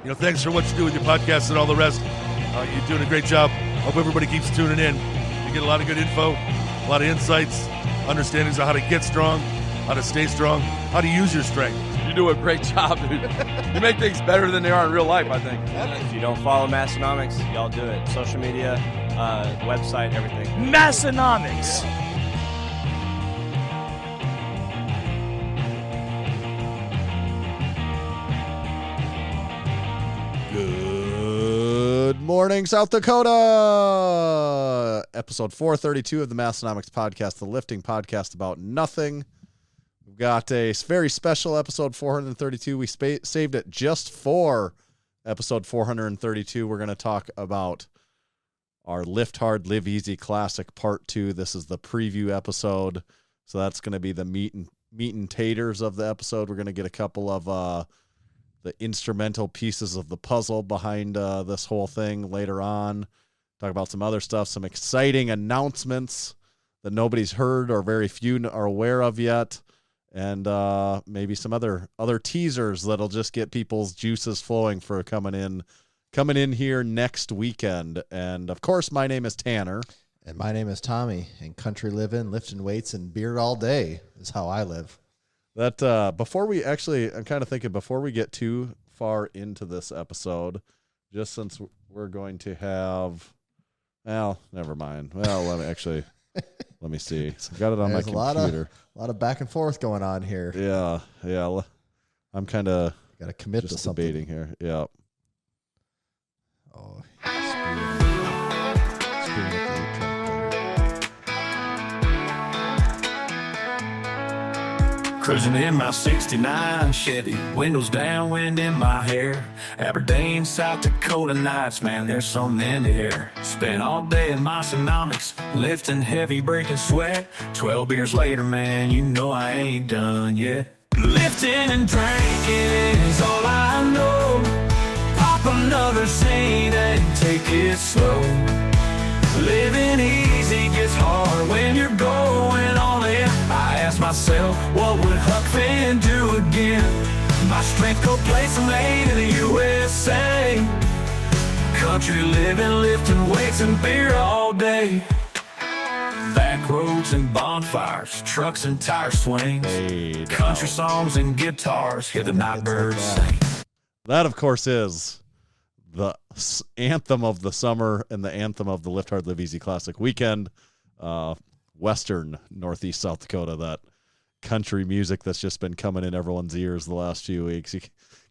Thanks for what you do with your podcast and all the rest. You're doing a great job. Hope everybody keeps tuning in. You get a lot of good info, a lot of insights, understandings of how to get strong, how to stay strong, how to use your strength. You do a great job, dude. You make things better than they are in real life, I think. If you don't follow Massenomics, y'all do it. Social media, website, everything. Massenomics. Good morning, South Dakota. Episode 432 of the Massenomics podcast, the lifting podcast about nothing. We've got a very special episode 432. We saved it just for episode 432. We're going to talk about our Lift Hard, Live Easy Classic Part 2. This is the preview episode, so that's going to be the meat and taters of the episode. We're going to get a couple of the instrumental pieces of the puzzle behind this whole thing later on. Talk about some other stuff, some exciting announcements that nobody's heard or very few are aware of yet, and maybe some other teasers that'll just get people's juices flowing for coming in here next weekend. And of course, my name is Tanner. And my name is Tommy, and country living, lifting weights, and beer all day is how I live. That I'm kind of thinking before we get too far into this episode, just since we're going to have, well, never mind. Well, let me see. I've got it on my computer. A lot of back and forth going on here. Yeah. I'm kind of got to commit to something. Debating here. Yeah. Oh, Cruising in my 69 Chevy, windows down, wind in my hair. Aberdeen, South Dakota nights, man, there's something in the air. Spent all day in Massenomics, lifting heavy, breaking sweat. 12 beers later, man, you know I ain't done yet. Lifting and drinking is all I know. Pop another scene and take it slow. Living easy gets hard when you're going all in. I ask myself, what would Huck Finn do again? My strength coat plates are made in the USA. Country living, lifting weights and beer all day. Back roads and bonfires, trucks and tire swings. Country songs and guitars, hear the night birds sing. That, of course, is the anthem of the summer and the anthem of the Lift Hard, Live Easy Classic weekend. Western Northeast South Dakota, that country music that's just been coming in everyone's ears the last few weeks. You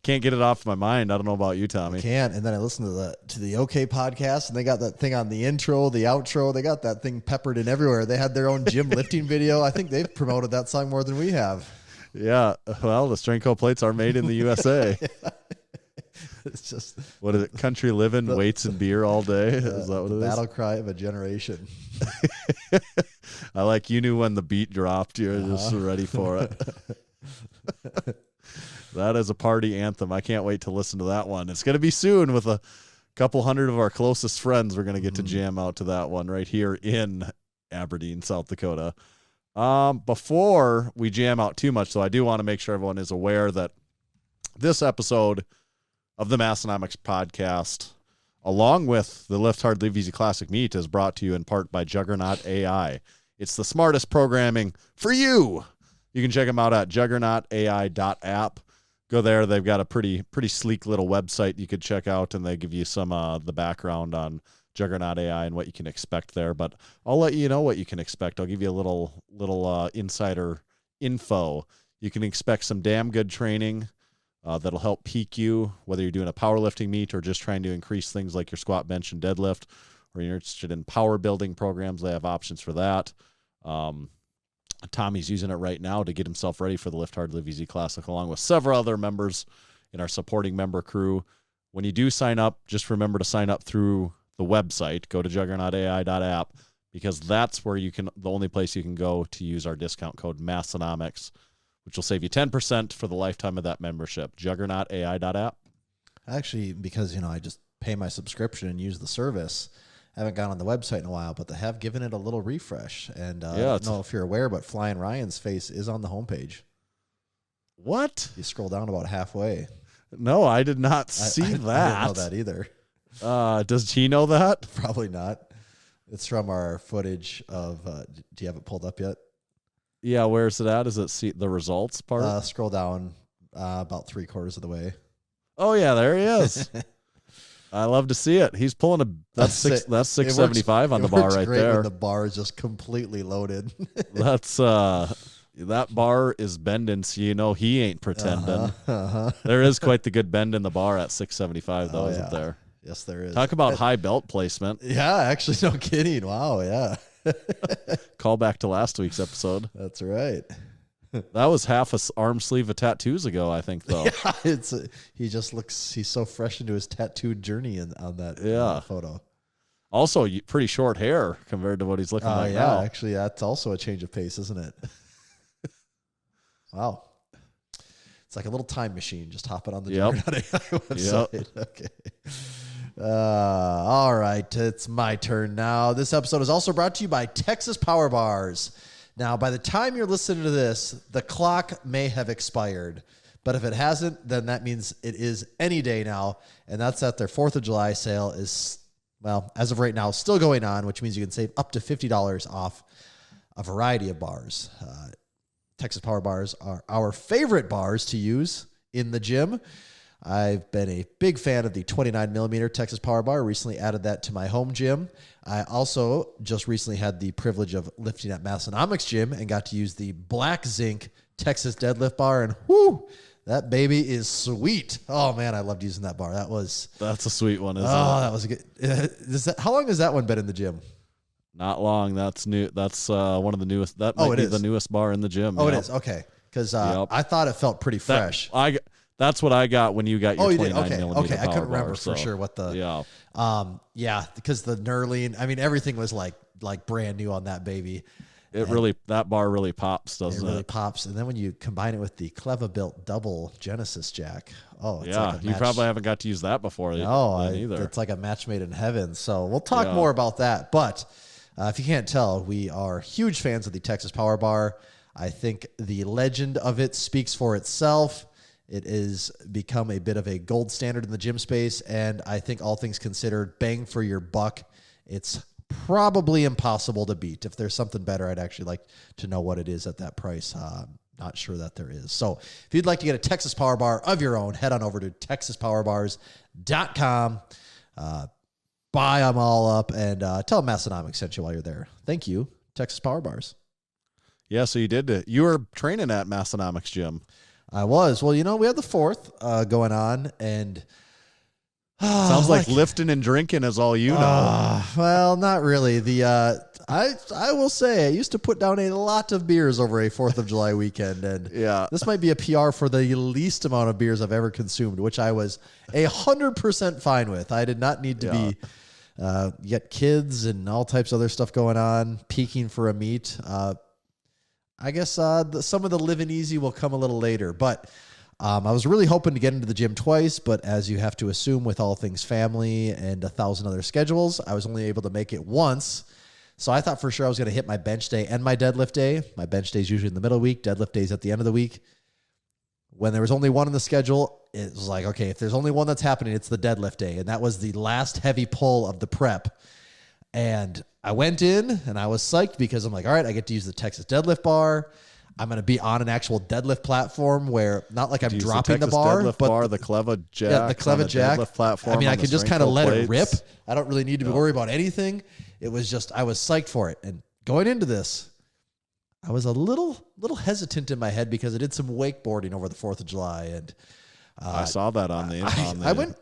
can't get it off my mind. I don't know about you, Tommy. I can't. And then I listened to the OK podcast, and they got that thing on the intro, the outro. They got that thing peppered in everywhere. They had their own gym lifting video. I think they've promoted that song more than we have. Yeah. Well, the strength coat plates are made in the USA. Yeah. It's just, what is it? Country living, weights and beer all day. Is that what it is? Battle cry of a generation. I like, you knew when the beat dropped. You're just ready for it. That is a party anthem. I can't wait to listen to that one. It's going to be soon with a couple hundred of our closest friends. We're going to get to jam out to that one right here in Aberdeen, South Dakota. Before we jam out too much, though, I do want to make sure everyone is aware that this episode of the Massenomics podcast, along with the Lift Hard, Live Easy Classic Meet, is brought to you in part by JUGGERNAUT AI. It's the smartest programming for you. You can check them out at juggernautai.app. Go there. They've got a pretty sleek little website you could check out, and they give you some the background on JUGGERNAUT AI and what you can expect there. But I'll let you know what you can expect. I'll give you a little insider info. You can expect some damn good training that'll help peak you, whether you're doing a powerlifting meet or just trying to increase things like your squat, bench, and deadlift, or you're interested in power building programs. They have options for that. Tommy's using it right now to get himself ready for the Lift Hard, Live Easy Classic, along with several other members in our supporting member crew. When you do sign up, just remember to sign up through the website. Go to juggernautai.app, because that's where the only place you can go to use our discount code Massenomics, which will save you 10% for the lifetime of that membership. juggernautai.app. Actually, because, I just pay my subscription and use the service, I haven't gone on the website in a while, but they have given it a little refresh. And I don't know if you're aware, but Flying Ryan's face is on the homepage. What? You scroll down about halfway. No, I did not see I that. didn't know that either. Does he know that? Probably not. It's from our footage of. Do you have it pulled up yet? Yeah, where's it at? Is it the results part? Scroll down about 3/4 of the way. Oh yeah, there he is. I love to see it. He's pulling that's 675 on the bar right great there. When the bar is just completely loaded. That's that bar is bending, so you know he ain't pretending. There is quite the good bend in the bar at 675 though, isn't there? Yes, there is. Talk about high belt placement. Yeah, actually, no kidding. Wow, yeah. Call back to last week's episode. That's right. That was half a arm sleeve of tattoos ago, I think, though. Yeah, he's so fresh into his tattooed journey on that photo. Also, pretty short hair compared to what he's looking like now. Actually, that's also a change of pace, isn't it? Wow. It's like a little time machine. Just hop it on the JUGGERNAUT AI website. Okay. All right. It's my turn now. This episode is also brought to you by Texas Power Bars. Now, by the time you're listening to this, the clock may have expired. But if it hasn't, then that means it is any day now. And that's that their 4th of July sale is, well, as of right now, still going on, which means you can save up to $50 off a variety of bars. Texas Power Bars are our favorite bars to use in the gym. I've been a big fan of the 29 millimeter Texas Power Bar. Recently added that to my home gym. I also just recently had the privilege of lifting at Massenomics gym and got to use the Black Zinc Texas deadlift bar. And whoo, that baby is sweet. Oh man, I loved using that bar. That's a sweet one, isn't it? Oh, that was a good. How long has that one been in the gym? Not long. That's new. That's one of the newest. That might be the newest bar in the gym. Oh, it is. Okay. Because I thought it felt pretty fresh. That's what I got when you got your 29 millimeter Okay, I couldn't bar, remember for sure what the... Yeah. Because the knurling, I mean, everything was like brand new on that baby. That bar really pops, doesn't it? It really pops. And then when you combine it with the Clever-built double Genesis jack, it's yeah, like a match. You probably haven't got to use that before. Either. It's like a match made in heaven. So we'll talk more about that. But if you can't tell, we are huge fans of the Texas Power Bar. I think the legend of it speaks for itself. It has become a bit of a gold standard in the gym space, and I think all things considered, bang for your buck, it's probably impossible to beat. If there's something better, I'd actually like to know what it is at that price. Not sure that there is. So if you'd like to get a Texas Power Bar of your own, head on over to texaspowerbars.com. Buy them all up, and tell Massenomics sent you while you're there. Thank you, Texas Power Bars. Yeah, so you did it. You were training at Massenomics gym. I was. Well, we had the 4th going on, and sounds like lifting and drinking is all you know. Well, not really. I will say I used to put down a lot of beers over a 4th of July weekend, and this might be a PR for the least amount of beers I've ever consumed, which I was 100% fine with. I did not need to be get kids and all types of other stuff going on, peaking for a meet. I guess some of the living easy will come a little later, but I was really hoping to get into the gym twice, but as you have to assume with all things family and 1,000 other schedules, I was only able to make it once. So I thought for sure I was going to hit my bench day and my deadlift day. My bench day is usually in the middle of the week. Deadlift day is at the end of the week. When there was only one in the schedule, it was like, okay, if there's only one that's happening, it's the deadlift day. And that was the last heavy pull of the prep. And I went in and I was psyched because I'm like, all right, I get to use the Texas deadlift bar. I'm going to be on an actual deadlift platform where not like I'm dropping the bar, but the Clever Jack. Yeah, the Clever Jack deadlift platform. I mean, I can just kind of let it rip. I don't really need to worry about anything. It was just, I was psyched for it. And going into this, I was a little hesitant in my head because I did some wakeboarding over the 4th of July. And I saw that on the I went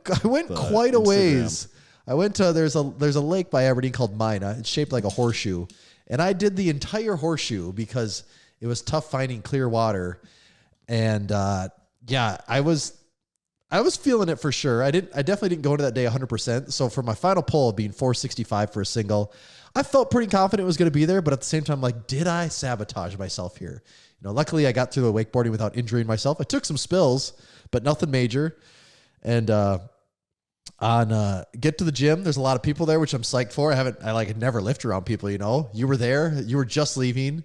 quite a ways. I went to, there's a lake by Aberdeen called Mina. It's shaped like a horseshoe. And I did the entire horseshoe because it was tough finding clear water. And I was feeling it for sure. I definitely didn't go into that day 100%. So for my final pull being 465 for a single, I felt pretty confident it was going to be there, but at the same time, like, did I sabotage myself here? Luckily I got through the wakeboarding without injuring myself. I took some spills, but nothing major. And, get to the gym, there's a lot of people there, which I'm psyched for. I never lift around people, you were there, you were just leaving.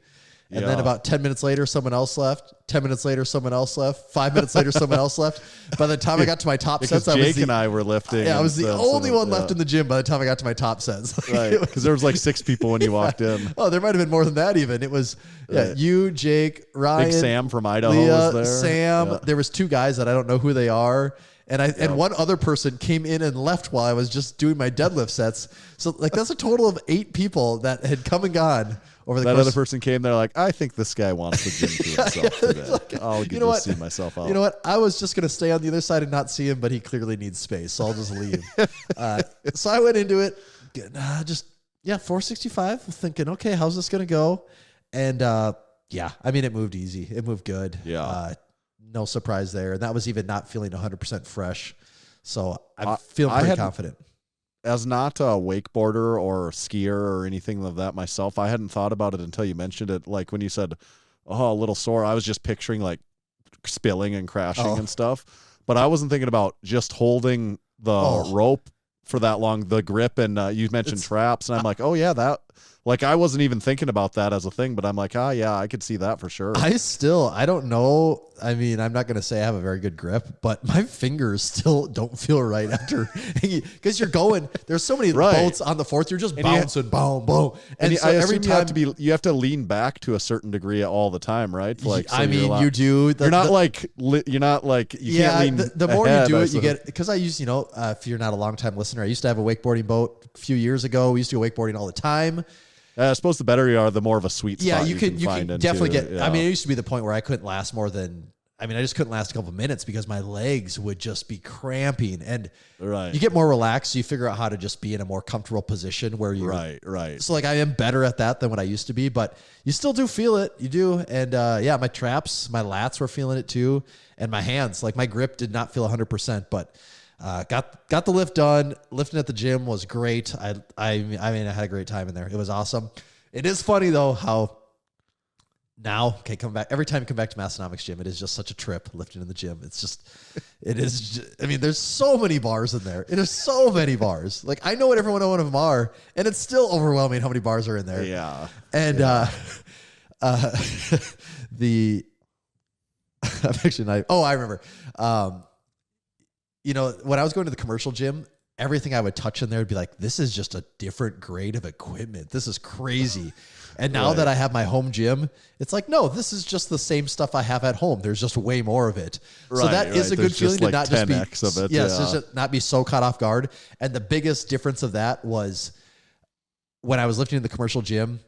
And then about 10 minutes later, someone else left. 10 minutes later, someone else left. 5 minutes later, someone else left. By the time I got to my top sets, Jake and I were lifting. Yeah, I was the only one left in the gym by the time I got to my top sets. Right, because there was like 6 people when you walked in. Oh, there might have been more than that even. It was you, Jake, Ryan, Big Sam from Idaho Leah, was there. Sam. Yeah. There was 2 guys that I don't know who they are. And one other person came in and left while I was just doing my deadlift sets. So like that's a total of 8 people that had come and gone over the course. That other person came there like, I think this guy wants the gym to himself today. Like, I'll get to see myself out. You know what? I was just going to stay on the other side and not see him, but he clearly needs space, so I'll just leave. So I went into it, 465, thinking, okay, how's this going to go? And I mean, it moved easy. It moved good. Yeah. No surprise there. And that was even not feeling 100% fresh. So I'm feeling pretty confident. As not a wakeboarder or skier or anything of that myself, I hadn't thought about it until you mentioned it. Like when you said, a little sore, I was just picturing like spilling and crashing and stuff. But I wasn't thinking about just holding the rope for that long, the grip. And you mentioned traps. And I'm like, like I wasn't even thinking about that as a thing, but I'm like, I could see that for sure. I don't know. I mean, I'm not going to say I have a very good grip, but my fingers still don't feel right after because you're going, there's so many boats on the fourth. You're just bouncing, boom, boom. And so every time you have to lean back to a certain degree all the time, right? Like, so you do. You're not like you can't lean the more ahead, you do it, you get, because I used, if you're not a long time listener, I used to have a wakeboarding boat a few years ago. We used to go wakeboarding all the time. I suppose the better you are, the more of a sweet spot you can definitely get. Yeah. I mean, it used to be the point where I couldn't last more than. I mean, I just couldn't last a couple of minutes because my legs would just be cramping, and you get more relaxed. So you figure out how to just be in a more comfortable position where you right. So like I am better at that than what I used to be, but you still do feel it. You do, and my traps, my lats were feeling it too, and my hands. Like my grip did not feel 100%, but. Got the lift done. Lifting at the gym was great. I mean, I had a great time in there. It was awesome. It is funny though how now, every time you come back to Massenomics gym, it is just such a trip lifting in the gym. I mean, there's so many bars in there. It is so many bars. Like I know what every one of them are, and it's still overwhelming how many bars are in there. Yeah. And I'm actually not. Oh, I remember. When I was going to the commercial gym, everything I would touch in there would be like, this is just a different grade of equipment. This is crazy. And now that I have my home gym, it's like, no, this is just the same stuff I have at home. There's just way more of it. So that is a good feeling to not just be, of it. Just not be so caught off guard. And the biggest difference of that was when I was lifting in the commercial gym,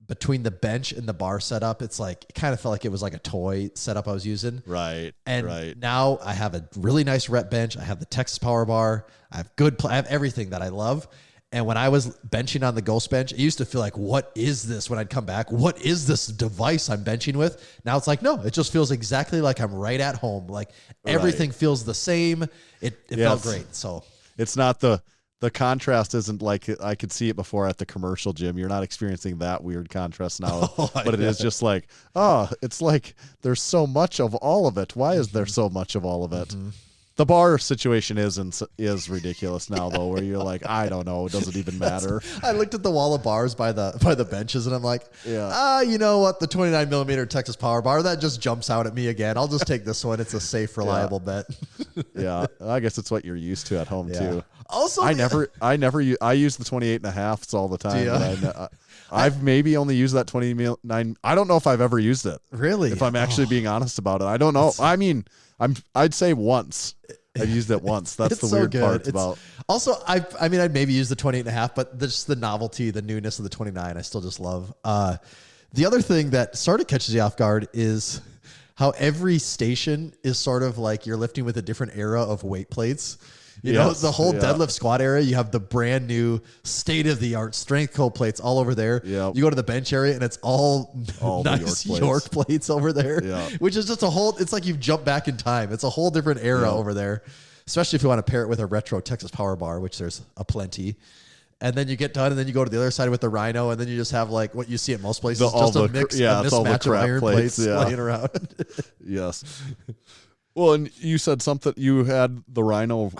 between the bench and the bar setup, it's like, it kind of felt like it was like a toy setup I was using. Right. And now I have a really nice rep bench. I have the Texas power bar. I have everything that I love. And when I was benching on the Ghost bench, it used to feel like, what is this when I'd come back? What is this device I'm benching with? Now it's like, no, it just feels exactly like I'm right at home. Like everything feels the same. It felt great. So it's not the contrast isn't like I could see it before at the commercial gym. You're not experiencing that weird contrast now, but it is just like, it's like there's so much of all of it. Why is there so much of all of it? Mm-hmm. The bar situation is ridiculous now though, where you're like, I don't know, it doesn't even matter. I looked at the wall of bars by the benches and I'm like, you know what? The 29 millimeter Texas power bar, that just jumps out at me again. I'll just take this one. It's a safe, reliable bet. Yeah. I guess it's what you're used to at home too. Also, I use the 28.5s all the time. I've maybe only used that 29. I don't know if I've ever used it. Really? If I'm actually being honest about it. I don't know. I mean, I'd say once. I've used it once. That's the weird part about. Also, I mean, I'd maybe use the 28.5, but just the novelty, the newness of the 29, I still just love. The other thing that sort of catches you off guard is how every station is sort of like you're lifting with a different era of weight plates. You know, the whole deadlift squat area, you have the brand new state-of-the-art strength cold plates all over there. Yep. You go to the bench area and it's all nice York plates over there, which is just it's like you've jumped back in time. It's a whole different era over there, especially if you want to pair it with a retro Texas power bar, which there's aplenty. And then you get done and then you go to the other side with the Rhino and then you just have like what you see at most places, a mismatch of iron plates laying around. Yes. Well, and you said something, you had the Rhino.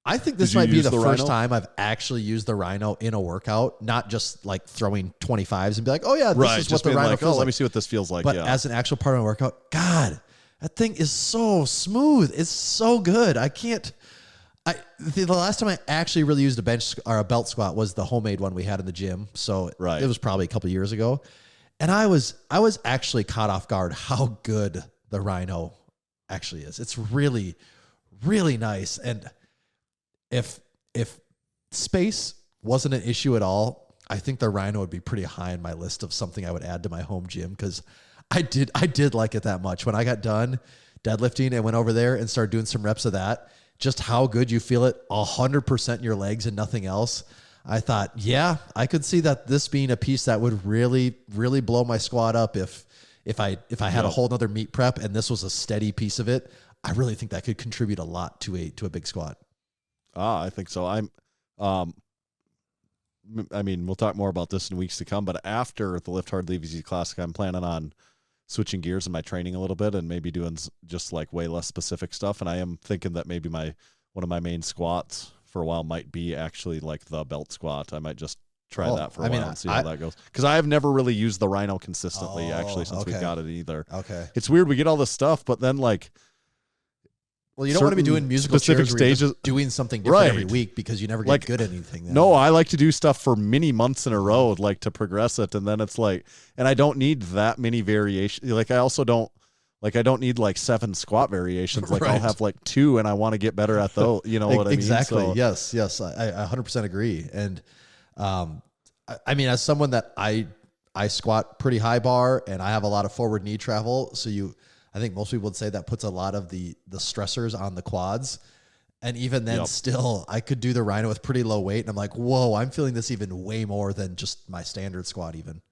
I think this might be the first time I've actually used the Rhino in a workout, not just like throwing 25s and be like, oh yeah, this is what the Rhino feels like. Let me see what this feels like. But as an actual part of my workout, God, that thing is so smooth. It's so good. The last time I actually really used a bench or a belt squat was the homemade one we had in the gym. So it was probably a couple of years ago. And I was actually caught off guard how good the Rhino actually is. It's really, really nice. And if space wasn't an issue at all, I think the Rhino would be pretty high on my list of something I would add to my home gym, because I did like it that much. When I got done deadlifting and went over there and started doing some reps of that, just how good you feel it 100% in your legs and nothing else. I thought, yeah, I could see that this being a piece that would really, really blow my squat up if I had a whole nother meet prep and this was a steady piece of it. I really think that could contribute a lot to a big squat. I think so. I mean, we'll talk more about this in weeks to come, but after the Lift Hard Leave Easy Classic, I'm planning on switching gears in my training a little bit and maybe doing just like way less specific stuff. And I am thinking that maybe one of my main squats for a while might be actually like the belt squat. I might just try that for a while and see how that goes. Because I have never really used the Rhino consistently since we got it either. Okay. It's weird. We get all this stuff, but then like, well, you don't want to be doing musical specific chairs where stages, doing something different every week because you never get good at anything. Then. No, I like to do stuff for many months in a row, like to progress it. And then it's like, and I don't need that many variations. Like I also don't, like I don't need like 7 squat variations. Like I'll have like 2 and I want to get better at those. You know what I mean? Exactly. So, yes. I 100% agree. And I mean, as someone that I squat pretty high bar and I have a lot of forward knee travel. So I think most people would say that puts a lot of the stressors on the quads. And even then still, I could do the Rhino with pretty low weight. And I'm like, whoa, I'm feeling this even way more than just my standard squat even.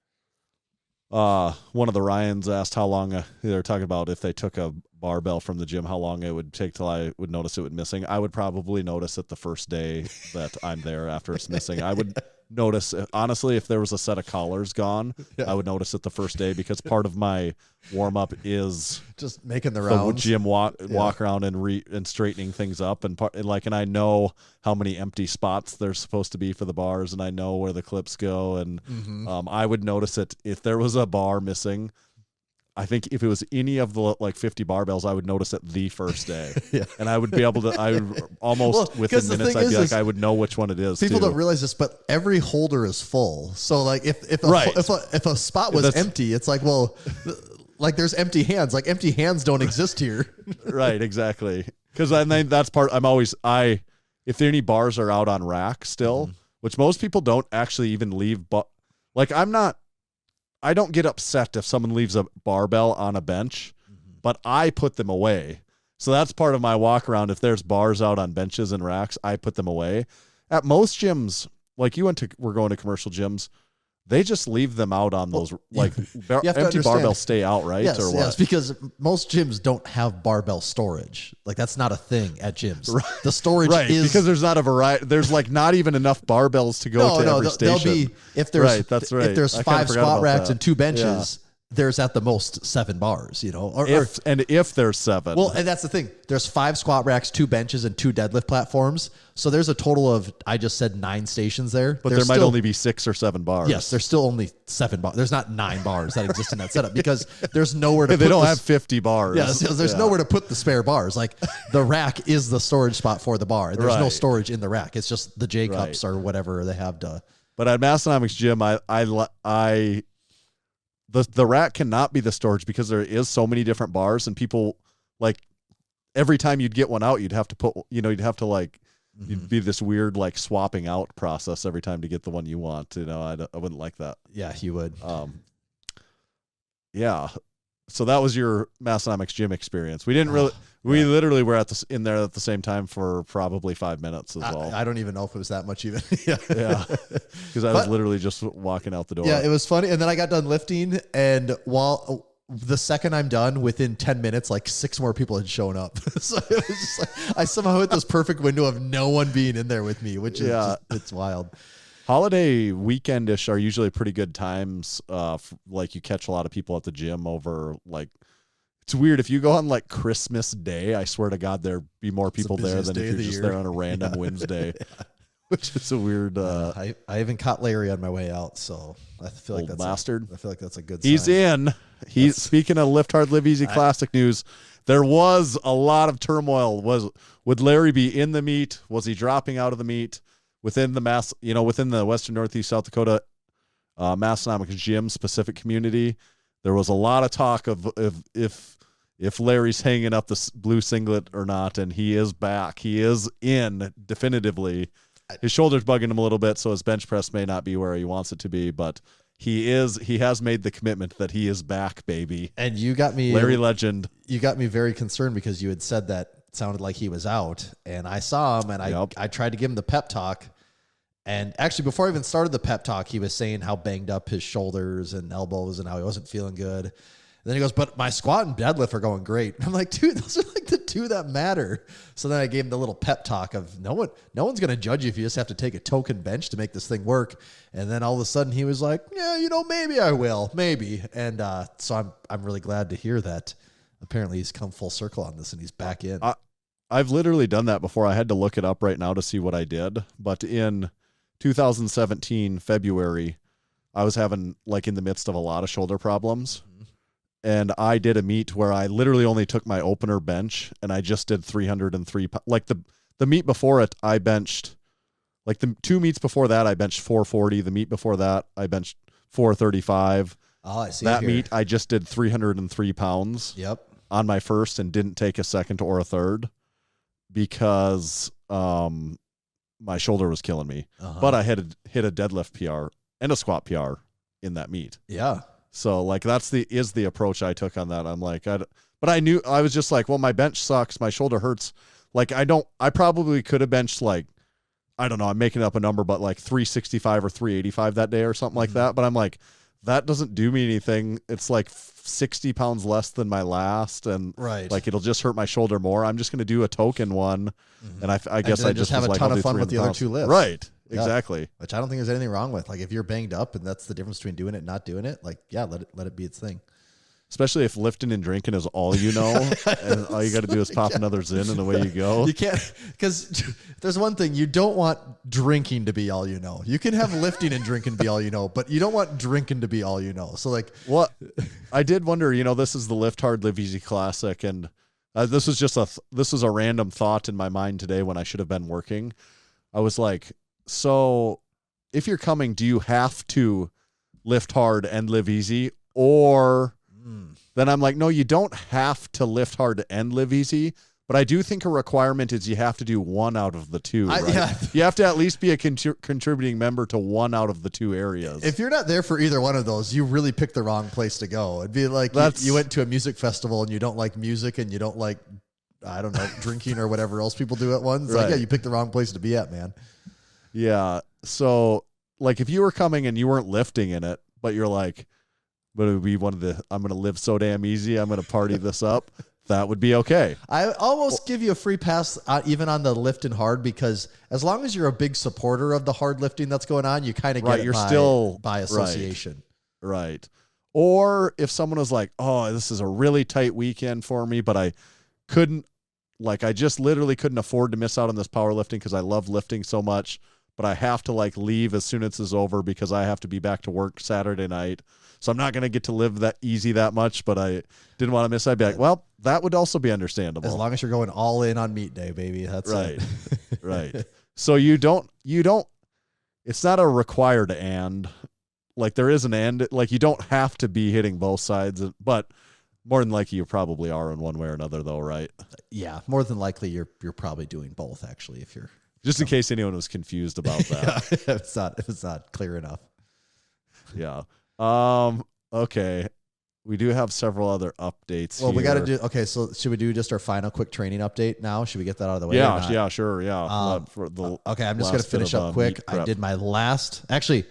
One of the Ryans asked how long they were talking about if they took a barbell from the gym, how long it would take till I would notice it would missing. I would probably notice it the first day that I'm there after it's missing. I would notice, honestly, if there was a set of collars gone, I would notice it the first day, because part of my warm up is just making the rounds, gym walk around and straightening things up, and I know how many empty spots there's supposed to be for the bars, and I know where the clips go, and I would notice it if there was a bar missing. I think if it was any of the like 50 barbells, I would notice it the first day. And I would be able to, I would almost within minutes, I'd be like, I would know which one it is. People don't realize this, but every holder is full. So like if a spot was empty, it's like, well, like there's empty hands. Like empty hands don't exist here. Right, exactly. Because I mean, that's part. If there any bars are out on rack still, which most people don't actually even leave, but like I don't get upset if someone leaves a barbell on a bench, but I put them away. So that's part of my walk around. If there's bars out on benches and racks, I put them away. At most gyms, like we're going to commercial gyms, they just leave them out on those, like empty barbells stay out, right? Yes, or what? Yes, because most gyms don't have barbell storage. Like that's not a thing at gyms. Right. The storage is because there's not a variety. There's like not even enough barbells to go to every station. There'll be if there's if there's 5 squat racks and 2 benches. There's at the most 7 bars, you know, if there's 7. Well, and that's the thing. There's 5 squat racks, 2 benches, and 2 deadlift platforms. So there's a total of, I just said 9 stations there. But there might only be 6 or 7 bars. Yes, there's still only 7 bars. There's not 9 bars that exist in that setup because there's nowhere to they don't have 50 bars. Yes, there's nowhere to put the spare bars. Like the rack is the storage spot for the bar. There's no storage in the rack. It's just the J cups or whatever they have to. But at Massenomics Gym, The rack cannot be the storage because there is so many different bars, and people like every time you'd get one out, you'd have to you'd be this weird like swapping out process every time to get the one you want. You know, I wouldn't like that. Yeah, you would. Yeah. So that was your Massenomics Gym experience. We didn't really. We literally were in there at the same time for probably 5 minutes as well. I don't even know if it was that much even. Yeah. Because I was literally just walking out the door. Yeah, it was funny. And then I got done lifting, and the second I'm done, within 10 minutes, like 6 more people had shown up. So it was just like I somehow hit this perfect window of no one being in there with me, which is it's wild. Holiday weekend-ish are usually pretty good times. Like you catch a lot of people at the gym over like It's weird. If you go on like Christmas Day, I swear to God, there'd be more people there than if you're just there on a random Wednesday, which is a weird. I even caught Larry on my way out, so I feel like bastard. I feel like that's a good. He's sign. in. Speaking of Lift Hard, Live Easy Classic news. There was a lot of turmoil. Would Larry be in the meet? Was he dropping out of the meet within the within the Western Northeast South Dakota Massenomics gym specific community? There was a lot of talk of if Larry's hanging up the blue singlet or not, and he is back. He is in definitively. His shoulder's bugging him a little bit, so his bench press may not be where he wants it to be, but he has made the commitment that he is back, baby. And you got me, Larry Legend. You got me very concerned because you had said that it sounded like he was out, and I saw him, and I tried to give him the pep talk. And actually, before I even started the pep talk, he was saying how banged up his shoulders and elbows and how he wasn't feeling good. And then he goes, but my squat and deadlift are going great. I'm like, dude, those are like the two that matter. So then I gave him the little pep talk of no one's going to judge you if you just have to take a token bench to make this thing work. And then all of a sudden he was like, yeah, maybe I will, maybe. And so I'm really glad to hear that. Apparently he's come full circle on this and he's back in. I've literally done that before. I had to look it up right now to see what I did. But in 2017, February, I was having in the midst of a lot of shoulder problems. And I did a meet where I literally only took my opener bench and I just did 303. Like the meet before it, I benched, like the 2 meets before that, I benched 440. The meet before that, I benched 435. Oh, I see. That meet, I just did 303 pounds. Yep. On my first and didn't take a second or a third because my shoulder was killing me. But I hit a deadlift PR and a squat PR in that meet. Yeah. So that's the approach I took on that. I'm like, but I knew I was just like, well, my bench sucks. My shoulder hurts. I probably could have benched I don't know. I'm making up a number, but 365 or 385 that day or something like that. But I'm like, that doesn't do me anything. It's 60 pounds less than my last. And it'll just hurt my shoulder more. I'm just going to do a token one. And I guess I just have a ton of fun with the other 2 lifts. Right. Yeah. Exactly. Which I don't think there's anything wrong with. If you're banged up and that's the difference between doing it and not doing it, let it be its thing. Especially if lifting and drinking is all you know, and all you got to do is pop another Zyn and away you go. You can't, because there's one thing, you don't want drinking to be all you know. You can have lifting and drinking be all you know, but you don't want drinking to be all you know. So what I did wonder, this is the Lift Hard, Live Easy Classic, and this was a random thought in my mind today when I should have been working. I was like, so if you're coming, do you have to lift hard and live easy? Or then I'm like, no, you don't have to lift hard and live easy. But I do think a requirement is you have to do one out of the two. Right? You have to at least be a contributing member to one out of the 2 areas. If you're not there for either one of those, you really picked the wrong place to go. It'd be like you went to a music festival and you don't like music and you don't like, I don't know, drinking or whatever else people do at once. Right. You picked the wrong place to be at, man. Yeah. So if you were coming and you weren't lifting in it, but you're like, but it would be I'm going to live so damn easy. I'm going to party this up. That would be okay. I almost give you a free pass even on the lifting hard, because as long as you're a big supporter of the hard lifting that's going on, you kind of get it still by association. Right. Or if someone was like, oh, this is a really tight weekend for me, but I couldn't, I just literally couldn't afford to miss out on this powerlifting because I love lifting so much, but I have to leave as soon as it's over because I have to be back to work Saturday night. So I'm not going to get to live that easy that much, but I didn't want to miss. I'd be like, well, that would also be understandable. As long as you're going all in on meet day, baby. That's right. It. Right. So you don't, it's not a required and. There is an and. You don't have to be hitting both sides, but more than likely you probably are in one way or another though, right? Yeah. More than likely you're probably doing both actually, if you're. Just in case anyone was confused about that. if it's not clear enough. Yeah. Okay. We do have several other updates. Well, here. we got to do. Okay, so should we do just our final quick training update now? Should we get that out of the way? Yeah, sure. Yeah. Okay, I'm just going to finish up quick. I did my last. Actually,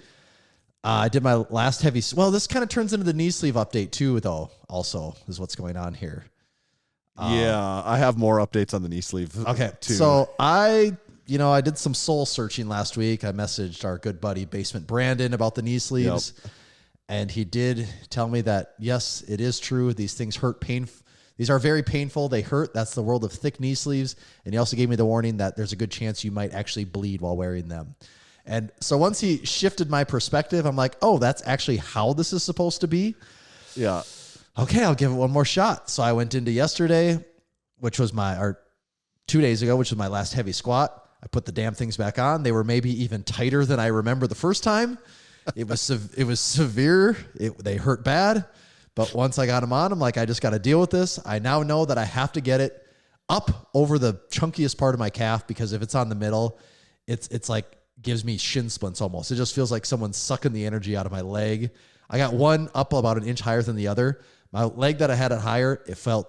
I did my last heavy. Well, this kind of turns into the knee sleeve update too, though. Also, is what's going on here. Yeah, I have more updates on the knee sleeve. Okay, too. So I did some soul searching last week. I messaged our good buddy Basement Brandon about the knee sleeves. Yep. And he did tell me that, yes, it is true. These things hurt These are very painful. They hurt. That's the world of thick knee sleeves. And he also gave me the warning that there's a good chance you might actually bleed while wearing them. And so once he shifted my perspective, I'm like, oh, that's actually how this is supposed to be. Yeah. Okay, I'll give it one more shot. So I went into yesterday, which was or 2 days ago, which was my last heavy squat. I put the damn things back on. They were maybe even tighter than I remember the first time. It was severe. They hurt bad. But once I got them on, I'm like, I just got to deal with this. I now know that I have to get it up over the chunkiest part of my calf, because if it's on the middle, it's like gives me shin splints almost. It just feels like someone's sucking the energy out of my leg. I got one up about an inch higher than the other. My leg that I had it higher, it felt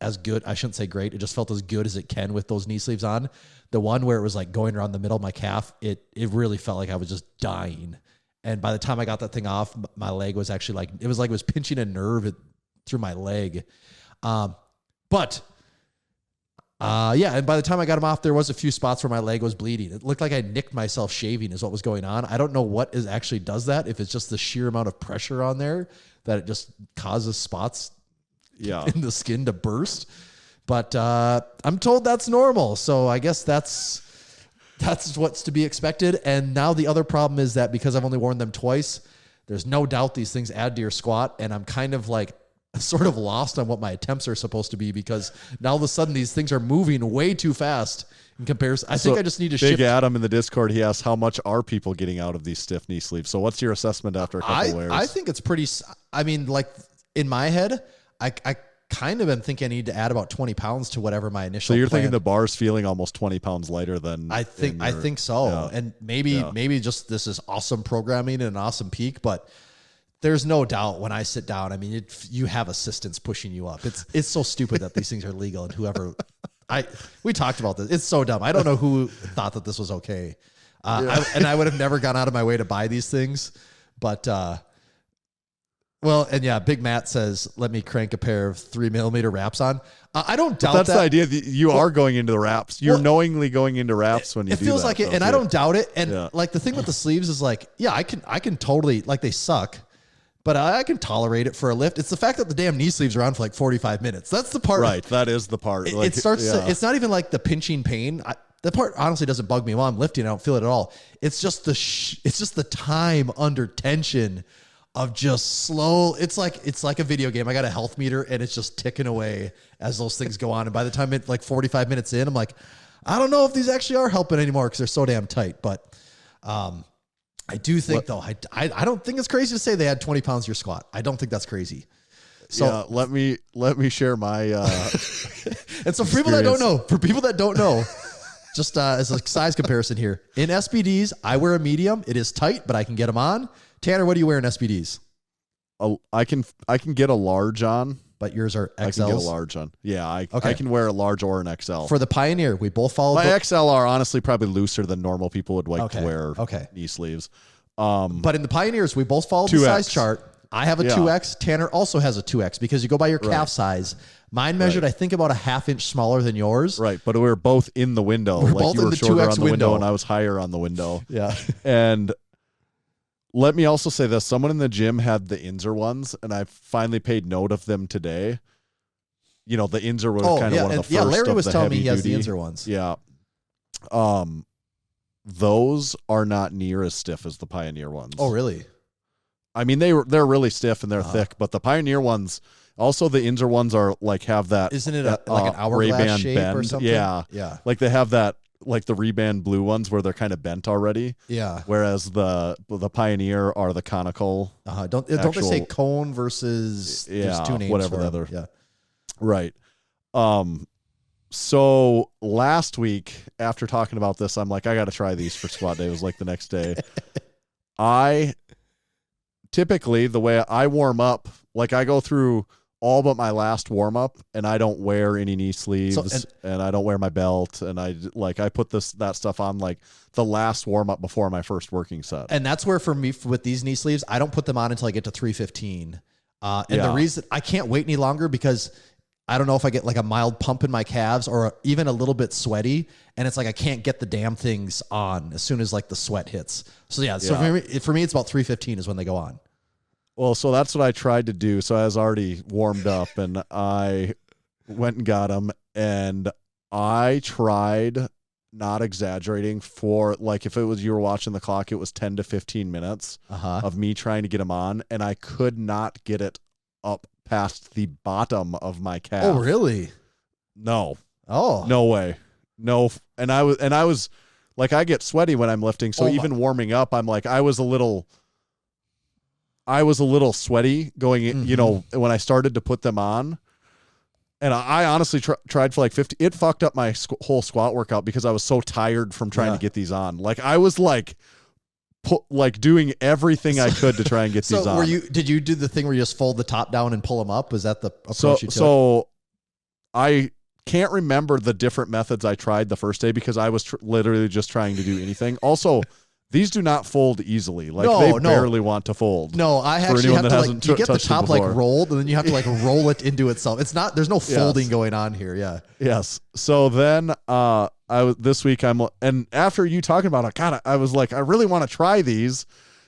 as good. I shouldn't say great. It just felt as good as it can with those knee sleeves on. The one where it was like going around the middle of my calf, it really felt like I was just dying. And by the time I got that thing off, my leg was actually like it was pinching a nerve through my leg. And by the time I got them off, there was a few spots where my leg was bleeding. It looked like I nicked myself shaving is what was going on. I don't know what actually does that. If it's just the sheer amount of pressure on there that it just causes spots in the skin to burst. But I'm told that's normal. So I guess that's what's to be expected. And now the other problem is that because I've only worn them twice, there's no doubt these things add to your squat. And I'm kind of like sort of lost on what my attempts are supposed to be, because now all of a sudden these things are moving way too fast in comparison. I think I just need to shift. Big Adam in the Discord, he asked, how much are people getting out of these stiff knee sleeves? So what's your assessment after a couple wears? I think it's pretty, I mean, like in my head, I kind of am thinking I need to add about 20 pounds to whatever my initial. So you're thinking the bar's feeling almost 20 pounds lighter than I think so. Yeah. And maybe just this is awesome programming and an awesome peak, but there's no doubt when I sit down, I mean, you have assistants pushing you up. It's so stupid that these things are legal, and we talked about this. It's so dumb. I don't know who thought that this was okay. I would have never gone out of my way to buy these things, but, Big Matt says, let me crank a pair of 3mm wraps on. I don't doubt that's that. the idea. That you are going into the wraps. You're knowingly going into wraps when you do that. It feels like it, and I don't doubt it. And like the thing with the sleeves is like, I can totally, like, they suck, but I can tolerate it for a lift. It's the fact that the damn knee sleeves are on for like 45 minutes. That's the part. Right. That is the part. It starts to, it's not even like the pinching pain. The part honestly doesn't bug me while I'm lifting. I don't feel it at all. It's just the time under tension of just slow. It's like a video game. I got a health meter and it's just ticking away as those things go on. And by the time it's like 45 minutes in, I'm like, I don't know if these actually are helping anymore because they're so damn tight. But I do think though, I don't think it's crazy to say they add 20 pounds to your squat. I don't think that's crazy. So let me share my and so for people that don't know, just as a size comparison here, in SBDs, I wear a medium. It is tight, but I can get them on. Tanner, what do you wear in SBDs? I can get a large on, but yours are XLs. I can get a large on. Yeah, I can wear a large or an XL. For the Pioneer, we both follow. My XL are honestly probably looser than normal people would like to wear knee sleeves. But in the Pioneers, we both follow the size chart. I have a 2X. Tanner also has a 2X because you go by your calf size. Mine measured, I think, about a ½ inch smaller than yours. Right, but we were both in the window. We're both you in were the shorter 2X on the window, and I was higher on the window. Yeah. And let me also say this. Someone in the gym had the Inzer ones, and I finally paid note of them today. You know, the Inzer was kind of one of the first. Yeah, Larry was telling me he has the the Inzer ones. Yeah. Those are not near as stiff as the Pioneer ones. Oh, really? I mean, they're really stiff and they're thick, but the Pioneer ones, also the Inzer ones are like have that. Isn't it like an hourglass Ray-Ban shape bend? or something? Yeah. Like they have that, like the Ray-Ban blue ones where they're kind of bent already. Yeah. Whereas the Pioneer are the conical. Don't they say cone versus? There's two names whatever for the other. Yeah. Right. So last week after talking about this, I'm like, I got to try these for squat day. It was like the next day. Typically the way I warm up, like I go through all but my last warm up and I don't wear any knee sleeves and I don't wear my belt. And I put that stuff on like the last warm up before my first working set. And that's where for me with these knee sleeves, I don't put them on until I get to 315. The reason I can't wait any longer because I don't know if I get like a mild pump in my calves or even a little bit sweaty. And it's like, I can't get the damn things on as soon as like the sweat hits. So for me, it's about 315 is when they go on. Well, so that's what I tried to do. So I was already warmed up and I went and got them, and I tried, not exaggerating, for like if it was you were watching the clock, it was 10 to 15 minutes of me trying to get them on, and I could not get it up past the bottom of my calf. Oh, really? No. Oh, no way. No. And I was like, I get sweaty when I'm lifting. So even warming up, I'm like, I was a little sweaty going, you know, when I started to put them on. And I honestly tried for like 50. It fucked up my whole squat workout because I was so tired from trying to get these on. Like I was like, doing everything I could to try and get these on. Did you do the thing where you just fold the top down and pull them up? Was that the approach you took? So I can't remember the different methods I tried the first day because I was literally just trying to do anything. Also, these do not fold easily. Like they barely want to fold. No, I actually have to like, you get the top like rolled and then you have to like roll it into itself. It's not, there's no folding going on here. Yeah. Yes. So then, this week and after you talking about it, God, I was like, I really want to try these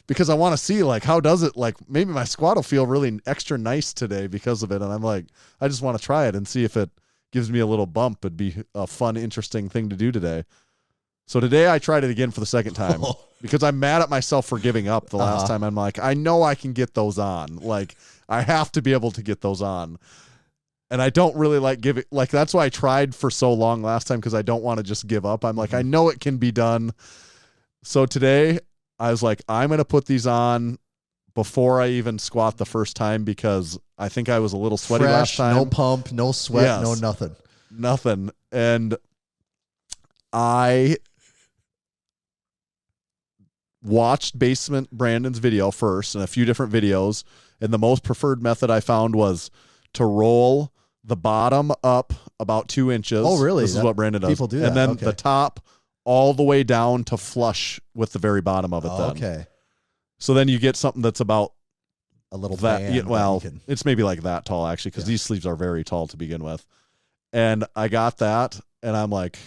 because I want to see like, how does it, like maybe my squat will feel really extra nice today because of it. And I'm like, I just want to try it and see if it gives me a little bump. It'd be a fun, interesting thing to do today. So today I tried it again for the second time because I'm mad at myself for giving up the last time. I'm like, I know I can get those on. Like I have to be able to get those on. And I don't really like giving, like, that's why I tried for so long last time because I don't want to just give up. I'm like, I know it can be done. So today I was like, I'm going to put these on before I even squat the first time because I think I was a little sweaty last time. No pump, no sweat, no nothing. Nothing. And I watched Basement Brandon's video first and a few different videos. And the most preferred method I found was to roll the bottom up about 2 inches. Oh, really? This is what Brandon does. People do that. And then the top all the way down to flush with the very bottom of it. Okay. So then you get something that's about a little that. It's maybe like that tall actually, because these sleeves are very tall to begin with. And I got that, and I'm like,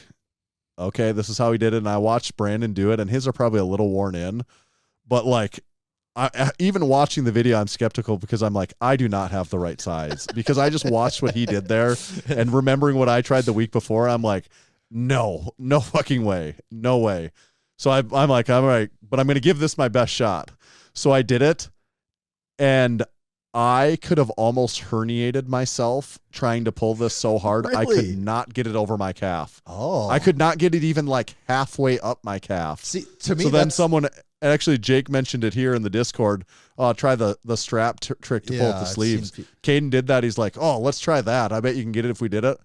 okay, this is how he did it. And I watched Brandon do it, and his are probably a little worn in, but like, even watching the video, I'm skeptical because I'm like, I do not have the right size because I just watched what he did there and remembering what I tried the week before. I'm like, no fucking way. No way. So I'm like, all right, but I'm going to give this my best shot. So I did it, and I could have almost herniated myself trying to pull this so hard. Really? I could not get it over my calf. Oh, I could not get it even like halfway up my calf. See, to me, so then someone, actually Jake mentioned it here in the Discord, try the strap trick to pull up the sleeves. Caden did that. He's like, oh, let's try that. I bet you can get it if we did it.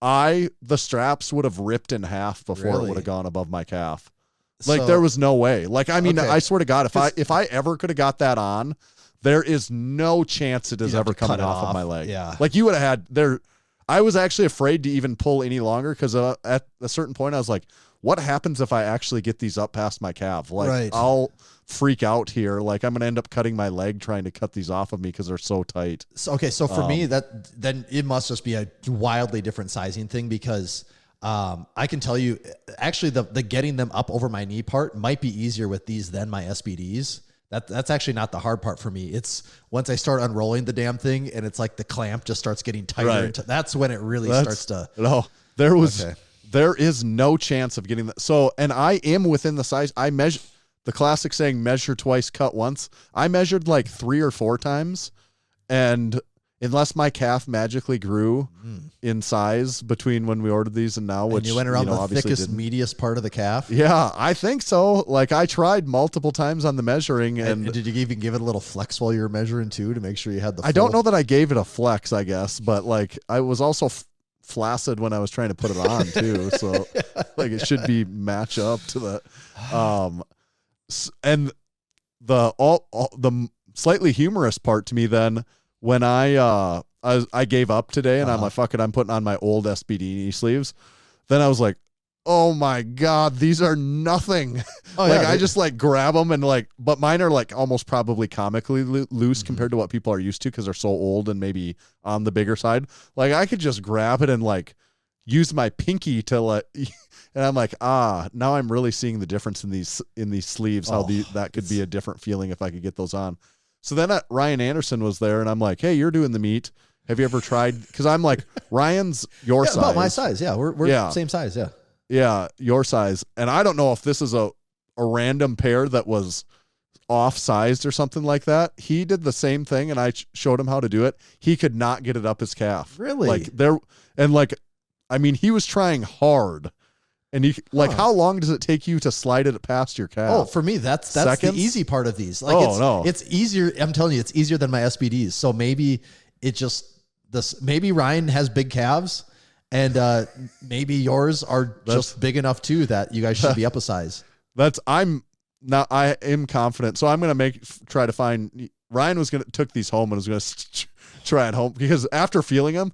The straps would have ripped in half before it would have gone above my calf. Like there was no way. Like, I mean, I swear to God, if I ever could have got that on, there is no chance it is ever coming off of my leg. Yeah. Like you would have had there. I was actually afraid to even pull any longer because at a certain point I was like, what happens if I actually get these up past my calf? Like I'll freak out here. Like I'm going to end up cutting my leg trying to cut these off of me because they're so tight. So for me, then it must just be a wildly different sizing thing because I can tell you actually the getting them up over my knee part might be easier with these than my SBDs. That's actually not the hard part for me. It's once I start unrolling the damn thing and it's like the clamp just starts getting tighter. Right. That's when it really starts to. No, there is no chance of getting that. So, and I am within the size. I measure the classic saying, measure twice, cut once. I measured like 3 or 4 times. And unless my calf magically grew in size between when we ordered these and now, which you went around the thickest, meatiest part of the calf. Yeah, I think so. Like I tried multiple times on the measuring, and did you even give it a little flex while you were measuring too to make sure you had the? I don't know that I gave it a flex, I guess, but like I was also flaccid when I was trying to put it on too, so like it should be match up to that. And the slightly humorous part to me then. When I gave up today and I'm like, fuck it, I'm putting on my old SBD knee sleeves. Then I was like, oh my God, these are nothing. I just like grab them and like, but mine are like almost probably comically loose compared to what people are used to because they're so old and maybe on the bigger side. Like I could just grab it and like use my pinky to like, and I'm like, now I'm really seeing the difference in these sleeves, how that could be a different feeling if I could get those on. So then Ryan Anderson was there, and I'm like, hey, you're doing the meet. Have you ever tried? Because I'm like, Ryan's your size. About my size. Yeah, we're same size. Yeah. Yeah, your size. And I don't know if this is a random pair that was off-sized or something like that. He did the same thing, and I showed him how to do it. He could not get it up his calf. Really? He was trying hard. And how long does it take you to slide it past your calf? Oh, for me, that's the easy part of these. It's easier. I'm telling you, it's easier than my SBDs. So maybe maybe Ryan has big calves, and maybe yours are just big enough too that you guys should be up a size. I am confident. So I'm going to try to find. Ryan took these home and was going to try it home, because after feeling them,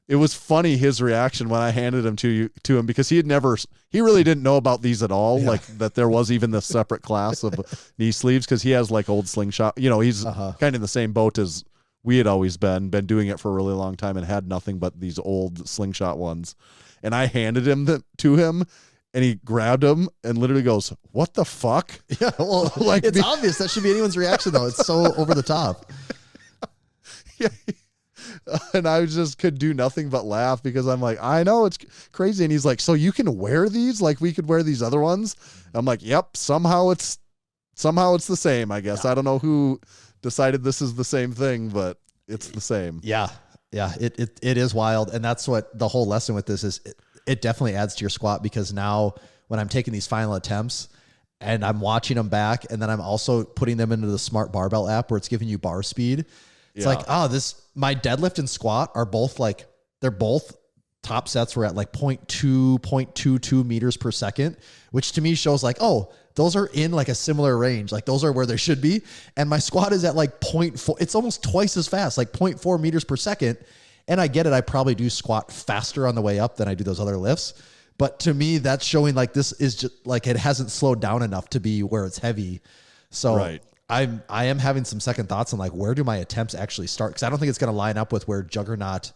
it was funny his reaction when I handed them to him, because he really didn't know about these at all, like that there was even this separate class of knee sleeves, because he has like old slingshot. He's kind of in the same boat as we had always been doing it for a really long time and had nothing but these old slingshot ones. And I handed to him, and he grabbed them and literally goes, "What the fuck?" Yeah, well, it's obvious. That should be anyone's reaction, though. It's so over the top. Yeah. And I just could do nothing but laugh, because I'm like, I know it's crazy. And he's like, "So you can wear these? Like we could wear these other ones?" I'm like, "Yep. Somehow it's the same, I guess." Yeah. I don't know who decided this is the same thing, but it's the same. Yeah. Yeah. It is wild. And that's what the whole lesson with this is. It definitely adds to your squat, because now when I'm taking these final attempts and I'm watching them back, and then I'm also putting them into the Smart Barbell app where it's giving you bar speed. It's like, my deadlift and squat are both they're both top sets were at like 0.22 meters per second, which to me shows like, oh, those are in like a similar range. Like those are where they should be. And my squat is at like 0.4. It's almost twice as fast, like 0.4 meters per second. And I get it. I probably do squat faster on the way up than I do those other lifts. But to me, that's showing like this is just like it hasn't slowed down enough to be where it's heavy. So right. I am having some second thoughts on like, where do my attempts actually start? Because I don't think it's going to line up with where Juggernaut.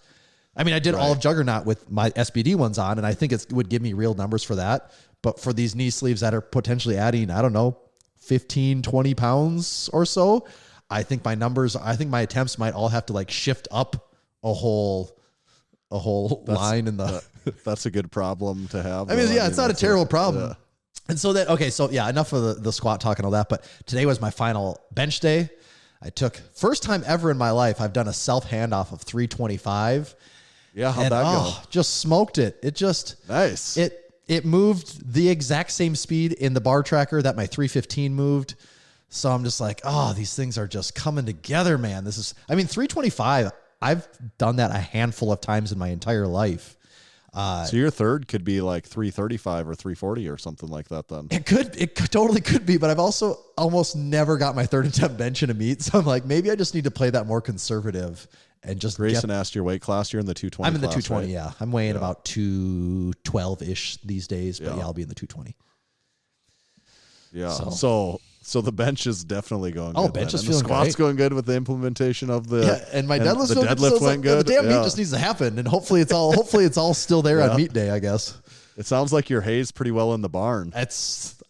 I mean, I did all of Juggernaut with my SBD ones on, and I think it would give me real numbers for that. But for these knee sleeves that are potentially adding, I don't know, 15, 20 pounds or so, I think my attempts might all have to like shift up a whole line in the. That's a good problem to have. I mean, it's not a terrible problem. Yeah. And so enough of the squat talk and all that. But today was my final bench day. I took first time ever in my life I've done a self handoff of 325. Yeah, how'd that go? Just smoked it. It just nice. It moved the exact same speed in the bar tracker that my 315 moved. So I'm just like, these things are just coming together, man. 325. I've done that a handful of times in my entire life. So your third could be like 335 or 340 or something like that then. It totally could be, but I've also almost never got my third attempt bench in a meet. So I'm like, maybe I just need to play that more conservative and just Grayson asked your weight class. You're in the 220 I'm in the class, 220, right? yeah. I'm weighing about 212-ish these days, but I'll be in the 220. Yeah. So the bench is definitely going good. Oh, bench is feeling great. The squat's going good with the implementation of the and my deadlift's the deadlift went good. The damn meet just needs to happen, and hopefully it's all still there on meet day, I guess. It sounds like your hay's pretty well in the barn.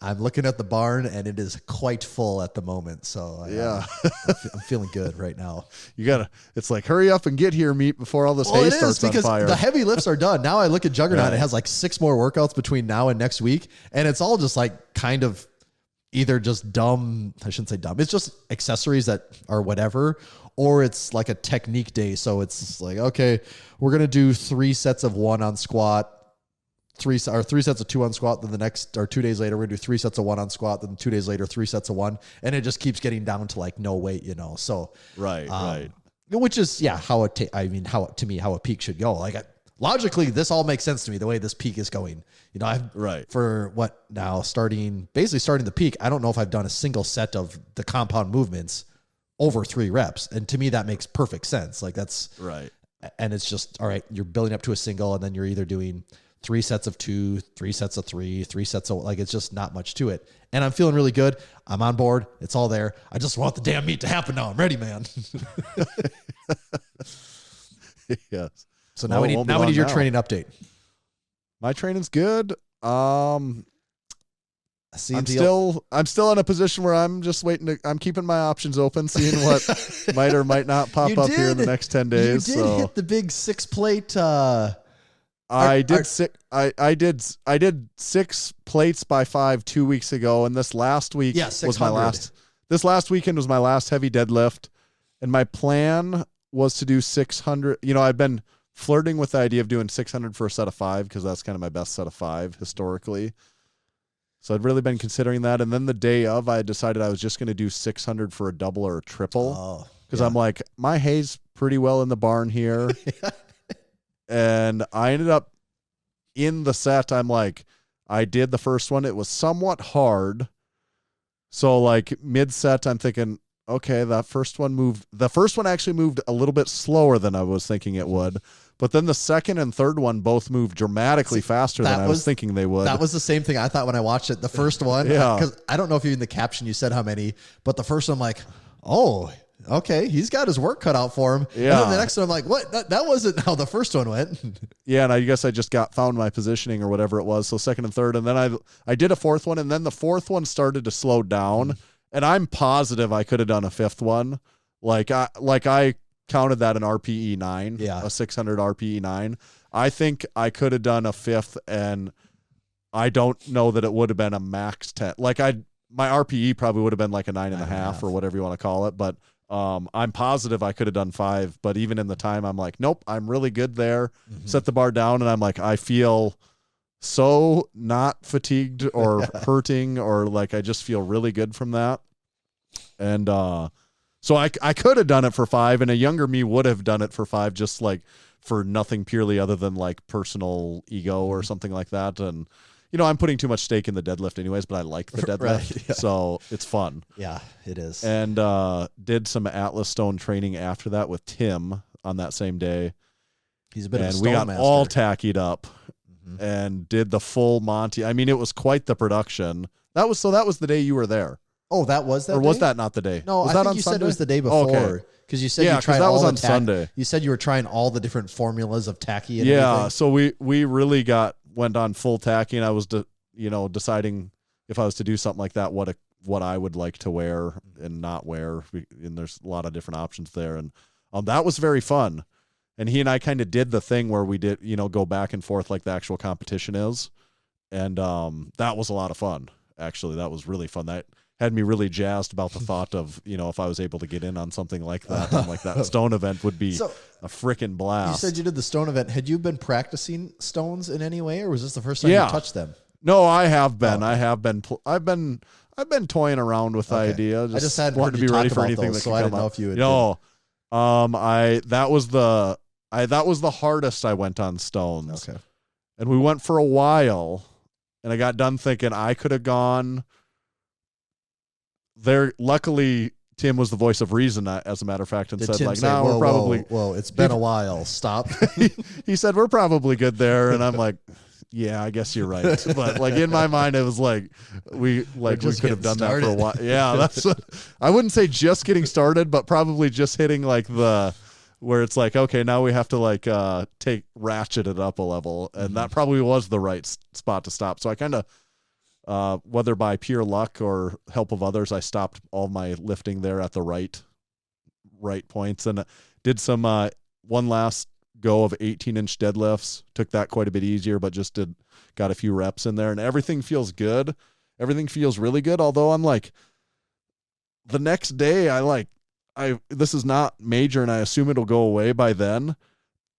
I'm looking at the barn, and it is quite full at the moment. So I'm feeling good right now. It's like, hurry up and get here, meet before all this hay starts on fire. The heavy lifts are done. Now I look at Juggernaut, it has like 6 more workouts between now and next week. And it's all just like kind of either just dumb. I shouldn't say dumb. It's just accessories that are whatever, or it's like a technique day. So it's like, okay, we're going to do 3 sets of 1 on squat, 3 sets of 2 on squat. Then the next, or 2 days later, we're gonna do 3 sets of 1 on squat. Then 2 days later, 3 sets of 1, and it just keeps getting down to like no weight, So right. Which is how a peak should go. Like logically, this all makes sense to me the way this peak is going. For what now? Starting the peak. I don't know if I've done a single set of the compound movements over 3 reps, and to me that makes perfect sense. Like that's right. And it's just all right. You're building up to a single, and then you're either doing 3 sets of 2, 3 sets of 3, 3 sets of it's just not much to it. And I'm feeling really good. I'm on board. It's all there. I just want the damn meet to happen now. I'm ready, man. Yes. So now we need your training update. My training's good. I'm still in a position where I'm just waiting I'm keeping my options open, seeing what might or might not pop up here in the next 10 days. You did hit the big 6-plate. I did 6 plates by 5 2 weeks ago, and this last week was my last. This last weekend was my last heavy deadlift, and my plan was to do 600. I've been flirting with the idea of doing 600 for a set of 5 because that's kind of my best set of 5 historically. So I'd really been considering that. And then the day of, I decided I was just going to do 600 for a double or a triple. Because I'm like, my hay's pretty well in the barn here. And I ended up in the set. I'm like, I did the first one. It was somewhat hard. So like mid set, I'm thinking, okay, the first one actually moved a little bit slower than I was thinking it would. But then the second and third one both moved dramatically faster than I was thinking they would. That was the same thing I thought when I watched it. The first one, because I don't know if you in the caption you said how many, but the first one I'm like, oh, okay, he's got his work cut out for him. Yeah. And then the next one I'm like, what? That wasn't how the first one went. Yeah, and I guess I just found my positioning or whatever it was. So second and third, and then I did a fourth one, and then the fourth one started to slow down, and I'm positive I could have done a fifth one. Like I counted that an RPE 9, a 600 RPE 9. I think I could have done a fifth, and I don't know that it would have been a max 10. Like my RPE probably would have been like a 9.5 or whatever you want to call it. But I'm positive I could have done 5. But even in the time, I'm like, nope, I'm really good there. Set the bar down, and I'm like, I feel so not fatigued or hurting, or like I just feel really good from that. And so I could have done it for 5, and a younger me would have done it for 5, just like for nothing purely other than like personal ego or something like that. And, I'm putting too much stake in the deadlift anyways, but I like the deadlift. So it's fun. Yeah, it is. And did some Atlas Stone training after that with Tim on that same day. He's a bit of a stone we got master. all tackied up and did the full Monty. I mean, it was quite the production. That was the day you were there. Oh, that was that Or day? was that not the day? No, was I that think on you Sunday? said it was the day before. Okay. Because you said you tried that all was the on Sunday. You said you were trying all the different formulas of tacky and everything. everything. So we really went on full tacky, and I was deciding if I was to do something like that, what I would like to wear and not wear. And there's a lot of different options there. And that was very fun. And he and I kind of did the thing where we did, go back and forth like the actual competition is. And that was a lot of fun. Actually, that was really fun. That had me really jazzed about the thought of, if I was able to get in on something like that, like that stone event would be a freaking blast. You said you did the stone event. Had you been practicing stones in any way, or was this the first time you touched them? No, I have been. I've been toying around with the idea. I just hadn't wanted heard to be ready for about anything those, that so could I come didn't know up. if you would. That was the hardest I went on stones. Okay. And we went for a while, and I got done thinking I could have gone there. Luckily, Tim was the voice of reason, as a matter of fact, and Did said, Tim like, say, no, we're probably. Whoa, it's been a while. Stop. He said, we're probably good there. And I'm like, yeah, I guess you're right. But like in my mind, it was like, we could have done that for a while. Yeah. I wouldn't say just getting started, but probably just hitting like where it's like, okay, now we have to ratchet it up a level. And that probably was the right spot to stop. So I kind of, whether by pure luck or help of others, I stopped all my lifting there at the right points, and did some one last go of 18-inch deadlifts. Took that quite a bit easier, but just got a few reps in there, and everything feels good. Everything feels really good. Although I'm like, the next day this is not major, and I assume it'll go away by then.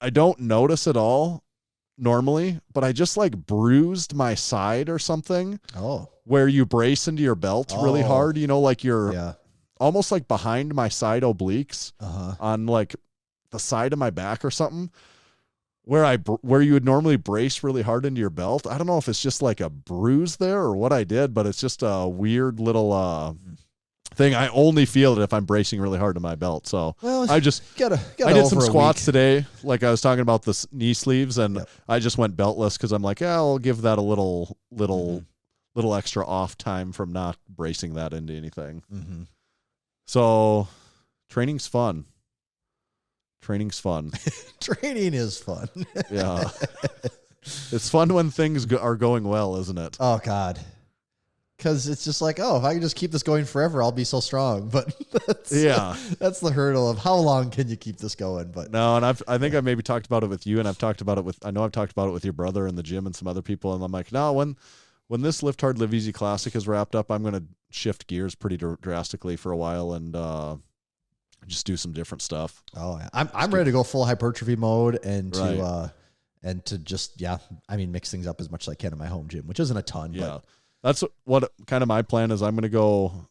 I don't notice at all normally, but I just bruised my side or something. Oh, where you brace into your belt really hard, like you're almost like behind my side obliques on like the side of my back or something, where you would normally brace really hard into your belt. I don't know if it's just like a bruise there or what I did, but it's just a weird little thing. I only feel it if I'm bracing really hard to my belt. So I just I did some squats today, like I was talking about the knee sleeves, and I just went beltless because I'm like, I'll give that a little extra off time from not bracing that into anything. So training's fun. Training is fun. Yeah. It's fun when things are going well, isn't it? Oh God. Because it's just like, oh, if I can just keep this going forever, I'll be so strong. But that's the hurdle of how long can you keep this going. But no, and I think I maybe talked about it with you, and I've talked about it with your brother in the gym and some other people. And I'm like, no, when this Lift Hard, Live Easy Classic is wrapped up, I'm going to shift gears pretty drastically for a while and just do some different stuff. Oh, yeah. I'm ready to go full hypertrophy mode and to just mix things up as much as I can in my home gym, which isn't a ton. Yeah. But that's what kind of my plan is. I'm going to go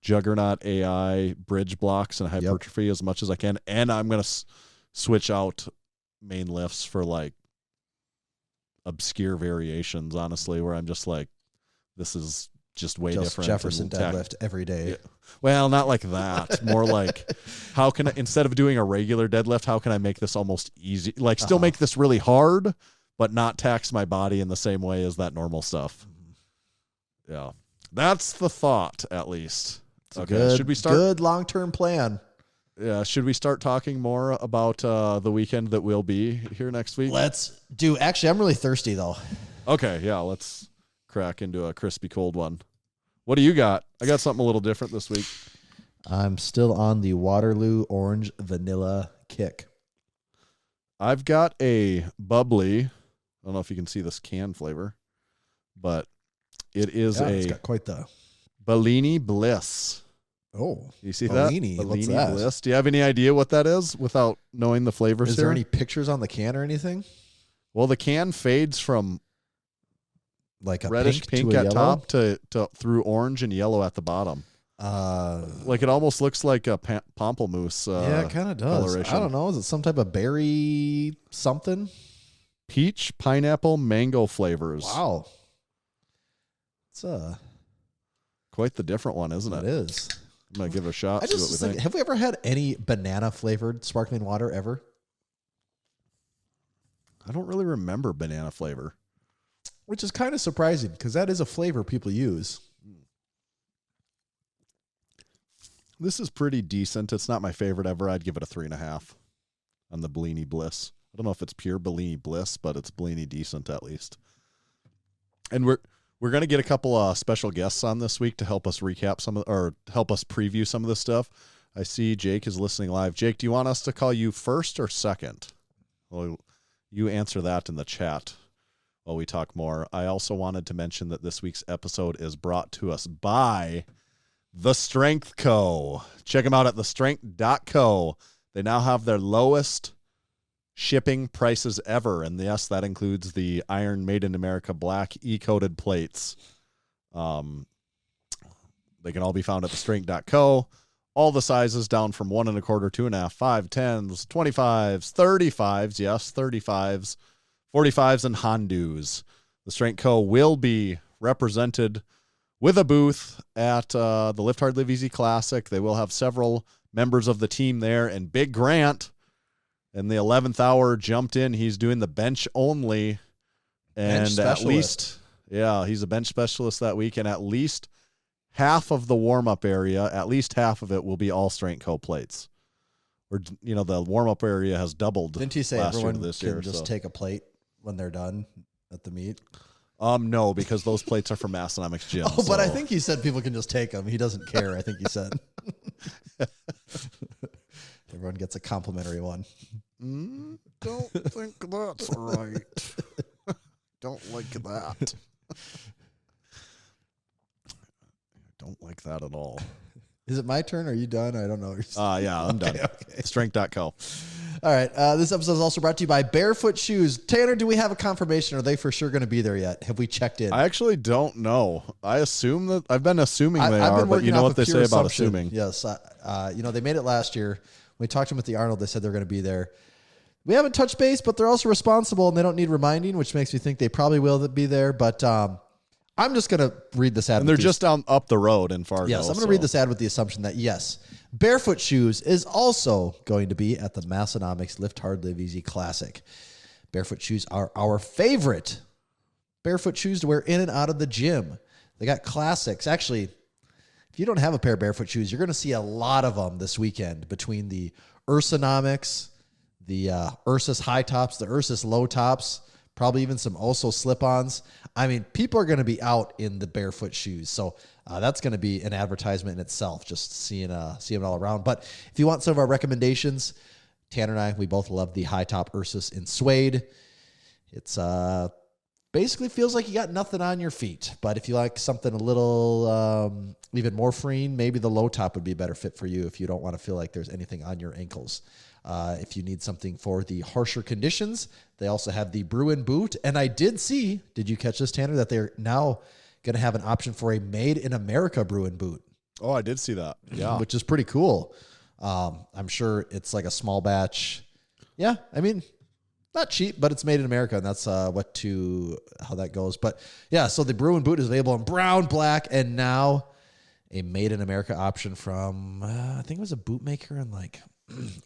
Juggernaut AI bridge blocks and hypertrophy as much as I can. And I'm going to switch out main lifts for like obscure variations, honestly, where I'm just like, this is just way different. Jefferson deadlift every day. Yeah. Well, not like that. More like, how can I, instead of doing a regular deadlift, how can I make this almost easy? Like still make this really hard, but not tax my body in the same way as that normal stuff. Yeah. That's the thought, at least. Okay. Should we start? Good long-term plan. Yeah. Should we start talking more about the weekend that will be here next week? Let's do. Actually, I'm really thirsty, though. Okay. Yeah. Let's crack into a crispy cold one. What do you got? I got something a little different this week. I'm still on the Waterloo Orange Vanilla kick. I've got a bubbly. I don't know if you can see this can flavor, but it is it's got quite the Bellini Bliss. Oh, you see Bellini. that? What's Bellini that? Bliss. Do you have any idea what that is without knowing the flavors? Is there any pictures on the can or anything? Well, the can fades from like a reddish pink at top to through orange and yellow at the bottom. Like it almost looks like a pamplemousse. Yeah, it kind of does. Coloration. I don't know. Is it some type of berry something? Peach, pineapple, mango flavors. Wow. It's quite the different one, isn't it? It is. I'm going to give it a shot. I just think, have we ever had any banana flavored sparkling water ever? I don't really remember banana flavor. Which is kind of surprising because that is a flavor people use. This is pretty decent. It's not my favorite ever. I'd give it a 3.5 on the Bellini Bliss. I don't know if it's pure Bellini Bliss, but it's Bellini decent at least. And we're going to get a couple special guests on this week to help us recap help us preview some of this stuff. I see Jake is listening live. Jake, do you want us to call you first or second? Well, you answer that in the chat while we talk more. I also wanted to mention that this week's episode is brought to us by The Strength Co. Check them out at thestrength.co. They now have their lowest shipping prices ever, and yes, that includes the Iron Made in America black E-coated plates. They can all be found at thestrength.co. All the sizes down from 1 1/4, 2.5, 5, 10s, 25s, 35s, yes, 35s, 45s, and Hondus. The Strength Co. will be represented with a booth at the Lift Hard, Live Easy Classic. They will have several members of the team there, and Big Grant in the 11th hour jumped in. He's doing the bench only, and at least, he's a bench specialist that week, and at least half of the warm-up area, at least half of it will be all Strength Co. plates. Or, the warm-up area has doubled. Didn't he say last everyone year to this can year, just take a plate when they're done at the meet? No, because those plates are from Massenomics Gym. Oh, but I think he said people can just take them. He doesn't care, I think he said. Everyone gets a complimentary one. Don't think that's right. Don't like that. Don't like that at all. Is it my turn? Are you done? I don't know. Yeah, I'm done. Okay. Strength.co. All right. This episode is also brought to you by Barefoot Shoes. Tanner, do we have a confirmation? Are they for sure going to be there yet? Have we checked in? I actually don't know. I've been assuming they are, but you know what they say about assuming. Yes. They made it last year. When we talked to them at the Arnold, they said they're going to be there. We haven't touched base, but they're also responsible and they don't need reminding, which makes me think they probably will be there. But I'm just going to read this ad. And they're just up the road in Fargo. Yes, I'm going to read this ad with the assumption that, yes, Barefoot Shoes is also going to be at the Massenomics Lift Hard, Live Easy Classic. Barefoot Shoes are our favorite barefoot shoes to wear in and out of the gym. They got classics. Actually, if you don't have a pair of barefoot shoes, you're going to see a lot of them this weekend between the Ursanomics, the Ursus high tops, the Ursus low tops. probably even some Oso slip-ons. I mean, people are going to be out in the barefoot shoes. So that's going to be an advertisement in itself, just seeing it all around. But if you want some of our recommendations, Tanner and I, we both love the high top Ursus in suede. It's basically feels like you got nothing on your feet. But if you like something a little even more freeing, maybe the low top would be a better fit for you if you don't want to feel like there's anything on your ankles. If you need something for the harsher conditions, they also have the Bruin boot. And I did you catch this, Tanner, that they're now going to have an option for a made in America Bruin boot. Oh, I did see that. Yeah. Which is pretty cool. I'm sure it's like a small batch. Yeah. I mean, not cheap, but it's made in America, and that's how that goes. But yeah, so the Bruin boot is available in brown, black, and now a made in America option from, I think it was a bootmaker in like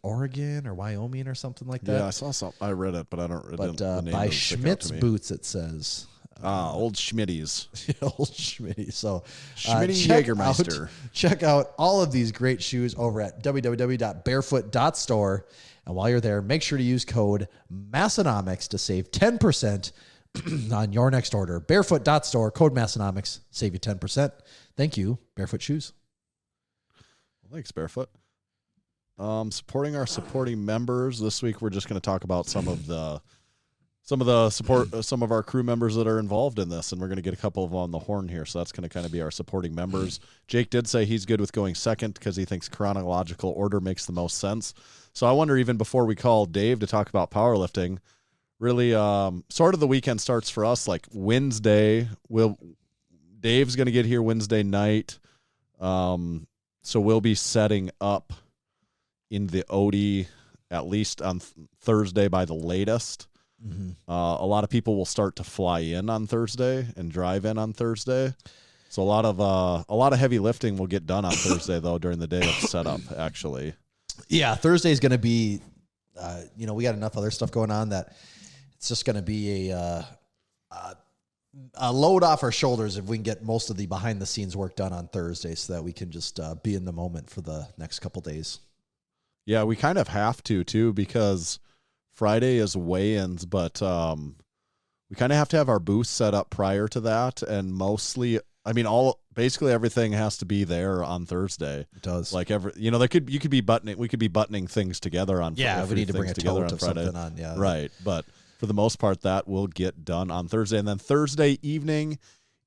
Oregon or Wyoming or something like that. Yeah, I saw something. I read it, but I don't read it. But by Schmidt's Boots, it says. Old Schmitty's. Old Schmitty. So Schmitty Jägermeister. Check out all of these great shoes over at www.barefoot.store. And while you're there, make sure to use code Massenomics to save 10% on your next order. Barefoot.store, code Massenomics, save you 10%. Thank you, Barefoot Shoes. Well, thanks, Barefoot. Supporting our members this week, we're just going to talk about some of our crew members that are involved in this, and we're going to get a couple of them on the horn here. So that's going to kind of be our supporting members. Jake did say he's good with going second because he thinks chronological order makes the most sense. So I wonder, even before we call Dave to talk about powerlifting, really sort of the weekend starts for us like Wednesday. Dave's going to get here Wednesday night. So we'll be setting up in the OD at least on Thursday by the latest. Mm-hmm. A lot of people will start to fly in on Thursday and drive in on Thursday. So a lot of heavy lifting will get done on Thursday though during the day of setup actually. Yeah, Thursday is going to be, we got enough other stuff going on that it's just going to be a load off our shoulders if we can get most of the behind the scenes work done on Thursday so that we can just be in the moment for the next couple days. Yeah, we kind of have to too because Friday is weigh-ins, but we kind of have to have our booth set up prior to that, and mostly, basically everything has to be there on Thursday. It does. Like we could be buttoning things together on Friday. Yeah, we need to bring a tote of something on. Yeah, right. But for the most part, that will get done on Thursday, and then Thursday evening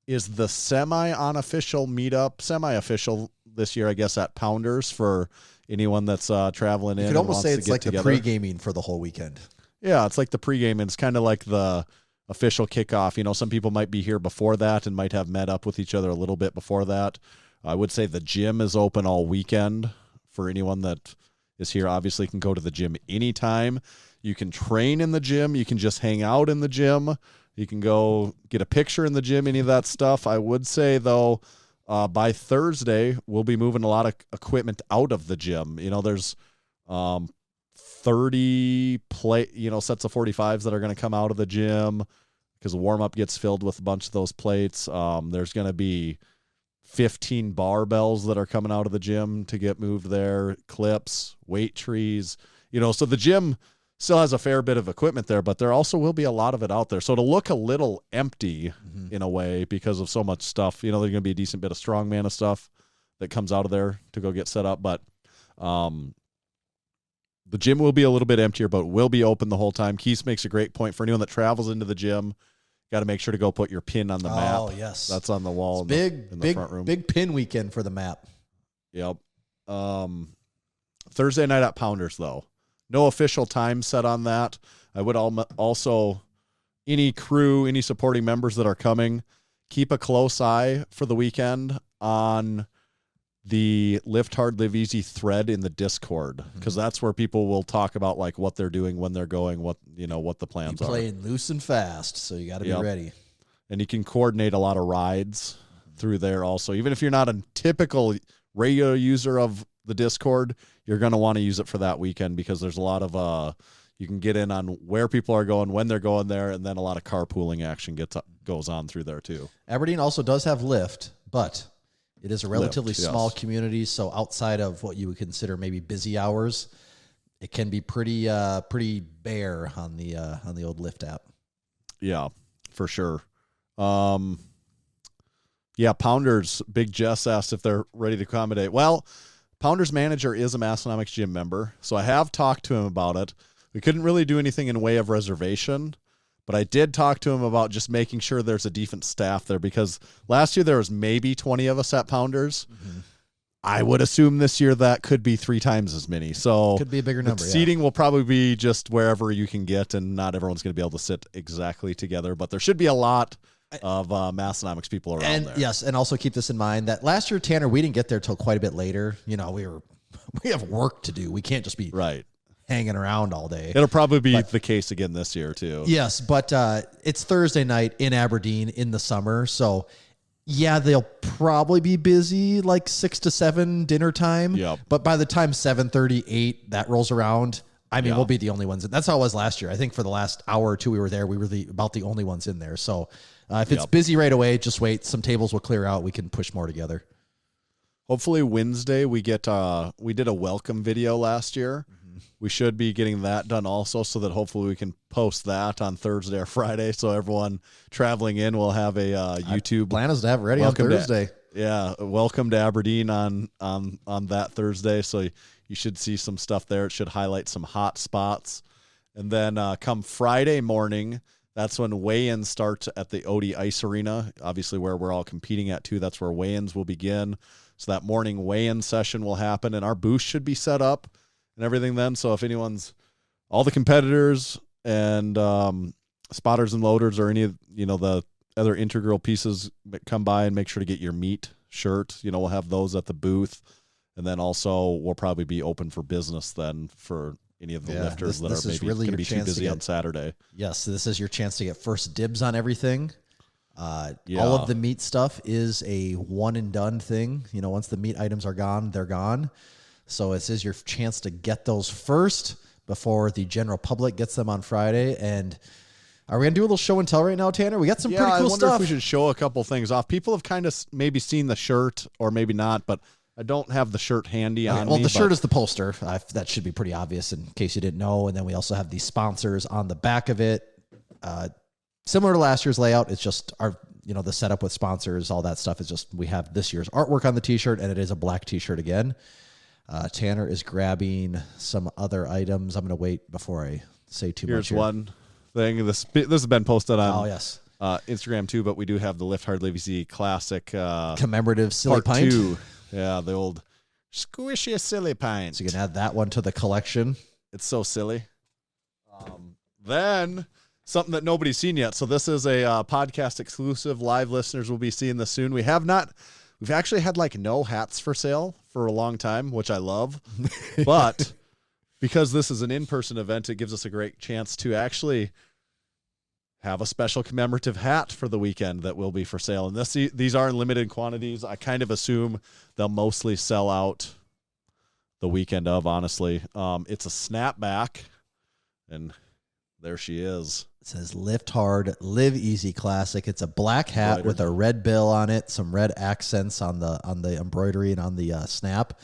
is the semi-unofficial meetup, semi-official this year, I guess, at Pounders for anyone that's traveling in. You could almost say it's like together. The pre-gaming for the whole weekend. Yeah, it's like the pregame. It's kind of like the official kickoff. Some people might be here before that and might have met up with each other a little bit before that. I would say the gym is open all weekend for anyone that is here. Obviously, can go to the gym anytime. You can train in the gym. You can just hang out in the gym. You can go get a picture in the gym, any of that stuff. I would say, though, by Thursday, we'll be moving a lot of equipment out of the gym. There's 30 sets of 45s that are going to come out of the gym because the warm-up gets filled with a bunch of those plates. There's going to be 15 barbells that are coming out of the gym to get moved there, clips, weight trees. So the gym still has a fair bit of equipment there, but there also will be a lot of it out there. So to look a little empty in a way because of so much stuff, there's going to be a decent bit of strongman of stuff that comes out of there to go get set up. But the gym will be a little bit emptier, but will be open the whole time. Keith makes a great point for anyone that travels into the gym. Got to make sure to go put your pin on the map. Oh, yes. That's on the wall in the front room. Big pin weekend for the map. Yep. Thursday night at Pounders, though. No official time set on that. I would also, any crew, any supporting members that are coming, keep a close eye for the weekend on the Lift Hard, Live Easy thread in the Discord, because that's where people will talk about like what they're doing, when they're going, what the plans are. Playing loose and fast, so you got to be ready. And you can coordinate a lot of rides through there also. Even if you're not a typical regular user of the Discord, you're going to want to use it for that weekend because there's a lot of you can get in on where people are going, when they're going there, and then a lot of carpooling action goes on through there too. Aberdeen also does have Lyft, but it is a relatively small community, so outside of what you would consider maybe busy hours, it can be pretty bare on the old Lyft app. Yeah, for sure. Yeah, Pounders, Big Jess asked if they're ready to accommodate. Well, Pounders manager is a Massenomics gym member, so I have talked to him about it. We couldn't really do anything in way of reservation, but I did talk to him about just making sure there's a decent staff there, because last year there was maybe 20 of us at Pounders. Mm-hmm. I would assume this year that could be 3 times as many. So could be a bigger number. Seating will probably be just wherever you can get, and not everyone's going to be able to sit exactly together, but there should be a lot of Massenomics people around there. Yes, and also keep this in mind that last year, Tanner, we didn't get there till quite a bit later. We have work to do. We can't just be hanging around all day. It'll probably be the case again this year too. Yes, but it's Thursday night in Aberdeen in the summer, so yeah, they'll probably be busy like 6 to 7 dinner time. Yep. But by the time 7:30, 8 that rolls around, we'll be the only ones. That's how it was last year. I think for the last hour or two we were there, we were about the only ones in there. So if it's busy right away, just wait. Some tables will clear out. We can push more together. Hopefully Wednesday we did a welcome video last year. Mm-hmm. We should be getting that done also, so that hopefully we can post that on Thursday or Friday, so everyone traveling in will have a YouTube. Plan is to have it ready on Thursday. Welcome to Aberdeen on that Thursday. So you should see some stuff there. It should highlight some hot spots. And then come Friday morning, that's when weigh-ins start at the Odie Ice Arena, obviously where we're all competing at too. That's where weigh-ins will begin. So that morning weigh-in session will happen, and our booth should be set up and everything then. So if all the competitors and spotters and loaders or any of the other integral pieces that come by, and make sure to get your meat shirt. We'll have those at the booth, and then also we'll probably be open for business then for any of the lifters that are maybe going to be too busy on Saturday. Yes, this is your chance to get first dibs on everything. All of the meat stuff is a one and done thing. Once the meat items are gone, they're gone. So this is your chance to get those first before the general public gets them on Friday. And are we going to do a little show and tell right now, Tanner? We got some pretty cool stuff. I wonder if we should show a couple things off. People have kind of maybe seen the shirt or maybe not, but I don't have the shirt handy on me. Well, the shirt is the poster. That should be pretty obvious in case you didn't know. And then we also have the sponsors on the back of it. Similar to last year's layout, it's just the setup with sponsors, all that stuff is just, we have this year's artwork on the t-shirt, and it is a black t-shirt again. Tanner is grabbing some other items. I'm going to wait before I say too much. Here's one thing. This has been posted on Instagram too, but we do have the Lift Hard Live Easy Classic commemorative silly part pint. 2. Yeah, the old squishy silly pint. So you can add that one to the collection. It's so silly. Then something that nobody's seen yet. So this is a podcast exclusive. Live listeners will be seeing this soon. We've actually had no hats for sale for a long time, which I love. But because this is an in-person event, it gives us a great chance to actually have a special commemorative hat for the weekend that will be for sale. And these are in limited quantities. I kind of assume they'll mostly sell out the weekend of, honestly. It's a snapback, and there she is. It says Lift Hard, Live Easy Classic. It's a black hat with a red bill on it, some red accents on the embroidery and on the snap.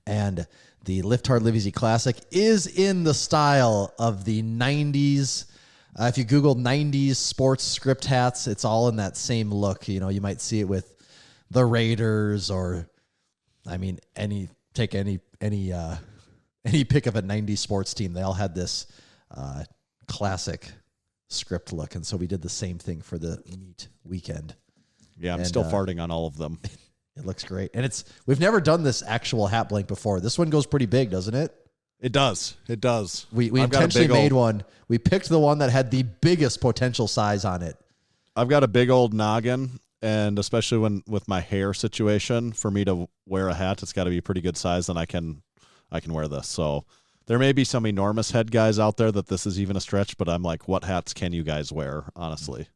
And the Lift Hard, Live Easy Classic is in the style of the 90s. If you Google 90s sports script hats, it's all in that same look. You might see it with the Raiders or, any pick of a 90s sports team. They all had this classic script look, and so we did the same thing for the meat weekend. Yeah, I'm still farting on all of them. It looks great, and we've never done this actual hat blank before. This one goes pretty big, doesn't it? It does. We intentionally made one. We picked the one that had the biggest potential size on it. I've got a big old noggin, and especially with my hair situation, for me to wear a hat, it's got to be a pretty good size, and I can wear this. So there may be some enormous head guys out there that this is even a stretch, but I'm like, what hats can you guys wear, honestly?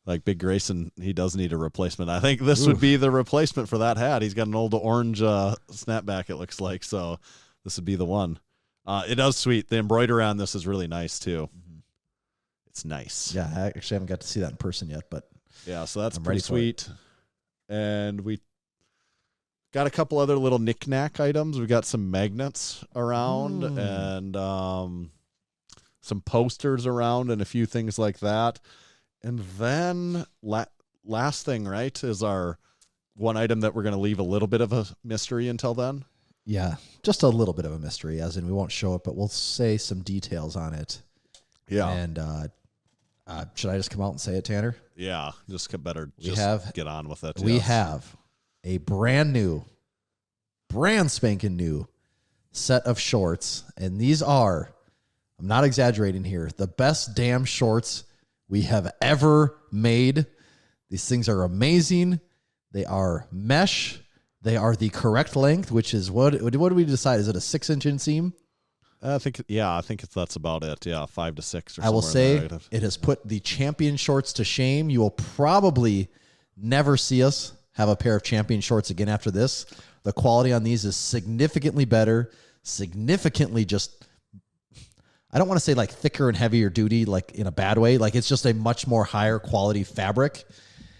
Like Big Grayson, he does need a replacement. I think this would be the replacement for that hat. He's got an old orange snapback, it looks like, so this would be the one. It does sweet. The embroidery on this is really nice, too. Mm-hmm. It's nice. Yeah, I actually haven't got to see that in person yet, but yeah, so that's pretty sweet. And we got a couple other little knick-knack items. We got some magnets around and some posters around and a few things like that. And then last thing, right, is our one item that we're going to leave a little bit of a mystery until then. Yeah, just a little bit of a mystery, as in we won't show it, but we'll say some details on it. Yeah. And should I just come out and say it, Tanner? Yeah, just get on with it. We have a brand spanking new set of shorts, and these are, I'm not exaggerating here, the best damn shorts we have ever made. These things are amazing. They are mesh. They are the correct length, which is what do we decide? Is it a 6-inch inseam? I think that's about it. Yeah, 5 to 6 or something. I will say it has put the champion shorts to shame. You will probably never see us have a pair of champion shorts again after this. The quality on these is significantly better, significantly just, I don't want to say like thicker and heavier duty, like in a bad way. Like it's just a much more higher quality fabric.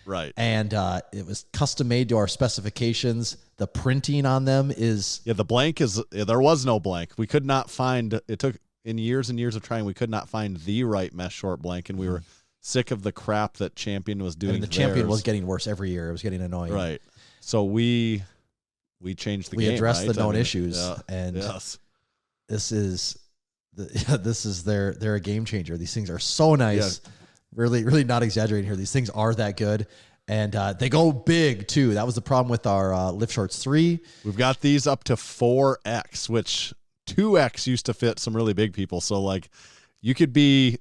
Right. And it was custom made to our specifications. The printing on them is... Yeah, the blank is... There was no blank. We could not find... It took in years and years of trying, we could not find the right mesh short blank, and we were sick of the crap that Champion was doing. And the Champion was getting worse every year. It was getting annoying. Right. So we changed the game. We addressed right? the known issues. Yeah, and yes. This is... They're a game changer. These things are so nice. Yeah. Really, really not exaggerating here. These things are that good. And they go big, too. That was the problem with our Lift Shorts 3. We've got these up to 4X, which 2X used to fit some really big people. So, like, you could be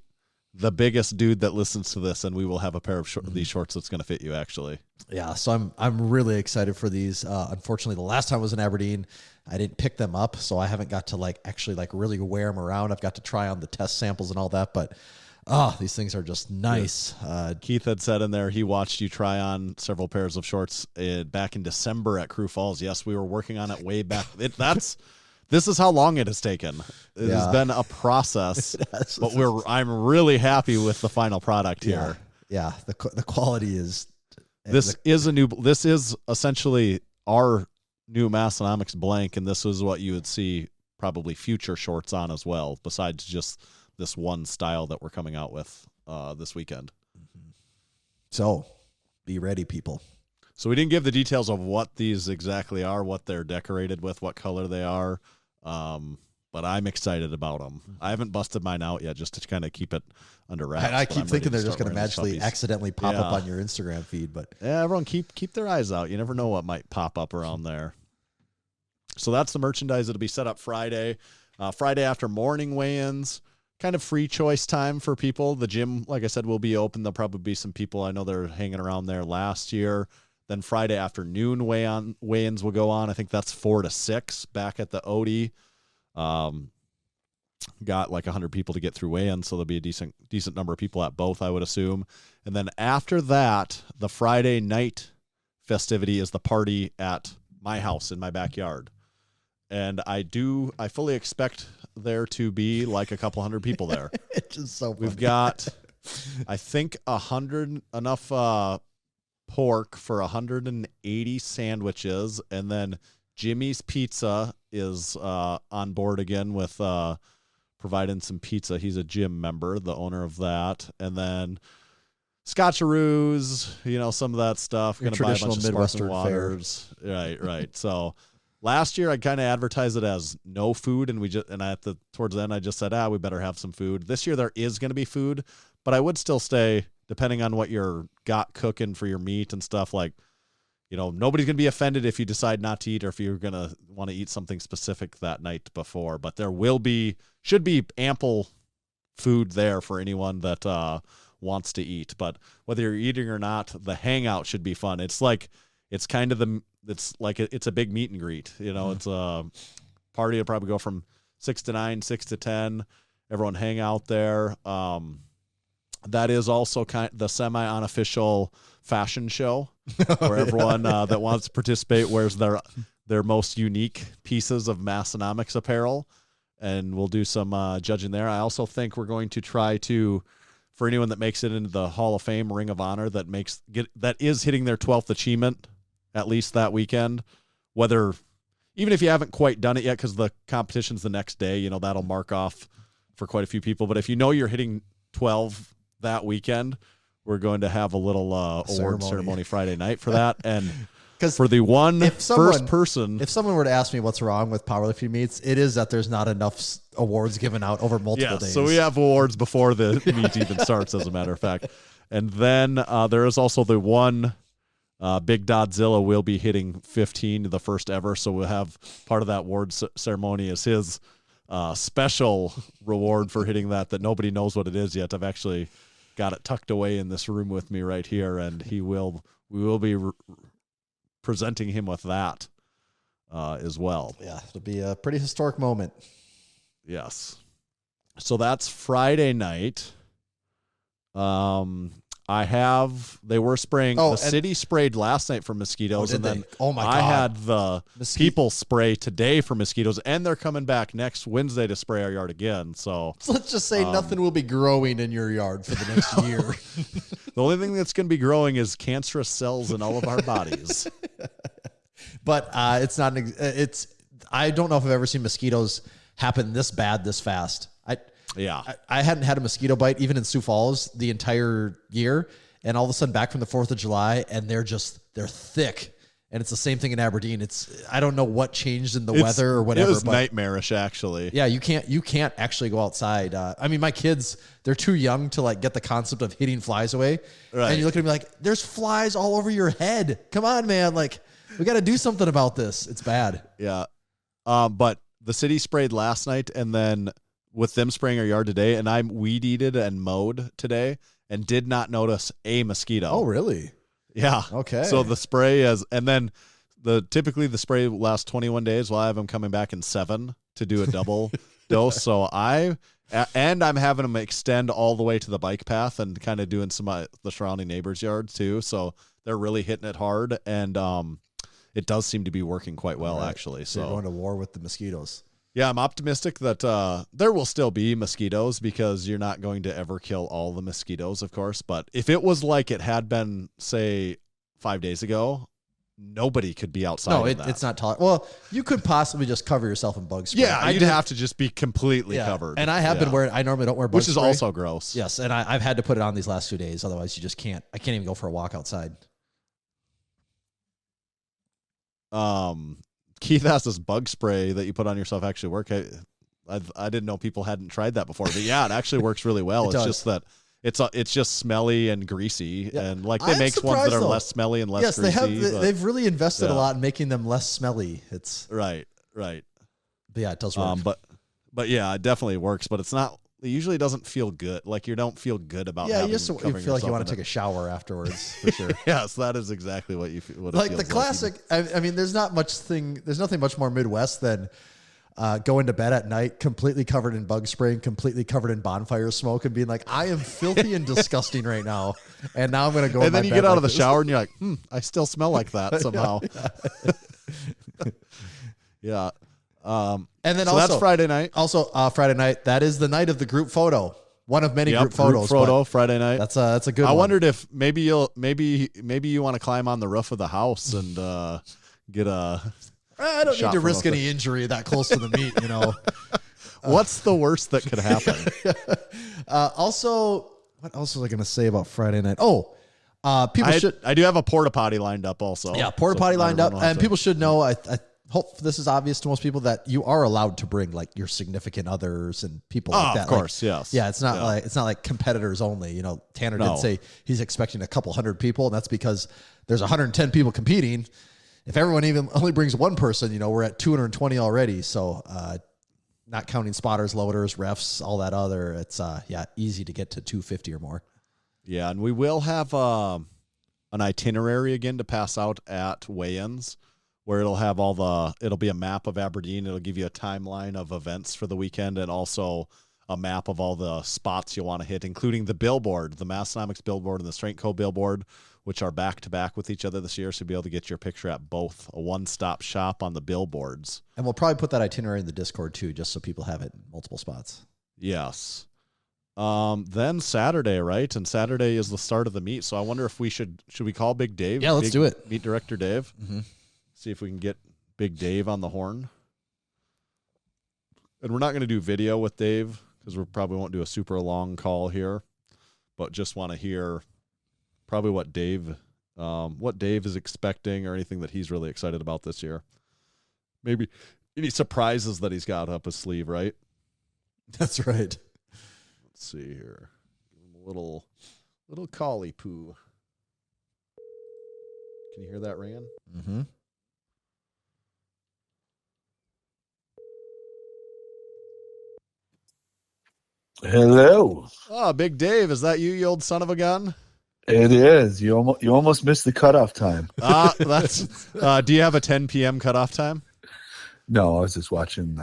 the biggest dude that listens to this, and we will have a pair of these shorts that's going to fit you, actually. Yeah, so I'm really excited for these. Unfortunately, the last time I was in Aberdeen, I didn't pick them up, so I haven't got to, actually really wear them around. I've got to try on the test samples and all that, but... these things are just nice. Keith had said in there he watched you try on several pairs of shorts back in December at Crew Falls. Yes, we were working on it way back. This is how long it has taken. It has been a process, but I'm really happy with the final product here. Yeah, the quality is. This is essentially our new Massenomics blank, and this is what you would see probably future shorts on as well, besides just this one style that we're coming out with this weekend. So be ready, people. So we didn't give the details of what these exactly are, what they're decorated with, what color they are. But I'm excited about them. I haven't busted mine out yet, just to kind of keep it under wraps. I keep thinking they're just going to magically accidentally pop up on your Instagram feed, but yeah, everyone keep their eyes out. You never know what might pop up around there. So that's the merchandise that'll be set up Friday. Friday after morning weigh-ins. Kind of free choice time for people. The gym, like I said, will be open. There'll probably be some people. I know they're hanging around there last year. Then Friday afternoon weigh-ins will go on. I think that's 4 to 6 back at the Odie. Got 100 people to get through weigh-ins, so there'll be a decent number of people at both, I would assume. And then after that, the Friday night festivity is the party at my house in my backyard. And I fully expect there to be a couple hundred people there. It's just so funny. We've got, I think, 100 enough pork for 180 sandwiches, and then Jimmy's Pizza is on board again with providing some pizza. He's a gym member, the owner of that, and then Scotcheroos, some of that stuff. Going to buy a bunch of Midwestern waters. Right. So. Last year, I kind of advertised it as no food, and towards the end, I just said, we better have some food. This year, there is going to be food, but I would still stay, depending on what you're got cooking for your meat and stuff, nobody's going to be offended if you decide not to eat or if you're going to want to eat something specific that night before. But there should be ample food there for anyone that wants to eat. But whether you're eating or not, the hangout should be fun. It's a big meet and greet. It's a party. It'll probably go from 6 to 9, 6 to 10. Everyone hang out there. That is also the semi-unofficial fashion show where everyone that wants to participate wears their most unique pieces of Massenomics apparel, and we'll do some judging there. I also think we're going to try to, for anyone that makes it into the Hall of Fame, Ring of Honor, that is hitting their 12th achievement at least that weekend, even if you haven't quite done it yet, because the competition's the next day, that'll mark off for quite a few people. But if you know you're hitting 12 that weekend, we're going to have a little award ceremony Friday night for that. And for the first person. If someone were to ask me what's wrong with powerlifting meets, it is that there's not enough awards given out over multiple days. So we have awards before the meet even starts, as a matter of fact. And then there is also the one Big Dodzilla will be hitting 15, the first ever. So we'll have part of that award ceremony as his special reward for hitting that nobody knows what it is yet. I've actually got it tucked away in this room with me right here, and we will be presenting him with that as well. Yeah, it'll be a pretty historic moment. Yes. So that's Friday night. They were spraying. The city sprayed last night for mosquitoes, and then I had the people spray today for mosquitoes, and they're coming back next Wednesday to spray our yard again. So let's just say nothing will be growing in your yard for the next year. The only thing that's going to be growing is cancerous cells in all of our bodies. But it's not. I don't know if I've ever seen mosquitoes happen this bad this fast. I hadn't had a mosquito bite even in Sioux Falls the entire year, and all of a sudden back from the 4th of July, and they're thick. And it's the same thing in Aberdeen. I don't know what changed in the weather or whatever. It was nightmarish, actually. Yeah, you can't actually go outside. I mean, my kids, they're too young to like get the concept of hitting flies away. Right. And you look at me like, there's flies all over your head. Come on, man. Like, we got to do something about this. It's bad. Yeah. But the city sprayed last night, and then with them spraying our yard today, and I weed-eated and mowed today and did not notice a mosquito. Oh, really? Yeah. Okay. So the spray and then typically the spray lasts 21 days. Well, I have them coming back in 7 to do a double dose. So I'm having them extend all the way to the bike path and kind of doing some of the surrounding neighbors' yards too. So they're really hitting it hard, and it does seem to be working quite well, actually. So you're going to war with the mosquitoes. Yeah, I'm optimistic that there will still be mosquitoes, because you're not going to ever kill all the mosquitoes, of course. But if it was like it had been, say, 5 days ago, nobody could be outside. No, it's not tolerable. Well, you could possibly just cover yourself in bug spray. Yeah, you'd have to just be completely covered. And I have been wearing. I normally don't wear bug spray, which is also gross. Yes, and I've had to put it on these last 2 days. Otherwise, you just can't. I can't even go for a walk outside. Keith asked, this bug spray that you put on yourself actually work? I didn't know people hadn't tried that before, but yeah, it actually works really well. It's just that it's just smelly and greasy, and like they make ones that are less smelly and less greasy. Yes, they've really invested a lot in making them less smelly. It's right. But yeah, it does work. But yeah, it definitely works. But it's not. It usually doesn't feel good. Like you don't feel good about. Yeah, you feel like you want to take a shower afterwards for sure. Yes, that is exactly what you feel. Like the classic. I mean, there's nothing much more Midwest than going to bed at night completely covered in bug spray and completely covered in bonfire smoke, and being like, I am filthy and disgusting right now, and now I'm gonna go. And then you get out of the shower and you're like, I still smell like that somehow. Yeah. And then so that's Friday night. Also, Friday night, that is the night of the group photo. One of many group photos. Group photo Friday night. That's a good one. I wondered if maybe you want to climb on the roof of the house and get a. I don't need to risk any injury that close to the meet, you know. What's the worst that could happen? Also, what else was I going to say about Friday night? I do have a porta potty lined up also. Yeah, porta potty lined up, and people should know. I hope this is obvious to most people that you are allowed to bring like your significant others and people like that. Of course, yes. Yeah, it's not like competitors only. You know, Tanner did say he's expecting a couple hundred people, and that's because there's 110 people competing. If everyone even only brings one person, you know, we're at 220 already. So, not counting spotters, loaders, refs, all that other, it's easy to get to 250 or more. Yeah, and we will have an itinerary again to pass out at weigh-ins, where it'll be a map of Aberdeen. It'll give you a timeline of events for the weekend, and also a map of all the spots you want to hit, including the billboard, the Massenomics billboard and the Strength Co billboard, which are back-to-back with each other this year, so you'll be able to get your picture at both, a one-stop shop on the billboards. And we'll probably put that itinerary in the Discord, too, just so people have it in multiple spots. Yes. Then Saturday, right? And Saturday is the start of the meet, so I wonder if should we call Big Dave? Yeah, let's do it. Meet Director Dave. Mm-hmm. See if we can get Big Dave on the horn. And we're not going to do video with Dave because we probably won't do a super long call here, but just want to hear probably what Dave is expecting or anything that he's really excited about this year. Maybe any surprises that he's got up his sleeve, right? That's right. Let's see here. Give him a little collie poo. Can you hear that ringing? Mm-hmm. Hello. Oh, Big Dave, is that you old son of a gun? It is. You almost missed the cutoff time. That's. Do you have a 10 p.m. cutoff time? No, I was just watching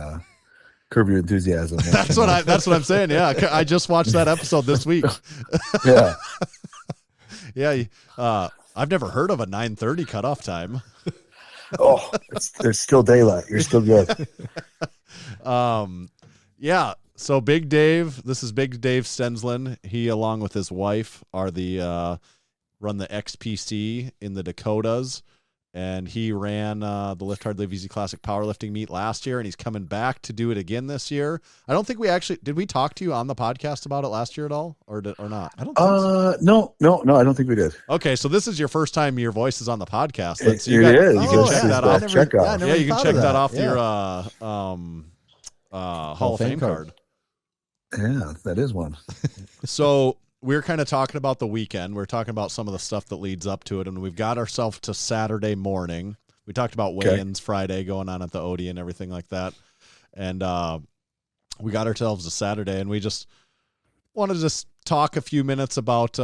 Curb Your Enthusiasm. That's what I'm saying. Yeah, I just watched that episode this week. Yeah. Yeah. I've never heard of a 9:30 cutoff time. Oh, there's still daylight. You're still good. Yeah. So Big Dave, this is Big Dave Stensland. He, along with his wife, are the run the XPC in the Dakotas, and he ran the Lift Hard Live Easy Classic powerlifting meet last year, and he's coming back to do it again this year. I don't think did we talk to you on the podcast about it last year at all, or not? I don't think so. No, I don't think we did. Okay, so this is your first time your voice is on the podcast. It is. You can Oh, check yeah. that I off. never- Check out. yeah, I never Yeah, you can thought check of that off Yeah. your Hall of Fame card. Yeah, that is one. So we're kind of talking about the weekend. We're talking about some of the stuff that leads up to it, and we've got ourselves to Saturday morning. We talked about weigh-ins Friday going on at the Odie and everything like that, and we got ourselves to Saturday, and we just wanted to talk a few minutes about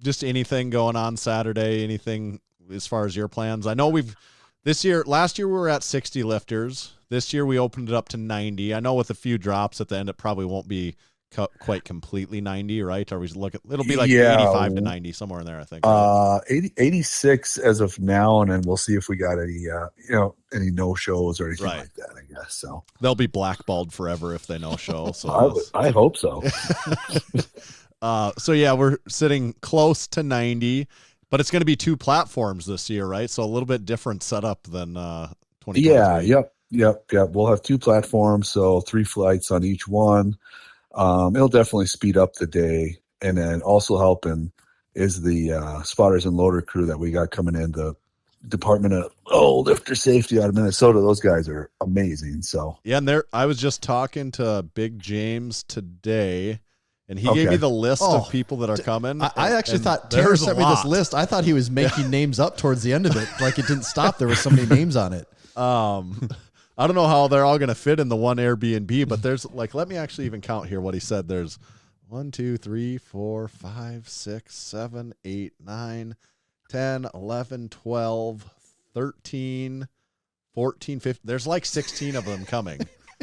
just anything going on Saturday, anything as far as your plans. I know last year we were at 60 lifters. This year we opened it up to 90. I know with a few drops at the end, it probably won't be quite completely 90, right? Or it'll be like 85 to 90, somewhere in there, I think. Right? 86 as of now, and then we'll see if we got any, any no shows or anything Right. like that. I guess so. They'll be blackballed forever if they no show. So I hope so. so yeah, we're sitting close to 90, but it's going to be 2 platforms this year, right? So a little bit different setup than 2020. Yeah. Yep. We'll have 2 platforms, so 3 flights on each one. It'll definitely speed up the day, and then also helping is the spotters and loader crew that we got coming in, the Department of Lifter Safety out of Minnesota. Those guys are amazing. So yeah, and I was just talking to Big James today, and he gave me the list of people that are coming. I actually thought Tara sent me this list. I thought he was making names up towards the end of it. Like it didn't stop. There were so many names on it. I don't know how they're all going to fit in the one Airbnb, but there's let me actually even count here what he said. There's 1, 2, 3, 4, 5, 6, 7, 8, 9, 10, 11, 12, 13, 14, 15. There's like 16 of them coming.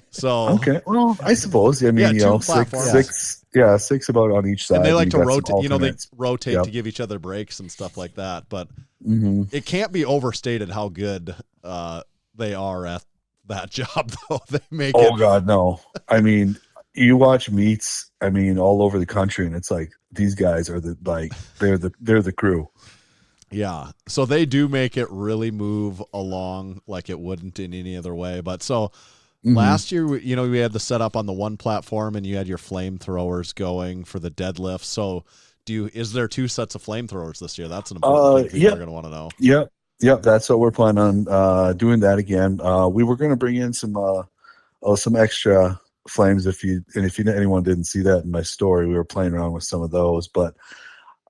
So okay, well, I suppose. I mean, 2 platforms. six about on each side. And they like to got some rotate. They alternates. rotate to give each other breaks and stuff like that. But Mhm. it can't be overstated how good they are at that job, though. They make Oh it. God, no! I mean, you watch meets. I mean, all over the country, and it's like these guys are they're the crew. Yeah. So they do make it really move along like it wouldn't in any other way. But so last year, we had the setup on the one platform, and you had your flamethrowers going for the deadlift. So is there 2 sets of flamethrowers this year? That's an important thing people are going to want to know. Yep, that's what we're planning on doing that again. We were going to bring in some extra flames. If anyone didn't see that in my story, we were playing around with some of those. But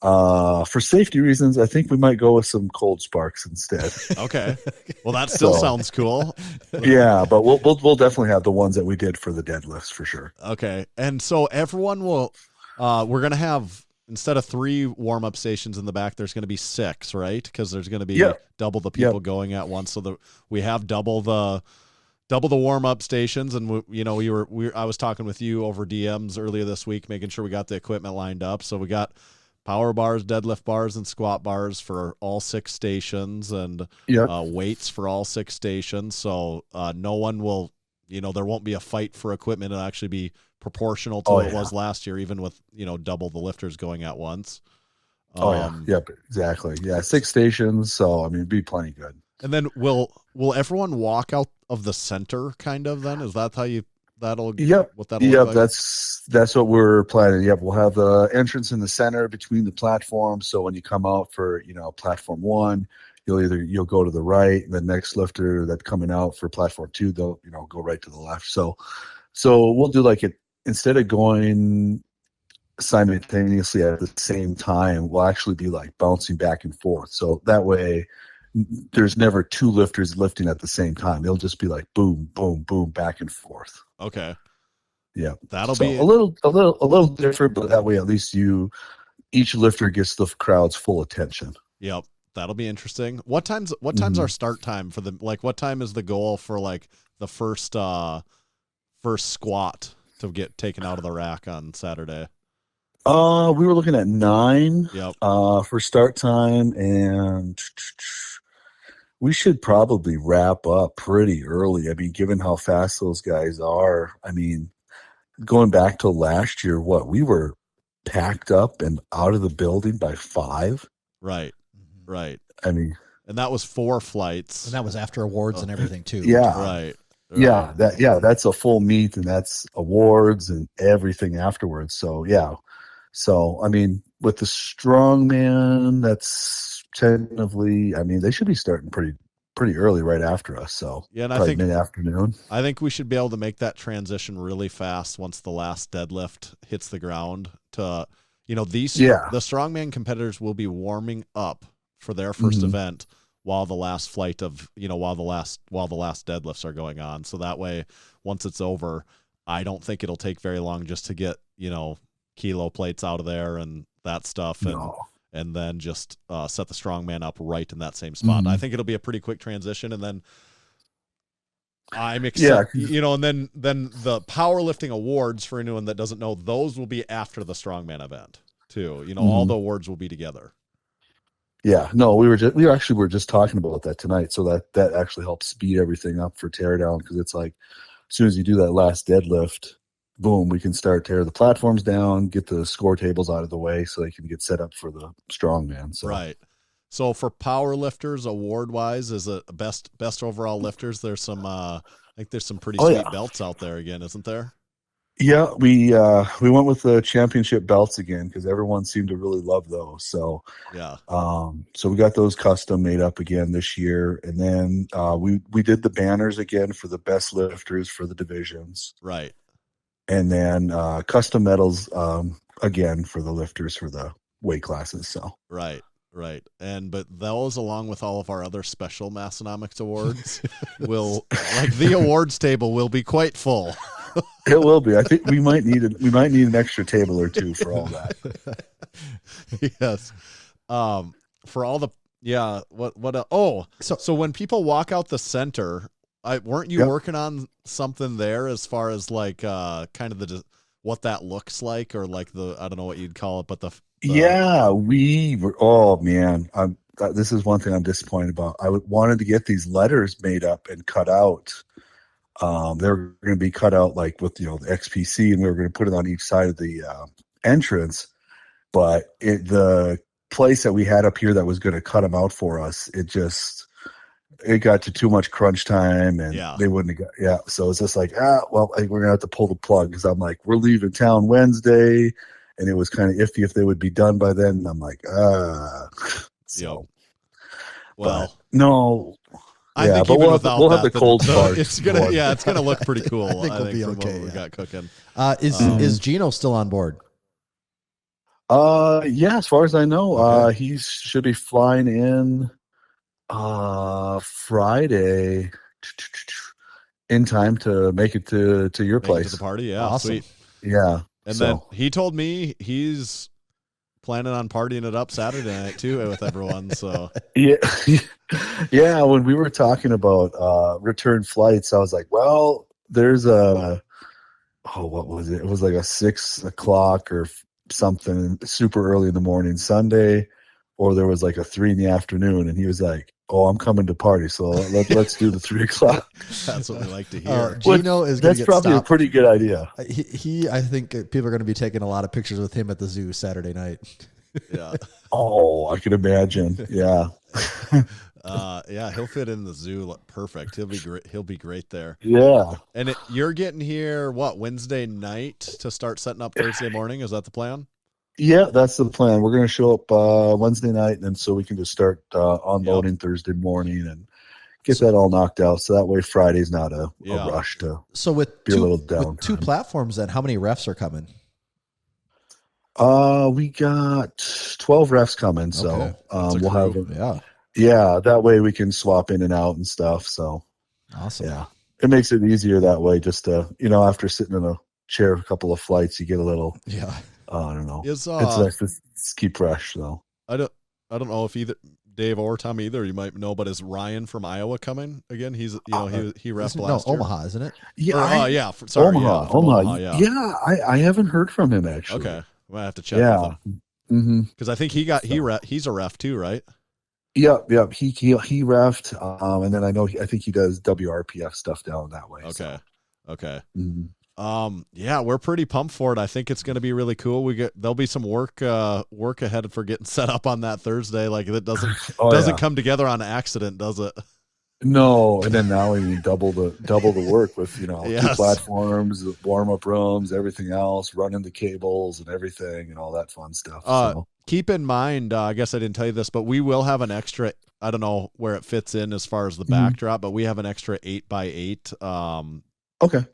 for safety reasons, I think we might go with some cold sparks instead. Okay. Well, that still sounds cool. Yeah, but we'll definitely have the ones that we did for the deadlifts for sure. Okay. And so everyone will. We're going to have. Instead of 3 warm-up stations in the back, there's going to be 6, right? Because there's going to be double the people going at once, so that we have double the warm-up stations. And I was talking with you over DMs earlier this week, making sure we got the equipment lined up. So we got power bars, deadlift bars, and squat bars for all 6 stations, and weights for all 6 stations. So no one will, there won't be a fight for equipment. It'll actually be proportional to what it was last year, even with double the lifters going at once. Yep, exactly. Yeah, 6 stations, so I mean, it'd be plenty good. And then will everyone walk out of the center? Kind of. Then is that how that'll Yep. what that'll look like? That's what we're planning. Yep, we'll have the entrance in the center between the platforms. So when you come out for platform 1, you'll go to the right. The next lifter that's coming out for platform 2, they'll go right to the left. So we'll do like it instead of going simultaneously at the same time. We'll actually be like bouncing back and forth. So that way, there's never 2 lifters lifting at the same time. It'll just be like boom, boom, boom, back and forth. Okay. Yeah, that'll be a little different, but that way at least each lifter gets the crowd's full attention. Yep, that'll be interesting. What time's our start time for the what time is the goal for like the first squat to get taken out of the rack on Saturday? We were looking at 9. Yep. For start time, and we should probably wrap up pretty early. I mean, given how fast those guys are, I mean, going back to last year, we were packed up and out of the building by 5. Right. I mean, and that was 4 flights. And that was after awards and everything too. Yeah. Right. Yeah. That's a full meet, and that's awards and everything afterwards. So yeah. So, I mean, with the strongman, that's tentatively, I mean, they should be starting pretty early right after us. So yeah, and probably I think mid-afternoon. I think we should be able to make that transition really fast once the last deadlift hits the ground to, the strongman competitors will be warming up for their first event while the last flight of, while the last deadlifts are going on. So that way, once it's over, I don't think it'll take very long just to get, kilo plates out of there and that stuff. And then just set the strongman up right in that same spot. I think it'll be a pretty quick transition. And then I'm excited, and then the powerlifting awards, for anyone that doesn't know, those will be after the strongman event too. All the awards will be together. Yeah, no, we were just talking about that tonight. So that actually helps speed everything up for teardown, because it's like, as soon as you do that last deadlift, boom, we can start tear the platforms down, get the score tables out of the way so they can get set up for the strongman. So. Right. So for power lifters, award wise, is a best overall lifters, there's some I think there's some pretty sweet belts out there again, isn't there? Yeah, we went with the championship belts again because everyone seemed to really love those. So yeah. So we got those custom made up again this year, and then we did the banners again for the best lifters for the divisions. Right. And then custom medals again for the lifters for the weight classes. So right. But those, along with all of our other special Massenomics awards, the awards table will be quite full. It will be. I think we might need an extra table or 2 for all that. Yes. For all the so when people walk out the center, weren't you working on something there as far as like kind of what that looks like, or like I don't know what you'd call it, but yeah, we were. Oh man, this is one thing I'm disappointed about. I wanted to get these letters made up and cut out. They're going to be cut out like with the XPC, and we were going to put it on each side of the entrance. But the place that we had up here that was going to cut them out for us, it got to too much crunch time, and they wouldn't have got, so it's just like, well, I think we're going to have to pull the plug, because I'm like, we're leaving town Wednesday, and it was kind of iffy if they would be done by then. And I'm like, so. Well, no. I think even without we'll have the cold part. It's gonna look pretty cool. I think we'll be okay. What we got cooking. Is Gino still on board? Yeah, as far as I know, he should be flying in Friday in time to make it to your place. To the party, yeah, awesome. Sweet. Yeah, and then he told me he's planning on partying it up Saturday night too with everyone. So yeah. When we were talking about return flights, I was like, well, there's what was it? It was like a 6 o'clock or something super early in the morning Sunday, or there was like a 3 in the afternoon, and he was like, "Oh, I'm coming to party, so let's do the 3 o'clock." That's what we like to hear. Gino is going to get probably stopped. A pretty good idea. I think people are going to be taking a lot of pictures with him at the zoo Saturday night. Yeah. Oh, I can imagine. Yeah. Yeah, he'll fit in the zoo perfect. He'll be great. He'll be great there. Yeah. And you're getting here Wednesday night to start setting up Thursday morning? Is that the plan? Yeah, that's the plan. We're going to show up Wednesday night, and so we can just start unloading Thursday morning and get that all knocked out. So that way Friday's not a rush to. So with a little down. With two platforms, then how many refs are coming? We got 12 refs coming, so we'll have them. Yeah, that way we can swap in and out and stuff. So awesome. Yeah, it makes it easier that way. Just to, after sitting in a chair a couple of flights, you get a little. Yeah. I don't know. It's nice to keep fresh. So I don't know if either Dave or Tom either you might know, but is Ryan from Iowa coming again? He's he refed last year. Omaha, isn't it? Yeah. Sorry, Omaha. Yeah, I haven't heard from him actually. Okay. I might have to check with him. Because I think he's a ref too, right? Yep. He refed, and then I think he does WRPF stuff down that way. Okay. So. Okay. Mm-hmm. Yeah, we're pretty pumped for it. I think it's going to be really cool. There'll be some work ahead for getting set up on that Thursday. Like it doesn't come together on accident, does it? No, and then now we double the work with two platforms, warm up rooms, everything else, running the cables and everything, and all that fun stuff. Keep in mind, I guess I didn't tell you this, but we will have an extra. I don't know where it fits in as far as the backdrop, but we have an extra 8x8. Okay.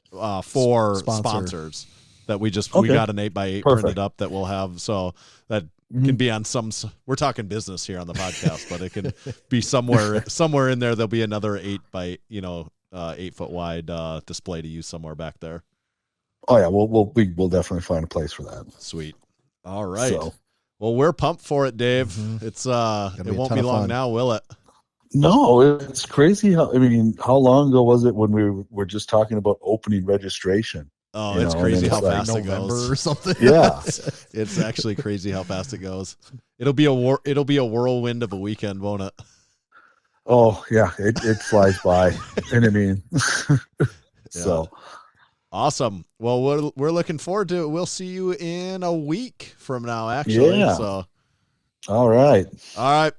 For sponsors that we got an 8x8 printed up that we'll have, so that can be on some. We're talking business here on the podcast, but it can be somewhere in there. There'll be another 8x 8 foot wide display to use somewhere back there. Oh yeah, we'll definitely find a place for that. Sweet. All right. Well, we're pumped for it, Dave. It's it won't be long now, will it? No, it's crazy. How long ago was it when we were just talking about opening registration? Oh, it's crazy how fast it goes. Or something. Yeah, it's actually crazy how fast it goes. It'll be a whirlwind of a weekend, won't it? Oh yeah, it flies by, and so awesome. Well, we're looking forward to it. We'll see you in a week from now, actually. Yeah. So. All right.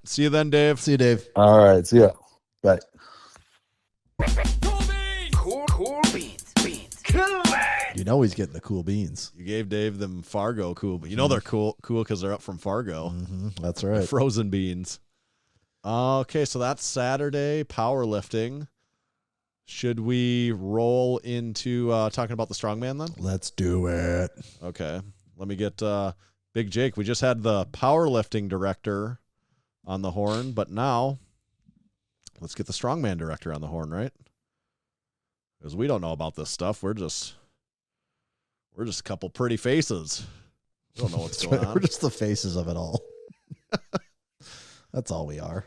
See you then, Dave. See you, Dave. All right. See ya. Bye. Cool beans. You know he's getting the cool beans. You gave Dave them Fargo cool, but they're cool because they're up from Fargo. That's right. Frozen beans. Okay, so that's Saturday powerlifting. Should we roll into talking about the strongman then? Let's do it. Okay. Let me get Big Jake. We just had the powerlifting director on the horn, but now let's get the strongman director on the horn, right? Because we don't know about this stuff. We're just a couple pretty faces. We don't know what's going on. We're just the faces of it all. That's all we are.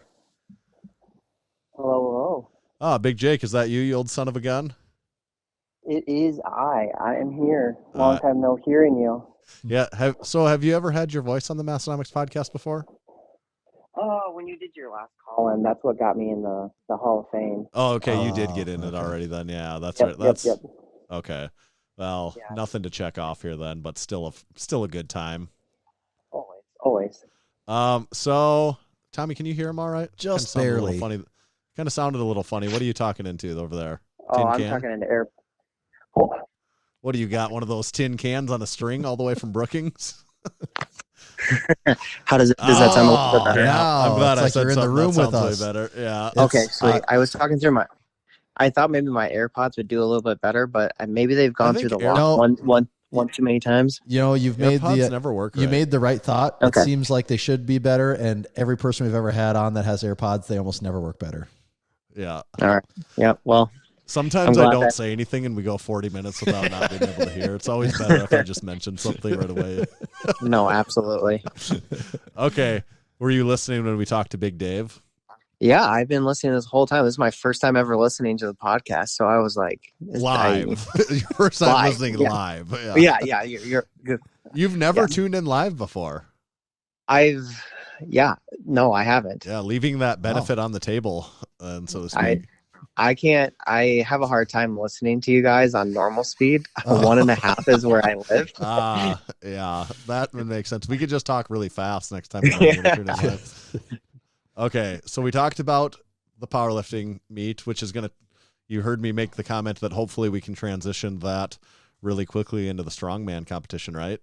Hello. Big Jake, is that you old son of a gun? It is I. I am here. Long time no hearing you. Yeah. Have you ever had your voice on the Massenomics podcast before? When you did your last call-in, that's what got me in the Hall of Fame. Oh, okay. You did get in it already then. Yeah, that's right. Yep. Okay. Well, nothing to check off here then, but still a good time. Always. So Tommy, can you hear him all right? Just barely. Funny. Kind of sounded a little funny. What are you talking into over there? I'm talking into air. What do you got? One of those tin cans on a string all the way from Brookings? How does that sound a little bit better? Yeah, I'm glad I said you're in the room with us. Way better. Yeah. Okay, sweet. I was talking through I thought maybe my AirPods would do a little bit better, but maybe they've gone through the one too many times. You've made never work. You made the right thought. Okay. It seems like they should be better, and every person we've ever had on that has AirPods, they almost never work better. Yeah. All right. Yeah. Well. Sometimes I don't say anything and we go 40 minutes without not being able to hear. It's always better if I just mention something right away. No, absolutely. Okay. Were you listening when we talked to Big Dave? Yeah, I've been listening this whole time. This is my first time ever listening to the podcast. So I was like, live. Your first time listening live. Yeah. You're good. You've never tuned in live before. No, I haven't. Yeah. Leaving that benefit on the table. And so to speak. I can't. I have a hard time listening to you guys on normal speed. 1.5 is where I live. Yeah, that would make sense. We could just talk really fast next time. Okay, so we talked about the powerlifting meet, which is you heard me make the comment that hopefully we can transition that really quickly into the strongman competition, right?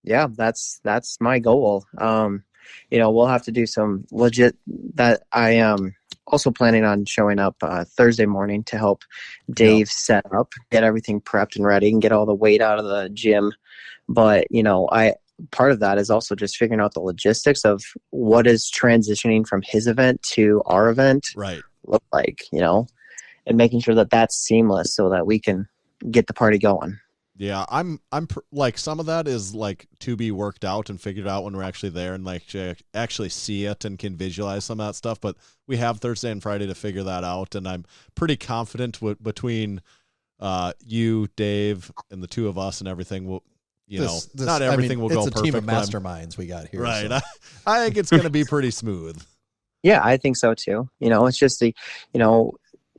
Yeah, that's my goal. We'll have to do some legit that I am also planning on showing up Thursday morning to help Dave set up, get everything prepped and ready and get all the weight out of the gym. But, part of that is also just figuring out the logistics of what is transitioning from his event to our event look like, and making sure that that's seamless so that we can get the party going. Yeah, I'm like, some of that is like to be worked out and figured out when we're actually there and like actually see it and can visualize some of that stuff. But we have Thursday and Friday to figure that out, and I'm pretty confident between you, Dave, and the two of us and everything. Not everything will go perfect. It's a team of masterminds we got here, right? So. I think it's going to be pretty smooth. Yeah, I think so too. It's just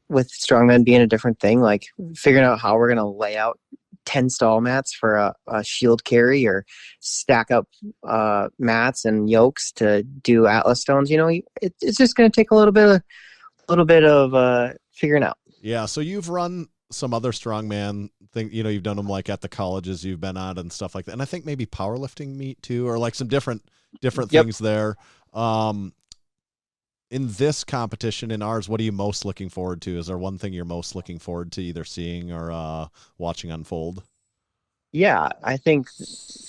with strongman being a different thing, like figuring out how we're going to lay out 10 stall mats for a shield carry or stack up mats and yokes to do Atlas stones. It's just going to take a little bit of figuring out. Yeah. So you've run some other strongman thing, you've done them like at the colleges you've been at and stuff like that. And I think maybe powerlifting meet too, or like some different things there. In this competition, in ours, what are you most looking forward to? Is there one thing you're most looking forward to either seeing or watching unfold? Yeah, I think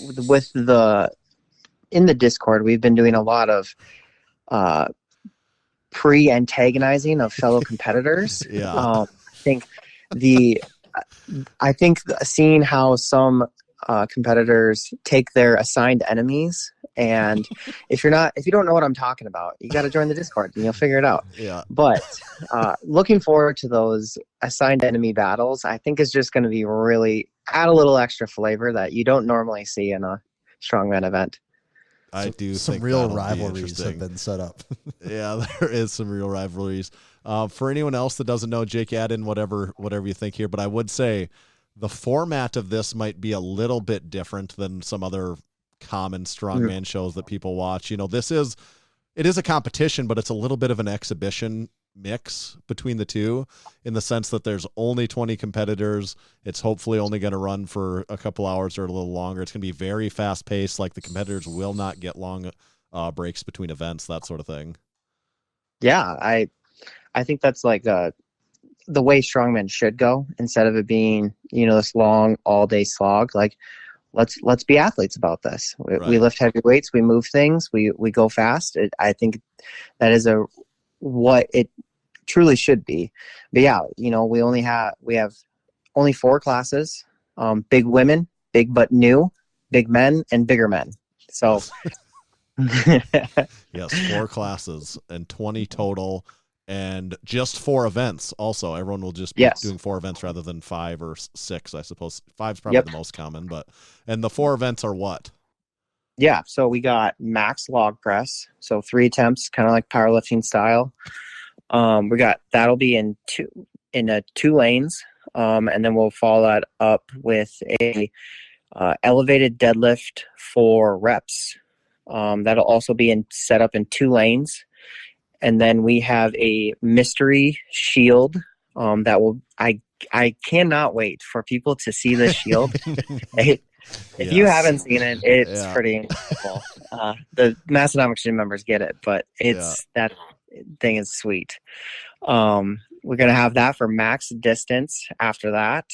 in the Discord, we've been doing a lot of pre-antagonizing of fellow competitors. Yeah. I think seeing how some competitors take their assigned enemies, and if you don't know what I'm talking about, you got to join the Discord and you'll figure it out. Yeah. But looking forward to those assigned enemy battles, I think is just going to be really add a little extra flavor that you don't normally see in a strongman event. I do some think real rivalries have been set up. Yeah, there is some real rivalries. For anyone else that doesn't know, Jake, add in whatever you think here, but I would say the format of this might be a little bit different than some other common strongman shows that people watch. It is a competition, but it's a little bit of an exhibition mix between the two, in the sense that there's only 20 competitors. It's hopefully only going to run for a couple hours or a little longer. It's going to be very fast paced. Like, the competitors will not get long breaks between events, that sort of thing. Yeah, I think that's like the way strongman should go, instead of it being this long all day slog. Like, let's be athletes about this. We lift heavy weights, we move things, we go fast. I think that is what it truly should be. But yeah, we have only 4 classes: big women, big but new, big men, and bigger men. So yes, 4 classes and 20 total. And just 4 events also. Everyone will just be doing 4 events rather than 5 or 6, I suppose. 5's probably the most common, and the 4 events are what? Yeah, so we got max log press, so 3 attempts, kind of like powerlifting style. That'll be in 2 lanes, and then we'll follow that up with a elevated deadlift for reps. That'll also be set up in 2 lanes. And then we have a mystery shield that will. I cannot wait for people to see this shield. If you haven't seen it, it's pretty incredible. The Massenomics gym members get it, but that thing is sweet. We're gonna have that for max distance. After that,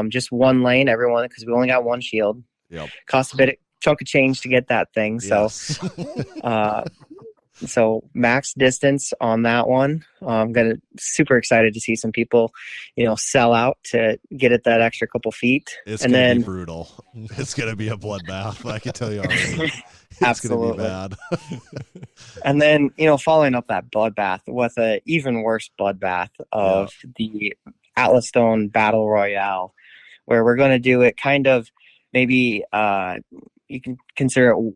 just 1 lane, everyone, because we only got 1 shield. Yep. Costs a bit chunk of change to get that thing. Yes. So max distance on that one. I'm super excited to see some people, sell out to get it that extra couple feet. It's going to be brutal. It's going to be a bloodbath. I can tell you already. It's going to be bad. And then, following up that bloodbath with an even worse bloodbath of the Atlas Stone Battle Royale, where we're going to do it kind of maybe you can consider it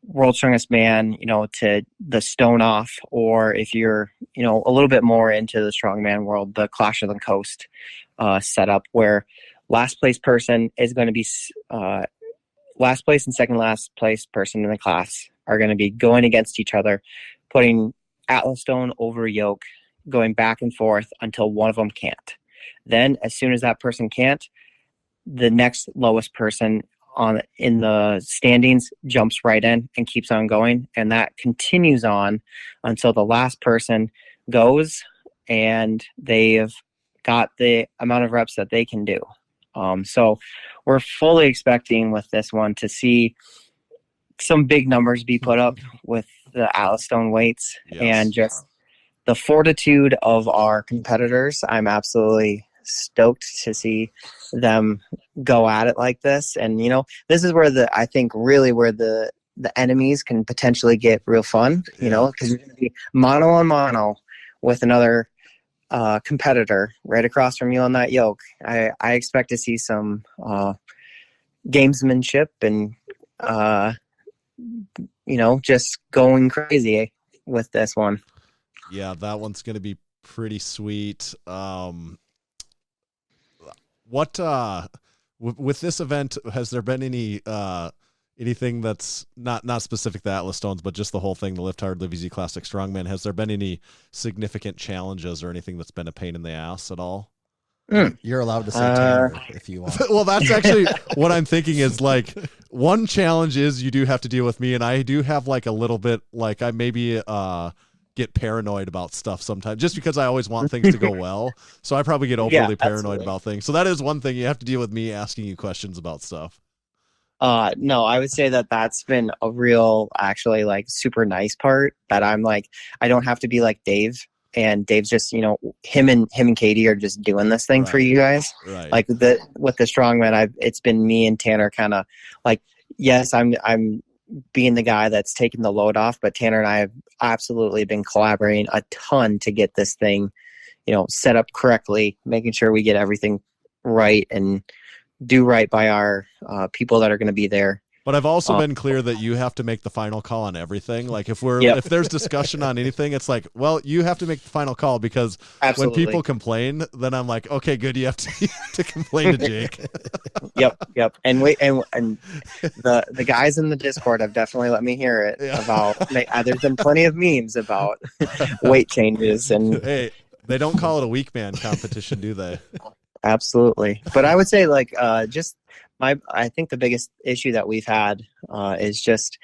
World's Strongest Man, to the Stone Off, or if you're, a little bit more into the strongman world, the Clash of the Coast setup, where last place person is going to be last place and second last place person in the class are going to be going against each other, putting Atlas Stone over yoke going back and forth until one of them can't. Then as soon as that person can't, the next lowest person in the standings jumps right in and keeps on going. And that continues on until the last person goes and they've got the amount of reps that they can do. So we're fully expecting with this one to see some big numbers be put up with the Atlas Stone weights. Yes. And just the fortitude of our competitors. I'm absolutely stoked to see them go at it like this. And, you know, this is where I think really where the enemies can potentially get real fun, you know, because you're going to be mano on mano with another competitor right across from you on that yoke. I expect to see some gamesmanship and you know, just going crazy with this one. Yeah, that one's going to be pretty sweet. What with this event, has there been any anything that's not specific to Atlas Stones, but just the whole thing, the Lift Hard, Live Easy Classic Strongman? Has there been any significant challenges or anything that's been a pain in the ass at all? You're allowed to say Tanner if you want. Well, that's actually what I'm thinking is, like, one challenge is you do have to deal with me, and I do have like a little bit, like, I maybe get paranoid about stuff sometimes just because I always want things to go well. So I probably get overly paranoid about things. So that is one thing. You have to deal with me asking you questions about stuff. No, I would say that's been a real, actually, like, super nice part that I'm like, I don't have to be like Dave. And Dave's just, you know, him and Katie are just doing this thing for you guys. Right. Like with the strongman, it's been me and Tanner kind of like, yes, I'm being the guy that's taking the load off, but Tanner and I have absolutely been collaborating a ton to get this thing, you know, set up correctly, making sure we get everything right and do right by our people that are going to be there. But I've also been clear that you have to make the final call on everything. Like if there's discussion on anything, it's like, well, you have to make the final call, because when people complain, then I'm like, okay, good. You have to complain to Jake. Yep. And the guys in the Discord have definitely let me hear it about, there's been plenty of memes about weight changes. And hey, they don't call it a weak man competition, do they? Absolutely. But I would say, like, I think the biggest issue that we've had is just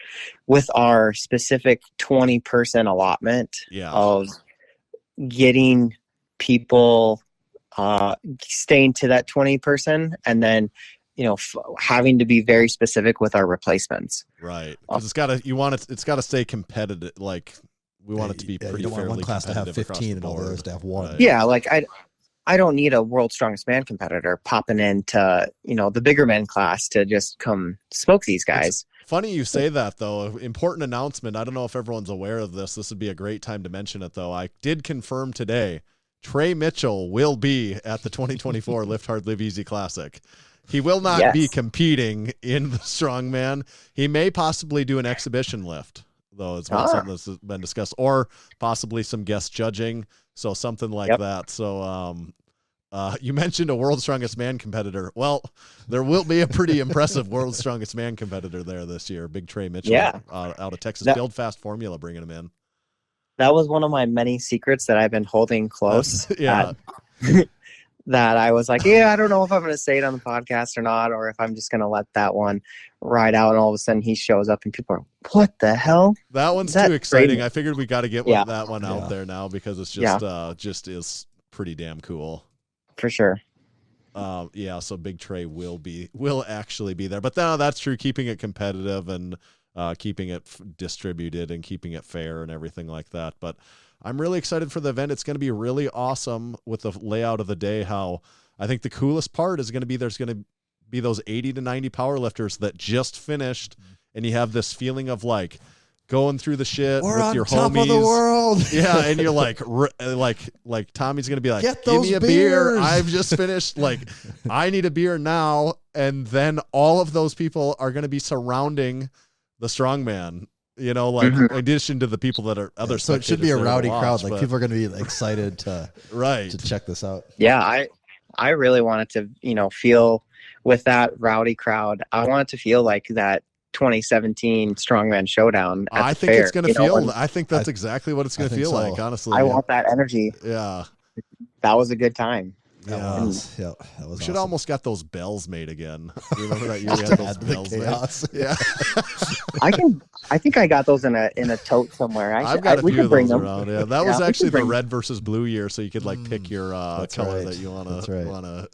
with our specific 20-person allotment of getting people staying to that 20-person, and then, you know, having to be very specific with our replacements. Right. Because it's got to stay competitive. Like, we want it to be pretty fairly competitive. One class to have 15 and all others to have one. Right. Yeah, like I don't need a World's Strongest Man competitor popping into, you know, the bigger men class to just come smoke these guys. It's funny you say that, though. Important announcement. I don't know if everyone's aware of this. This would be a great time to mention it, though. I did confirm today, Trey Mitchell will be at the 2024 Lift Hard, Live Easy Classic. He will not be competing in the Strongman. He may possibly do an exhibition lift, though. It's been something that's been discussed, or possibly some guest judging. So something like that. So you mentioned a World's Strongest Man competitor. Well, there will be a pretty impressive World's Strongest Man competitor there this year. Big Trey Mitchell out of Texas. Build Fast Formula bringing him in. That was one of my many secrets that I've been holding close. That I was like, I don't know if I'm going to say it on the podcast or not, or if I'm just going to let that one ride out. And all of a sudden he shows up and people are, what the hell? That one's too exciting. Crazy? I figured we got to get that one out there now, because it's just is pretty damn cool. For sure. So Big Trey will actually be there. But no, that's true. Keeping it competitive and keeping it distributed and keeping it fair and everything like that. But I'm really excited for the event. It's going to be really awesome with the layout of the day. How I think the coolest part is going to be, there's going to be those 80 to 90 powerlifters that just finished, and you have this feeling of like going through the shit with your homies. We're on top of the world. Yeah, and you're like Tommy's going to be like, give me a beer. I've just finished. Like, I need a beer now. And then all of those people are going to be surrounding the strongman. You know, like in addition to the people that are other. So it should be a rowdy crowd. Like, people are going to be excited to check this out. Yeah, I really wanted to, you know, feel with that rowdy crowd. I want it to feel like that 2017 Strongman Showdown. At I the think fair, it's going to feel. I think that's exactly what it's going to feel like. Honestly, I want that energy. Yeah, that was a good time. That was we should awesome. almost got those bells made again. Remember that year we had those bells made? Yeah. I think I got those in a tote somewhere. I've got a few of those them around. Yeah, that was actually the red versus blue year, so you could like pick your color that you want to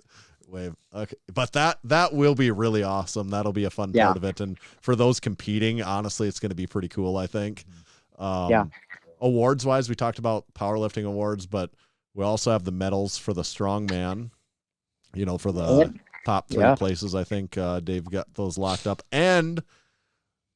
wave. Okay, but that will be really awesome. That'll be a fun part of it, and for those competing, honestly, it's going to be pretty cool. I think. Awards wise, we talked about powerlifting awards, but we also have the medals for the strongman, for the top 3 places. I think Dave got those locked up. And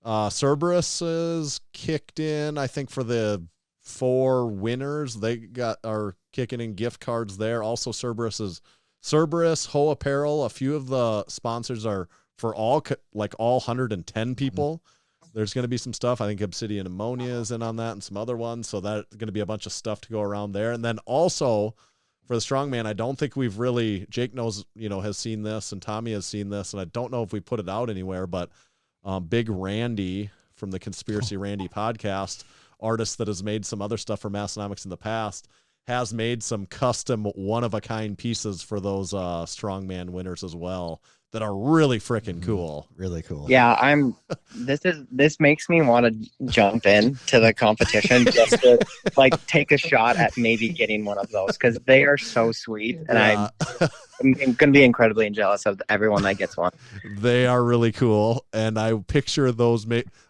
Cerberus is kicked in, I think, for the 4 winners. They are kicking in gift cards there. Also, Cerberus, Ho Apparel, a few of the sponsors are for all 110 people. There's going to be some stuff. I think Obsidian Ammonia is in on that and some other ones. So that's going to be a bunch of stuff to go around there. And then also for the strongman, I don't think we've really, Jake knows, has seen this and Tommy has seen this. And I don't know if we put it out anywhere, but Big Randy from the Conspiracy Randy podcast, artist that has made some other stuff for Massenomics in the past, has made some custom one-of-a-kind pieces for those strongman winners as well that are really freaking cool. Really cool. Yeah, this makes me want to jump in to the competition just to take a shot at maybe getting one of those because they are so sweet, and I'm going to be incredibly jealous of everyone that gets one. They are really cool, and I picture those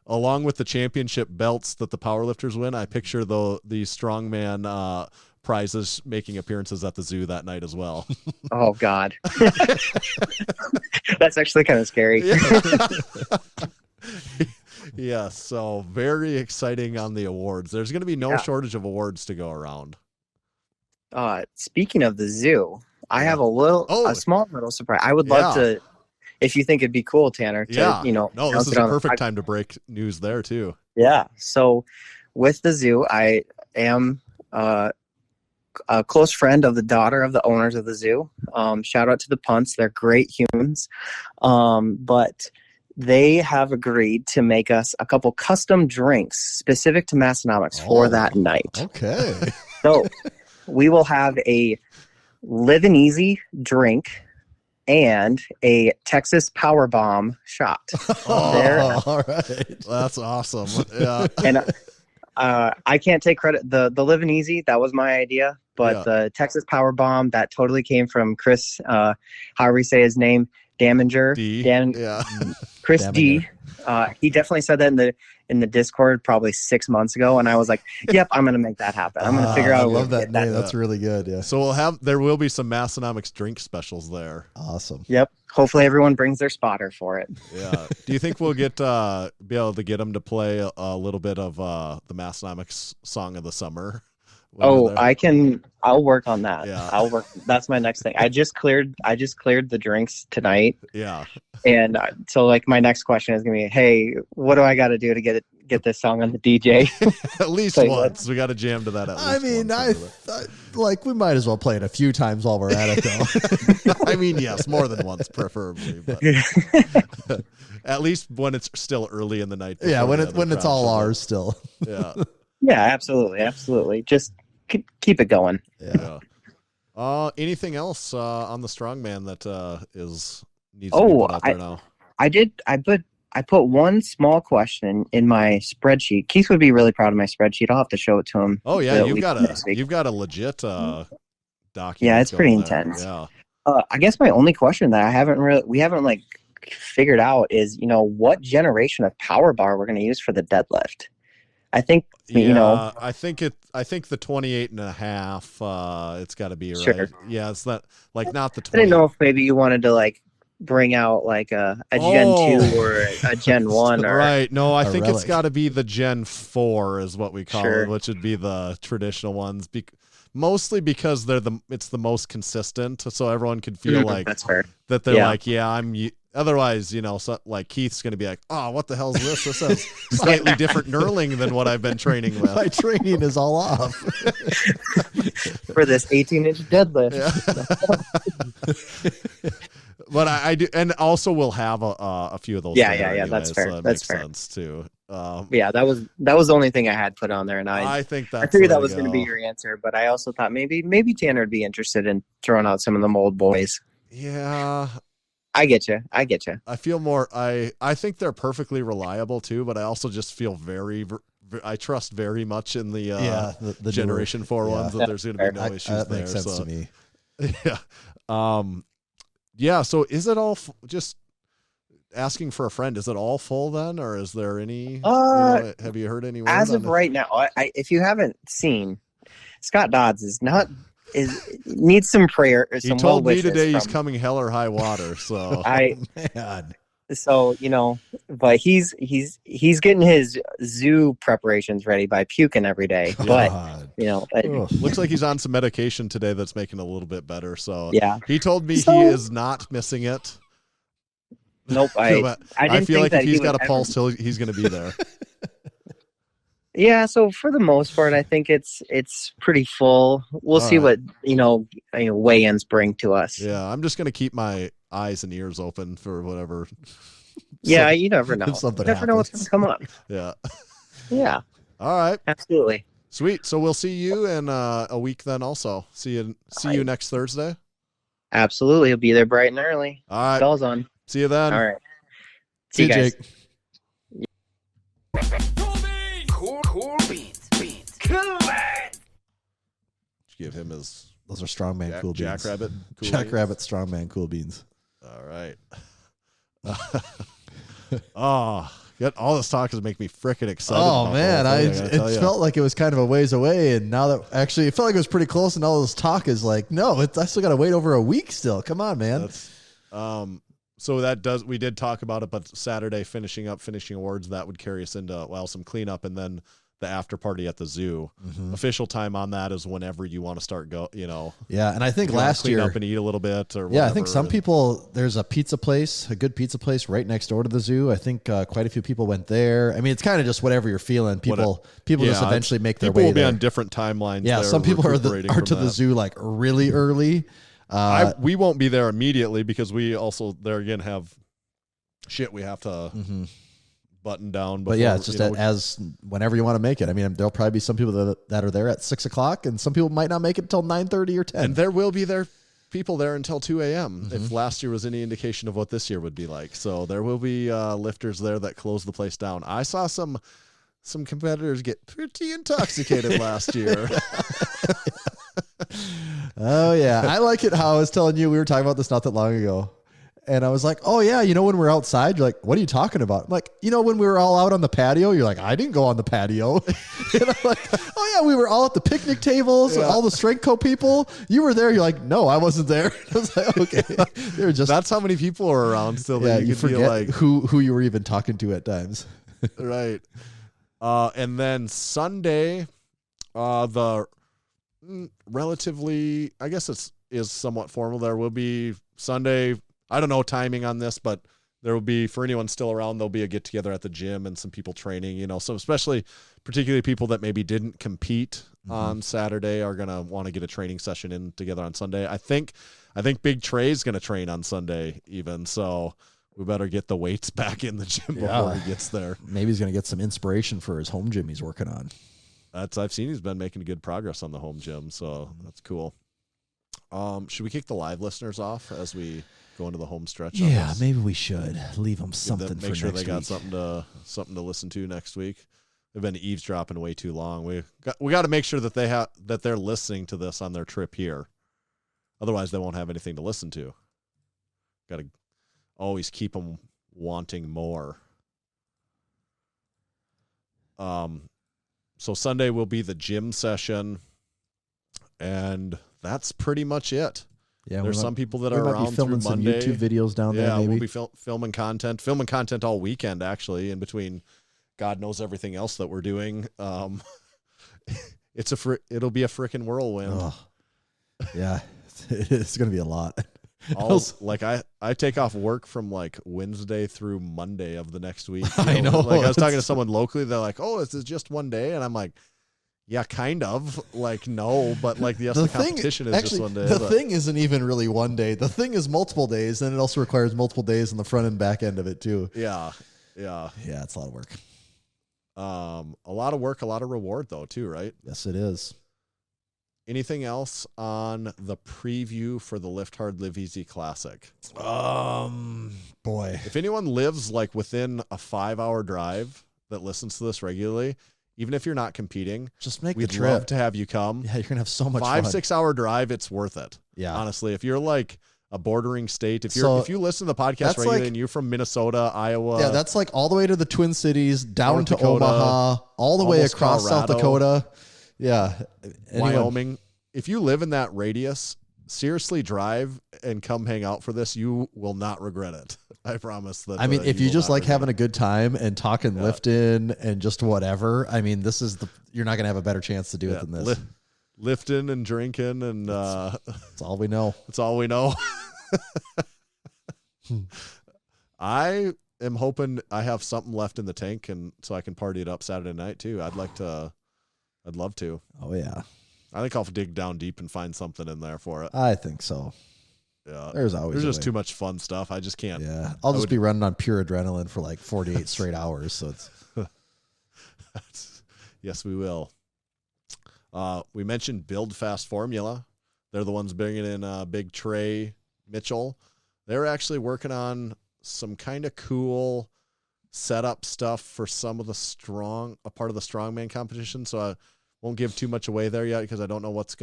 along with the championship belts that the powerlifters win. I picture the strongman prizes making appearances at the zoo that night as well. Oh God. That's actually kind of scary. Yeah, so very exciting on the awards. There's going to be no shortage of awards to go around. Speaking of the zoo, I have a small little surprise. I would love to, if you think it'd be cool, Tanner, to, No, this is a perfect time to break news there too. Yeah. So with the zoo, I am, a close friend of the daughter of the owners of the zoo. Shout out to the Punts. They're great humans. But they have agreed to make us a couple custom drinks specific to Massenomics for that night. Okay. So we will have a Livin' Easy drink and a Texas Power Bomb shot. All right. That's awesome. Yeah. And I can't take credit. The Livin' Easy, that was my idea. But the Texas Power Bomb, that totally came from Chris, however you say his name, Daminger. Chris Daminger. D. He definitely said that in the Discord probably 6 months ago, and I was like, "Yep, I'm gonna make that happen. I'm gonna figure out." I love that name. That's really good. Yeah. So there will be some Massenomics drink specials there. Awesome. Yep. Hopefully, everyone brings their spotter for it. Yeah. Do you think we'll be able to get them to play a little bit of the Massenomics song of the summer? I'll work on that. Yeah. I'll work. That's my next thing. I just cleared the drinks tonight. Yeah. And so my next question is gonna be, hey, what do I got to do to get this song on the DJ? At least once. We got to jam to that. I mean, we might as well play it a few times while we're at it, though. I mean, yes, more than once, preferably. But at least when it's still early in the night. Yeah, when it's all ours still. Yeah. Yeah, absolutely. Just keep it going. Yeah. Anything else on the strongman that needs to be put out there now? I put one small question in my spreadsheet. Keith would be really proud of my spreadsheet. I'll have to show it to him. Oh yeah, you've got a legit document. Yeah, it's pretty intense. Yeah. I guess my only question that we haven't figured out is, what generation of power bar we're going to use for the deadlift. I think I think the 28.5. It's got to be right. Sure. Yeah, it's not not the 20. I didn't know if maybe you wanted to bring out a Gen 2 or a Gen 1 or right. No, I think relic. it's got to be the Gen 4 is what we call Sure. it, which would be the traditional ones. Mostly because it's the most consistent, so everyone could feel that's fair. that they're I'm. Otherwise, so, Keith's going to be like, oh, what the hell is this? This has slightly different knurling than what I've been training with. My training is all off. For this 18-inch deadlift. Yeah. But I do, and also we'll have a few of those. Yeah, there anyway, that's fair. So that That's makes fair. sense too. Yeah, that was the only thing I had put on there, and I think I that's figured that was going to be your answer, but I also thought maybe Tanner would be interested in throwing out some of the old boys. Yeah, I get you. I feel more. I think they're perfectly reliable too, but I also just feel I trust very much in the Generation 4 ones that there's going to be no issues that there. Makes sense so, to me. Yeah. Yeah. So is it all just asking for a friend? Is it all full then, or is there any? Have you heard any? As of right now, if you haven't seen, Scott Dodds needs some prayer. He told me today he's coming hell or high water. So Man. So, but he's getting his zoo preparations ready by puking every day. God. But looks like he's on some medication today that's making it a little bit better. So yeah, he told me he is not missing it. Nope. I feel like if he's got a pulse, he's going to be there. Yeah. So for the most part, I think it's pretty full. We'll see what weigh-ins bring to us. Yeah, I'm just going to keep my eyes and ears open for whatever. Yeah, you never know. If something you never know what's going to come up. Yeah. Yeah. All right. Absolutely. Sweet. So we'll see you in a week then. Also, see you next Thursday. Absolutely, he'll be there bright and early. All right. Bell's on. See you then. All right. See you guys. Jake. Cool beans. Give him his. Those are strongman cool beans. Jackrabbit. Cool Jackrabbit strongman cool beans. All right. All this talk is making me freaking excited. Oh man, it felt like it was kind of a ways away, and now that actually it felt like it was pretty close, and all this talk is like, no, I still got to wait over a week still. Come on, man. So we did talk about it, but Saturday finishing awards, that would carry us into some cleanup, and then the after party at the zoo. Mm-hmm. Official time on that is whenever you want to start Yeah, and I think last year clean up and eat a little bit or whatever. Yeah, I think some people, there's a good pizza place right next door to the zoo. I think quite a few people went there. I mean, it's kind of just whatever you're feeling. People just eventually make their way there. People will be on different timelines. Yeah, some people are to the zoo like really early. We won't be there immediately because we also there again have shit we have to button down. But yeah, it's just as whenever you want to make it. I mean, there'll probably be some people that are there at 6:00, and some people might not make it until 9:30 or 10. And there will be people there until 2 a.m. If last year was any indication of what this year would be like. So there will be lifters there that close the place down. I saw some competitors get pretty intoxicated last year. Oh yeah, I like it how I was telling you we were talking about this not that long ago, and I was like, oh yeah, when we're outside, you're like, what are you talking about? I'm like, when we were all out on the patio, you're like, I didn't go on the patio. And I'm like, oh yeah, we were all at the picnic tables, all the strength co people. You were there. You're like, no, I wasn't there. I was like, okay, that's how many people are around still. Yeah, that you forget feel like who you were even talking to at times. Right. And then Sunday, the relatively, I guess is somewhat formal. There will be Sunday. I don't know timing on this, but there will be, for anyone still around, there'll be a get together at the gym and some people training, so particularly people that maybe didn't compete on Saturday are going to want to get a training session in together on Sunday. I think Big Trey's going to train on Sunday even. So we better get the weights back in the gym before he gets there. Maybe he's going to get some inspiration for his home gym he's working on. I've seen he's been making good progress on the home gym, so that's cool. Should we kick the live listeners off as we go into the home stretch? Yeah, maybe we should leave them something for next week. Make sure they got something to listen to next week. They've been eavesdropping way too long. We got to make sure that they're listening to this on their trip here. Otherwise, they won't have anything to listen to. Got to always keep them wanting more. So Sunday will be the gym session, and that's pretty much it. Yeah, there's some people that are around filming through Monday. Some YouTube videos down there. Yeah, maybe. We'll be filming content all weekend, actually, in between God knows everything else that we're doing. It'll be a freaking whirlwind. Oh. Yeah, it's going to be a lot. I take off work from like Wednesday through Monday of the next week. I know. Like I was talking to someone locally, they're like, "Oh, this is just one day," and I'm like, Yeah, kind of. Like, no, but like the competition is just one day. The thing isn't even really one day. The thing is multiple days, and it also requires multiple days on the front and back end of it too. Yeah. It's a lot of work. A lot of work, a lot of reward though, too, right? Yes, it is. Anything else on the preview for the Lift Hard, Live Easy Classic? Boy, if anyone lives like within a 5-hour drive that listens to this regularly, even if you're not competing, just make the we'd trip. love to have you come. Yeah, you're gonna have so much fun. 5-6 hour drive, it's worth it. Yeah, honestly, if you're like a bordering state, if you listen to the podcast regularly and you're from Minnesota, Iowa, yeah, that's like all the way to the Twin Cities, down North to Dakota, Omaha, all the way across Colorado, South Dakota. Yeah, Wyoming. If you live in that radius, seriously drive and come hang out for this. You will not regret it. I promise that. I mean, if you just like having a good time and talking lifting and just whatever, I mean, you're not going to have a better chance to do it than this. Lifting and drinking and that's all we know. That's all we know. I am hoping I have something left in the tank and so I can party it up Saturday night too. I'd love to. Oh yeah. I think I'll dig down deep and find something in there for it. I think so. Yeah. There's just too much fun stuff. I just can't. Yeah. I'll just be running on pure adrenaline for like 48 straight hours. So it's. Yes, we will. We mentioned Build Fast Formula. They're the ones bringing in Big Trey Mitchell. They're actually working on some kind of cool setup stuff for some of a part of the strongman competition. So I won't give too much away there yet because I don't know what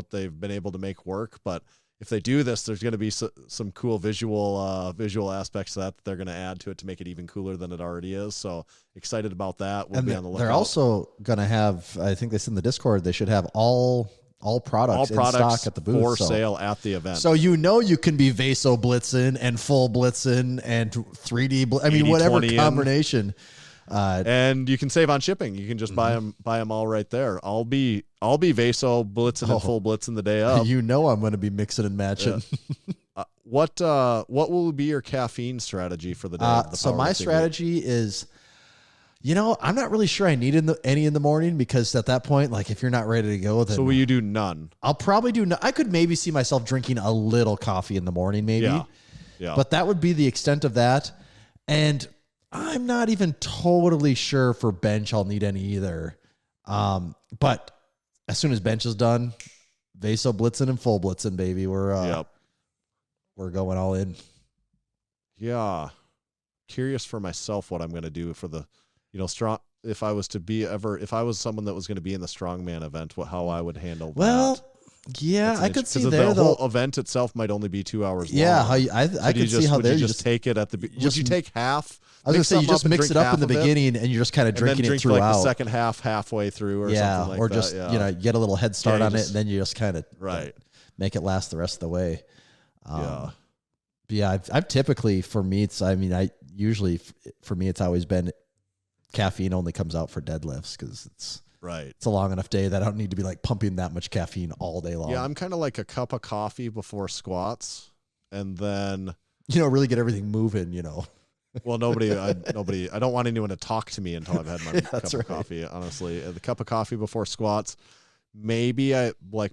they've been able to make work. But if they do this, there's going to be some cool visual aspects that they're going to add to it to make it even cooler than it already is. So excited about that. We'll be on the lookout. They're also going to have, I think they said in the Discord, they should have all products in stock at the booth for sale at the event. So you can be Vaso blitzing and full blitzing and 3D. I mean, whatever combination. And you can save on shipping. You can just buy them all right there. I'll be Vaso blitzing and full blitzing the day up. I'm going to be mixing and matching. Yeah. What will be your caffeine strategy for the day? So my strategy is, I'm not really sure I need any in the morning because at that point, like if you're not ready to go, then so will you do none? I'll probably do. I could maybe see myself drinking a little coffee in the morning, maybe. Yeah. But that would be the extent of that, and I'm not even totally sure for bench I'll need any either. But as soon as bench is done, Vaso blitzing and full blitzing, baby. We're going all in. Yeah. Curious for myself what I'm going to do for the, strong. If I was someone that was going to be in the strongman event, how I would handle that. Well, yeah, I could see there. The whole event itself might only be 2 hours long. Yeah, I could see how there you just take it at the. Would you take half? I was going to say you just mix it up in the beginning and you're just kind of drinking it throughout. Like the second half halfway through or something like or that. Just get a little head start on it and then you just kind of make it last the rest of the way. I've typically for me it's always been caffeine only comes out for deadlifts because it's a long enough day that I don't need to be like pumping that much caffeine all day long. Yeah, I'm kind of like a cup of coffee before squats and then really get everything moving. Well, I don't want anyone to talk to me until I've had my cup of coffee, honestly. The cup of coffee before squats. Maybe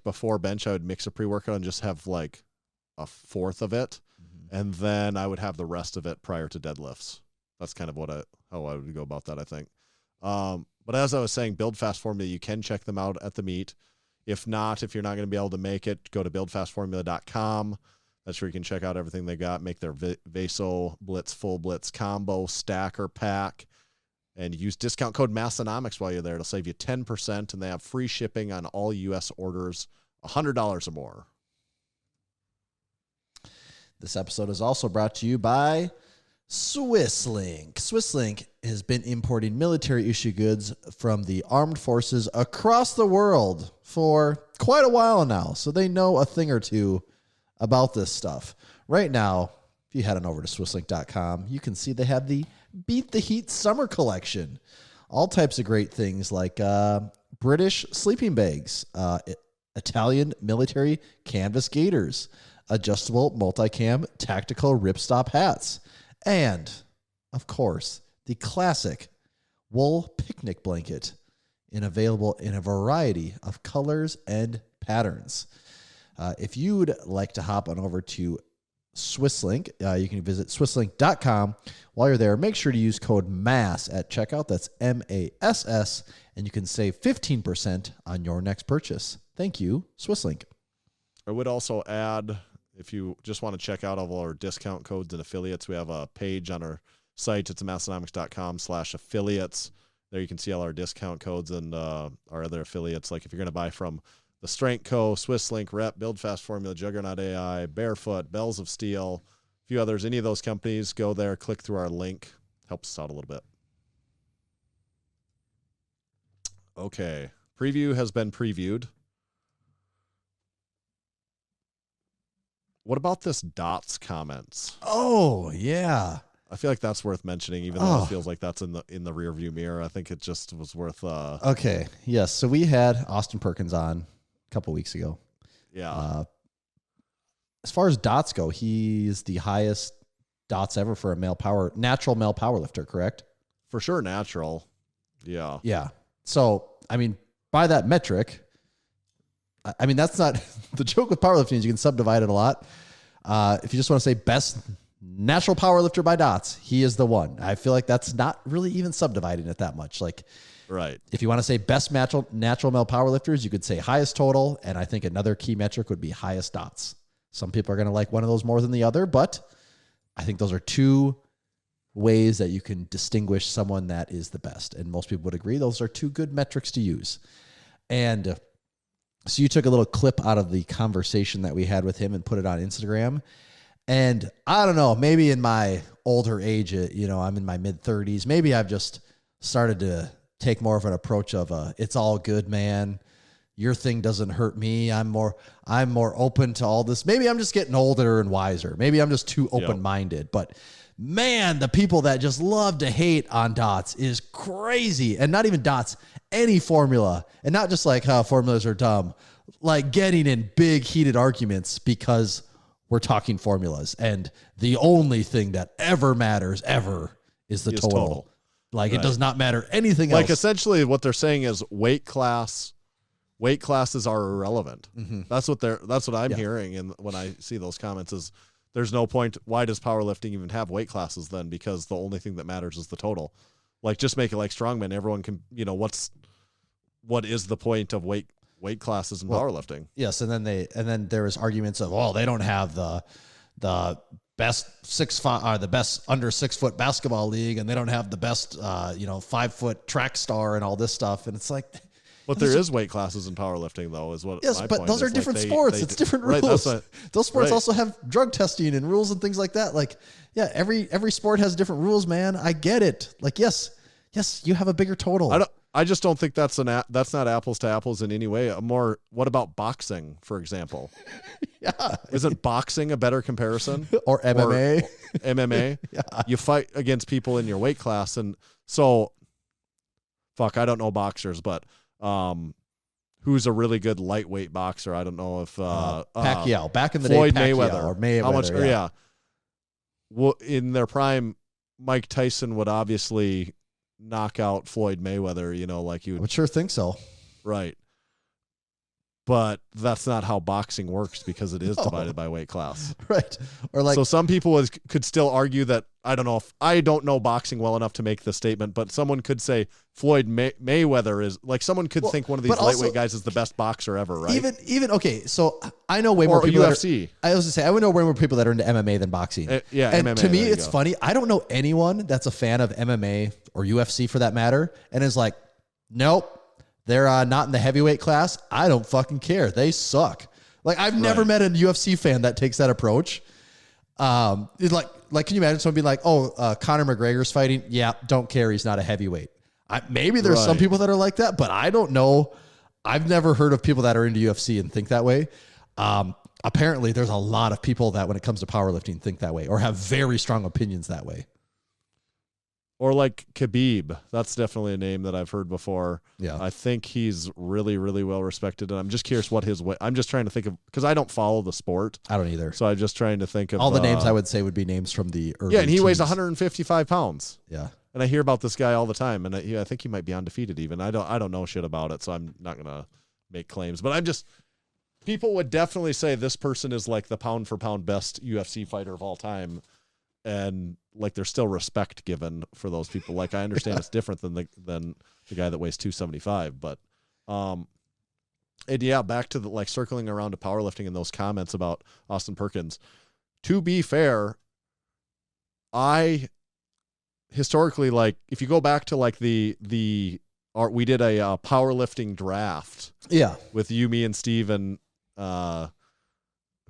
before bench, I would mix a pre-workout and just have like a fourth of it. Mm-hmm. And then I would have the rest of it prior to deadlifts. That's kind of how I would go about that, I think. But as I was saying, Build Fast Formula, you can check them out at the meet. If not, if you're not going to be able to make it, go to buildfastformula.com. That's where you can check out everything they got, make their Vaso Blitz, Full Blitz combo, stack, or pack, and use discount code Massenomics while you're there. It'll save you 10%, and they have free shipping on all U.S. orders, $100 or more. This episode is also brought to you by Swisslink. Swisslink has been importing military-issue goods from the armed forces across the world for quite a while now, so they know a thing or two about this stuff. Right now, if you head on over to Swisslink.com, you can see they have the Beat the Heat Summer Collection. All types of great things like British sleeping bags, Italian military canvas gaiters, adjustable multicam tactical ripstop hats, and, of course, the classic wool picnic blanket and available in a variety of colors and patterns. If you would like to hop on over to Swisslink, you can visit swisslink.com. While you're there, make sure to use code MASS at checkout. That's MASS, and you can save 15% on your next purchase. Thank you, Swisslink. I would also add, if you just want to check out all of our discount codes and affiliates, we have a page on our site. It's massenomics.com/affiliates. There you can see all our discount codes and our other affiliates. Like if you're going to buy from the Strength Co., Swisslink, Rep, Build Fast Formula, Juggernaut AI, Barefoot, Bells of Steel, a few others, any of those companies, go there, click through our link. Helps us out a little bit. Okay. Preview has been previewed. What about this dots comments? Oh, yeah. I feel like that's worth mentioning, even though it feels like that's in the rear view mirror. I think it just was worth. Okay. Yes. So we had Austin Perkins on a couple weeks ago. Yeah. As far as dots go, he's the highest dots ever for a natural male power lifter, correct? For sure, natural. Yeah. Yeah. So, I mean, by that metric, I mean, that's not the joke with powerlifting is you can subdivide it a lot. If you just want to say best natural powerlifter by dots, he is the one. I feel like that's not really even subdividing it that much. Like, right. If you want to say best natural male powerlifters, you could say highest total. And I think another key metric would be highest dots. Some people are going to like one of those more than the other, but I think those are two ways that you can distinguish someone that is the best. And most people would agree those are two good metrics to use. And so you took a little clip out of the conversation that we had with him and put it on Instagram. And I don't know, maybe in my older age, I'm in my mid-30s. Maybe I've just started to take more of an approach of it's all good, man. Your thing doesn't hurt me. I'm more open to all this. Maybe I'm just getting older and wiser. Maybe I'm just too open-minded. But man, the people that just love to hate on dots is crazy. And not even dots, any formula. And not just like how formulas are dumb. Like getting in big heated arguments because we're talking formulas. And the only thing that ever matters is the total. Like it does not matter anything else. Like essentially what they're saying is weight classes are irrelevant. Mm-hmm. That's what I'm hearing. And when I see those comments is there's no point. Why does powerlifting even have weight classes then? Because the only thing that matters is the total. Like just make it like strongman. Everyone can, what is the point of weight classes in powerlifting? Yes. And then there was arguments of, they don't have the best 6'5" the best under 6 foot basketball league. And they don't have the best, 5 foot track star and all this stuff. And it's like, but there is weight classes in powerlifting, though, is what. Yes, my but point those is. are different sports. It's different rules. Right, those sports also have drug testing and rules and things like that. Like, yeah, every sport has different rules, man. I get it. Like, yes, you have a bigger total. I just don't think that's not apples to apples in any way. What about boxing, for example? Yeah, isn't boxing a better comparison? Or MMA? Or MMA. Yeah, you fight against people in your weight class, and so, I don't know boxers, but. Who's a really good lightweight boxer? I don't know if Pacquiao back in the Floyd day. Mayweather Or Mayweather. How much? Yeah. Well, in their prime, Mike Tyson would obviously knock out Floyd Mayweather. Like you would sure think so. Right. But that's not how boxing works because it is divided by weight class. Right. Or so some people could still argue that, I don't know boxing well enough to make this statement, but someone could say Floyd Mayweather is like, someone could think one of these lightweight guys is the best boxer ever, right? Even okay. So I know way more people UFC. I was to say, I would know way more people that are into MMA than boxing. And MMA, to me, it's funny. I don't know anyone that's a fan of MMA or UFC for that matter. And is like, nope. They're not in the heavyweight class. I don't fucking care. They suck. Like I've never met a UFC fan that takes that approach. It's like, can you imagine someone being like, Conor McGregor's fighting? Yeah, don't care. He's not a heavyweight. Maybe there's some people that are like that, but I don't know. I've never heard of people that are into UFC and think that way. Apparently there's a lot of people that when it comes to powerlifting think that way or have very strong opinions that way. Or like Khabib. That's definitely a name that I've heard before. Yeah. I think he's really, really well respected. And I'm just curious what his way. I'm just trying to think of, because I don't follow the sport. I don't either. So I'm just trying to think of. All the names I would say would be names from the early Yeah, and he weighs teens. 155 pounds. Yeah. And I hear about this guy all the time, and I think he might be undefeated even. I don't know shit about it, so I'm not going to make claims. But people would definitely say this person is like the pound for pound best UFC fighter of all time. And like there's still respect given for those people. Like I understand it's different than the guy that weighs 275, but and yeah, back to the like circling around to powerlifting and those comments about Austin Perkins. To be fair, I historically, like if you go back to like we did a powerlifting draft. Yeah. With you, me, and Steve, and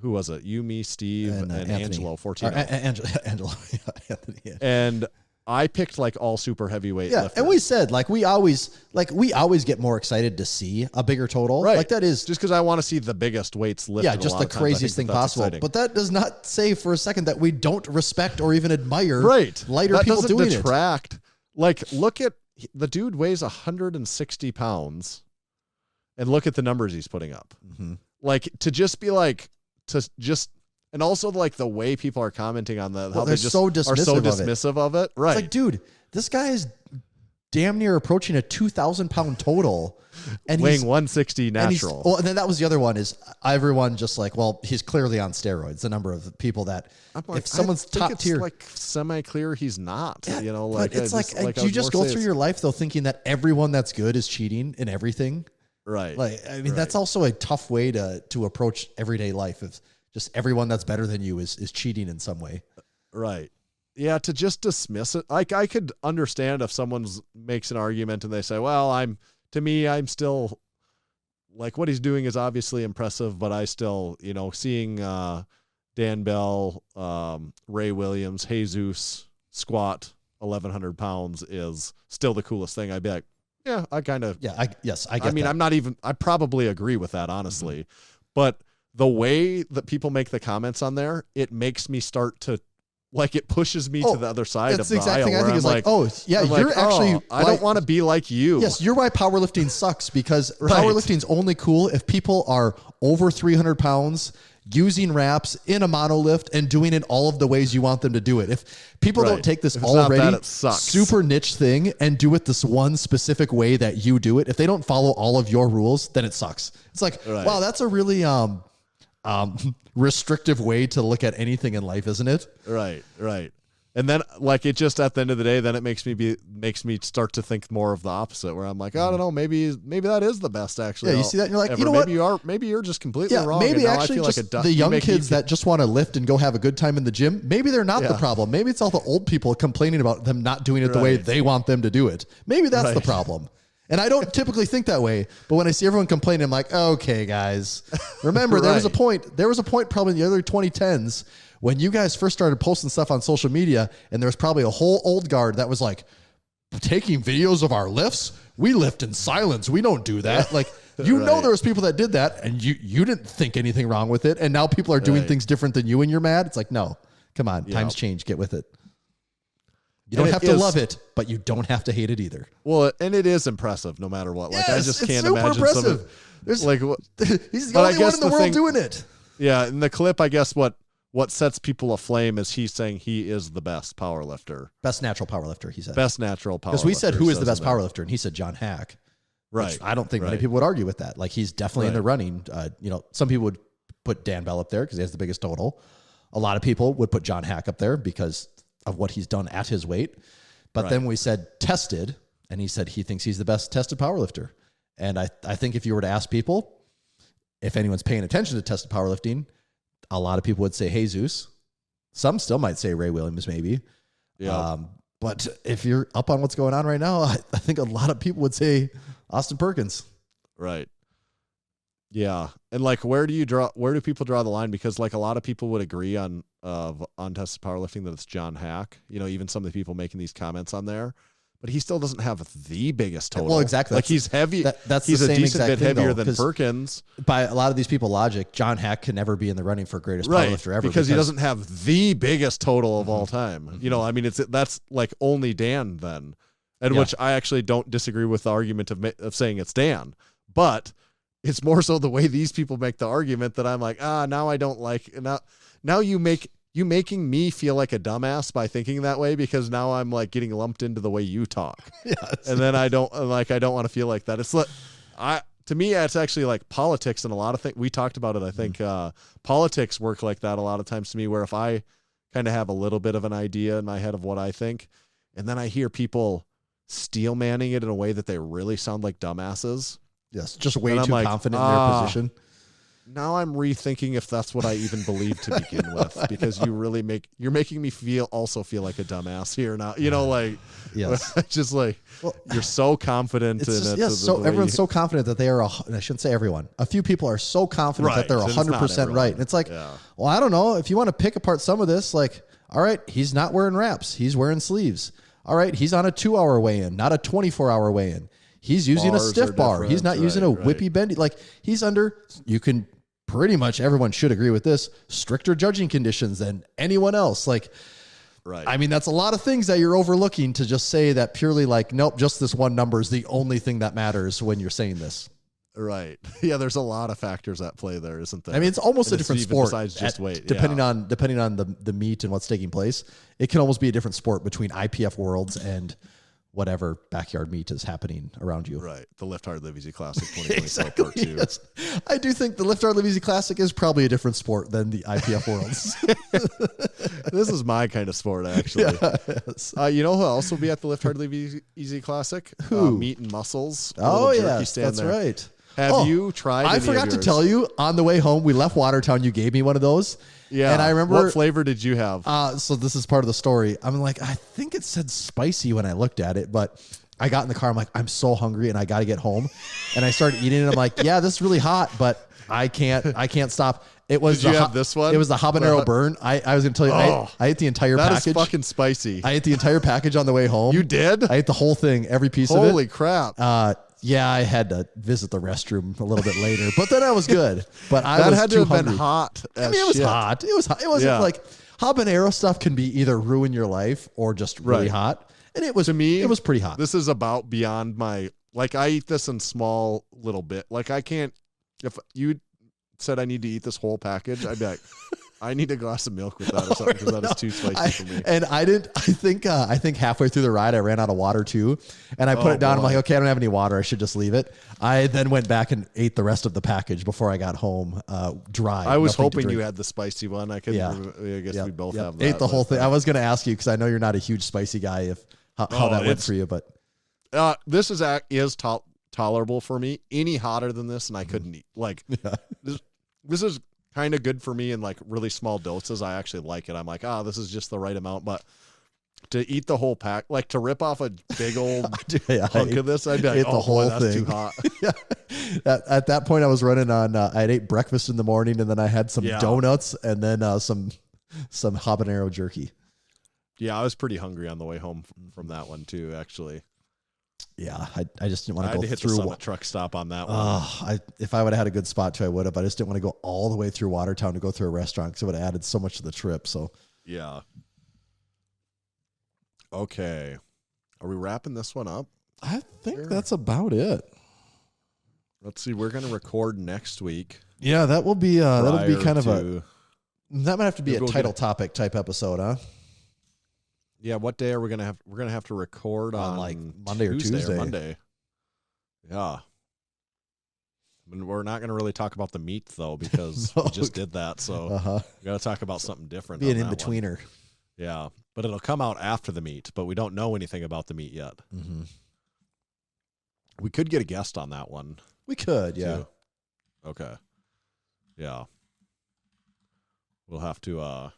who was it? You, me, Steve, and Angelo 14. Angelo. Anthony. Yeah. And I picked like all super heavyweight. Yeah, lifters. and we said we always get more excited to see a bigger total. Right. Like that is just because I want to see the biggest weights lifted. Yeah, just the craziest thing possible. Exciting. But that does not say for a second that we don't respect or even admire lighter that people doesn't doing detract. Like look at the dude weighs 160 pounds, and look at the numbers he's putting up. Mm-hmm. Like to just be like and also like the way people are commenting on that, how they just so are so dismissive of it. Right. It's like, dude, this guy is damn near approaching a 2,000 pound total and weighing he's 160 natural. And then that was the other one is everyone just like, well, he's clearly on steroids. The number of people that like, if someone's top tier, like semi-clear, he's not, yeah, like, but it's like you just go through your life though, thinking that everyone that's good is cheating in everything. Right. Like, I mean, that's also a tough way to approach everyday life. If just everyone that's better than you is cheating in some way. Right. Yeah. To just dismiss it. Like I could understand if someone makes an argument and they say, well, I'm still like what he's doing is obviously impressive, but I still, seeing, Dan Bell, Ray Williams, Jesus squat 1,100 pounds is still the coolest thing. I'd be like, yeah, I kind of, I get that. I probably agree with that, honestly, but the way that people make the comments on there, it makes me start to like, it pushes me to the other side of the exact aisle. Thing I think is like, I don't want to be like you. Yes, you're why powerlifting sucks because powerlifting's only cool if people are over 300 pounds, using wraps in a monolift and doing it all of the ways you want them to do it. If people don't take this already super niche thing and do it this one specific way that you do it, if they don't follow all of your rules, then it sucks. It's like, wow, that's a really restrictive way to look at anything in life, isn't it? Right. And then like it just at the end of the day, then it makes me start to think more of the opposite where I'm like, I don't know, maybe that is the best actually. Yeah, you see that and you're like, ever. you know what? Maybe you're just completely wrong. Maybe actually just the young kids that just want to lift and go have a good time in the gym, maybe they're not the problem. Maybe it's all the old people complaining about them not doing it the way they want them to do it. Maybe that's the problem. And I don't typically think that way, but when I see everyone complaining, I'm like, okay, guys, remember there was a point probably in the early 2010s when you guys first started posting stuff on social media, and there was probably a whole old guard that was like, taking videos of our lifts? We lift in silence. We don't do that. Like, you know there was people that did that, and you didn't think anything wrong with it, and now people are doing things different than you, and you're mad? It's like, no, come on, times change. Get with it. You don't have to love it, but you don't have to hate it either. Well, and it is impressive no matter what. Like, I just can't super imagine impressive. He's the only one in the world doing it. Yeah, in the clip, I guess what sets people aflame is he's saying he is the best powerlifter. Best natural powerlifter, he said. Best natural powerlifter. Because we said, who is the best powerlifter? And he said, John Hack. Right. I don't think many people would argue with that. Like, he's definitely in the running. Some people would put Dan Bell up there because he has the biggest total. A lot of people would put John Hack up there because of what he's done at his weight. But then we said tested, and he said he thinks he's the best tested powerlifter. And I think if you were to ask people, if anyone's paying attention to tested powerlifting, a lot of people would say Jesus. Some still might say Ray Williams, maybe. Yeah. But if you're up on what's going on right now, I think a lot of people would say Austin Perkins. Right. Yeah. And like, where do people draw the line? Because like a lot of people would agree on tested powerlifting that it's John Hack, even some of the people making these comments on there, but he still doesn't have the biggest total. Well, exactly. Like he's heavy. That's he's the a same decent bit thing, heavier though, than Perkins. By a lot of these people logic, John Hack can never be in the running for greatest powerlifter ever. Because he doesn't have the biggest total of all time. I mean, that's like only Dan then. And which I actually don't disagree with the argument of saying it's Dan, but it's more so the way these people make the argument that I'm like, now I don't like. Now you make you making me feel like a dumbass by thinking that way, because now I'm like getting lumped into the way you talk. Yes. And then I don't want to feel like that. It's like, to me, it's actually like politics and a lot of things. We talked about it. I think politics work like that a lot of times to me, where if I kind of have a little bit of an idea in my head of what I think, and then I hear people steel manning it in a way that they really sound like dumbasses. Yes, just way too confident in their position. Now I'm rethinking if that's what I even believe to begin with, because you're making me feel like a dumbass here now. Yes, just like, you're so confident in it. Yes, so everyone's so confident that they are. I shouldn't say everyone. A few people are so confident that they're 100% right. And it's like, well, I don't know. If you want to pick apart some of this, like, all right, he's not wearing wraps. He's wearing sleeves. All right, he's on a 2-hour weigh-in, not a 24-hour weigh-in. He's using a stiff bar. He's not using a whippy bendy. Like, he's under, you can pretty much, everyone should agree with this, stricter judging conditions than anyone else. Like, right. I mean, that's a lot of things that you're overlooking to just say that purely like, nope, just this one number is the only thing that matters when you're saying this. Right. Yeah, there's a lot of factors at play there, isn't there? I mean, it's almost a different sport. Besides just weight. Depending on the meet and what's taking place, it can almost be a different sport between IPF Worlds and whatever backyard meet is happening around you. Right. The Lift Hard Live Easy Classic 2024 exactly, Part 2. Yes. I do think the Lift Hard Live Easy Classic is probably a different sport than the IPF Worlds. This is my kind of sport, actually. Yes. You know who else will be at the Lift Hard Live Easy Classic? Who? Meat and Muscles. Oh, yes. That's there. Right. Have you tried I forgot to tell you, on the way home, we left Watertown. You gave me one of those. Yeah. And I remember. What flavor did you have? So this is part of the story. I'm like, I think it said spicy when I looked at it, but I got in the car. I'm like, I'm so hungry and I got to get home. And I started eating it. I'm like, yeah, this is really hot, but I can't stop. It was Did you have this one? It was the habanero burn. I was going to tell you, I ate the entire package. That is fucking spicy. I ate the entire package on the way home. You did? I ate the whole thing, every piece of it. Holy crap. Yeah, I had to visit the restroom a little bit later, but then I was good. But I that was had too to have hungry. been hot. I mean, it was hot. It was hot. It wasn't like habanero stuff can be either ruin your life or just really hot. And it was, to me, it was pretty hot. This is about beyond my, like, I eat this in small little bit. Like, I can't, if you said I need to eat this whole package, I'd be like, I need a glass of milk with that or something, because that is too spicy for me. And I think halfway through the ride, I ran out of water too. And I put it down. I'm like, okay, I don't have any water. I should just leave it. I then went back and ate the rest of the package before I got home, dry. I was hoping you had the spicy one. I couldn't. I guess we both have that. Ate the whole thing. I was going to ask you, because I know you're not a huge spicy guy, how that went for you, but this is tolerable for me. Any hotter than this, and I couldn't eat. Like, this is kind of good for me in like really small doses. I actually like it. I'm like, this is just the right amount. But to eat the whole pack, like to rip off a big old hunk of this, I'd be like, the whole that's thing. too hot. At that point, I was running on. I ate breakfast in the morning, and then I had some donuts, and then some habanero jerky. Yeah, I was pretty hungry on the way home from that one too, actually. Yeah, I just didn't want to go hit through the Summit truck stop on that one. If I would have had a good spot too, I would have. I just didn't want to go all the way through Watertown to go through a restaurant, because it would have added so much to the trip. So yeah. Okay, are we wrapping this one up? I think that's about it. Let's see. We're going to record next week. Yeah, that will be that'll be kind of that might have to be a title topic type episode, huh? Yeah, what day are we gonna have? We're gonna have to record on like Monday or Tuesday. Monday. Yeah. We're not gonna really talk about the meat though, because we just did that. So we gotta talk about something different. Be an in-betweener. Yeah, but it'll come out after the meat. But we don't know anything about the meat yet. Mm-hmm. We could get a guest on that one. We could, yeah. Too. Okay. Yeah. We'll have to.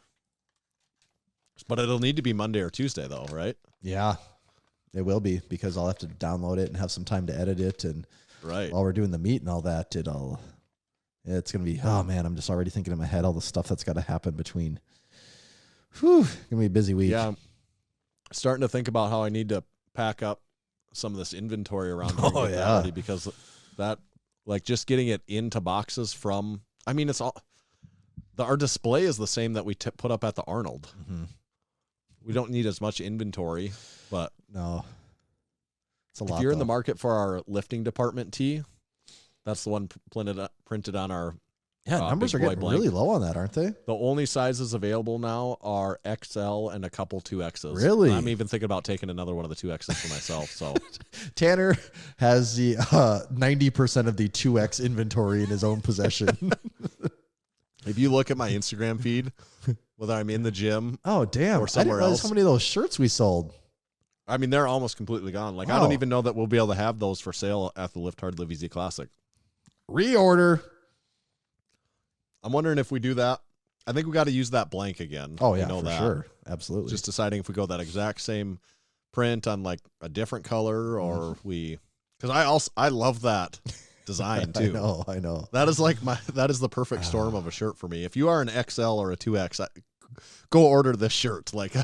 But it'll need to be Monday or Tuesday, though, right? Yeah, it will be, because I'll have to download it and have some time to edit it. And while we're doing the meet and all that, it's going to be, oh man, I'm just already thinking in my head all the stuff that's got to happen between. Whew, going to be a busy week. Yeah, I'm starting to think about how I need to pack up some of this inventory around here because that, like, just getting it into boxes from, I mean, it's all, our display is the same that we put up at the Arnold. Mm-hmm. We don't need as much inventory, but no, it's a lot. If you're in the market for our lifting department tee, that's the one printed on our Yeah, numbers are getting really low on that, aren't they? The only sizes available now are XL and a couple 2Xs. Really? I'm even thinking about taking another one of the 2Xs for myself. So Tanner has the 90% of the 2X inventory in his own possession. If you look at my Instagram feed, whether I'm in the gym, oh damn, or somewhere I didn't realize else, how many of those shirts we sold. I mean, they're almost completely gone. Like, I don't even know that we'll be able to have those for sale at the Lift Hard Live Easy Classic. Reorder. I'm wondering if we do that. I think we got to use that blank again. Oh yeah, for that. Sure, absolutely. Just deciding if we go that exact same print on like a different color, or because I love that design too. I know. That is the perfect storm of a shirt for me. If you are an XL or a 2X, go order this shirt. Like,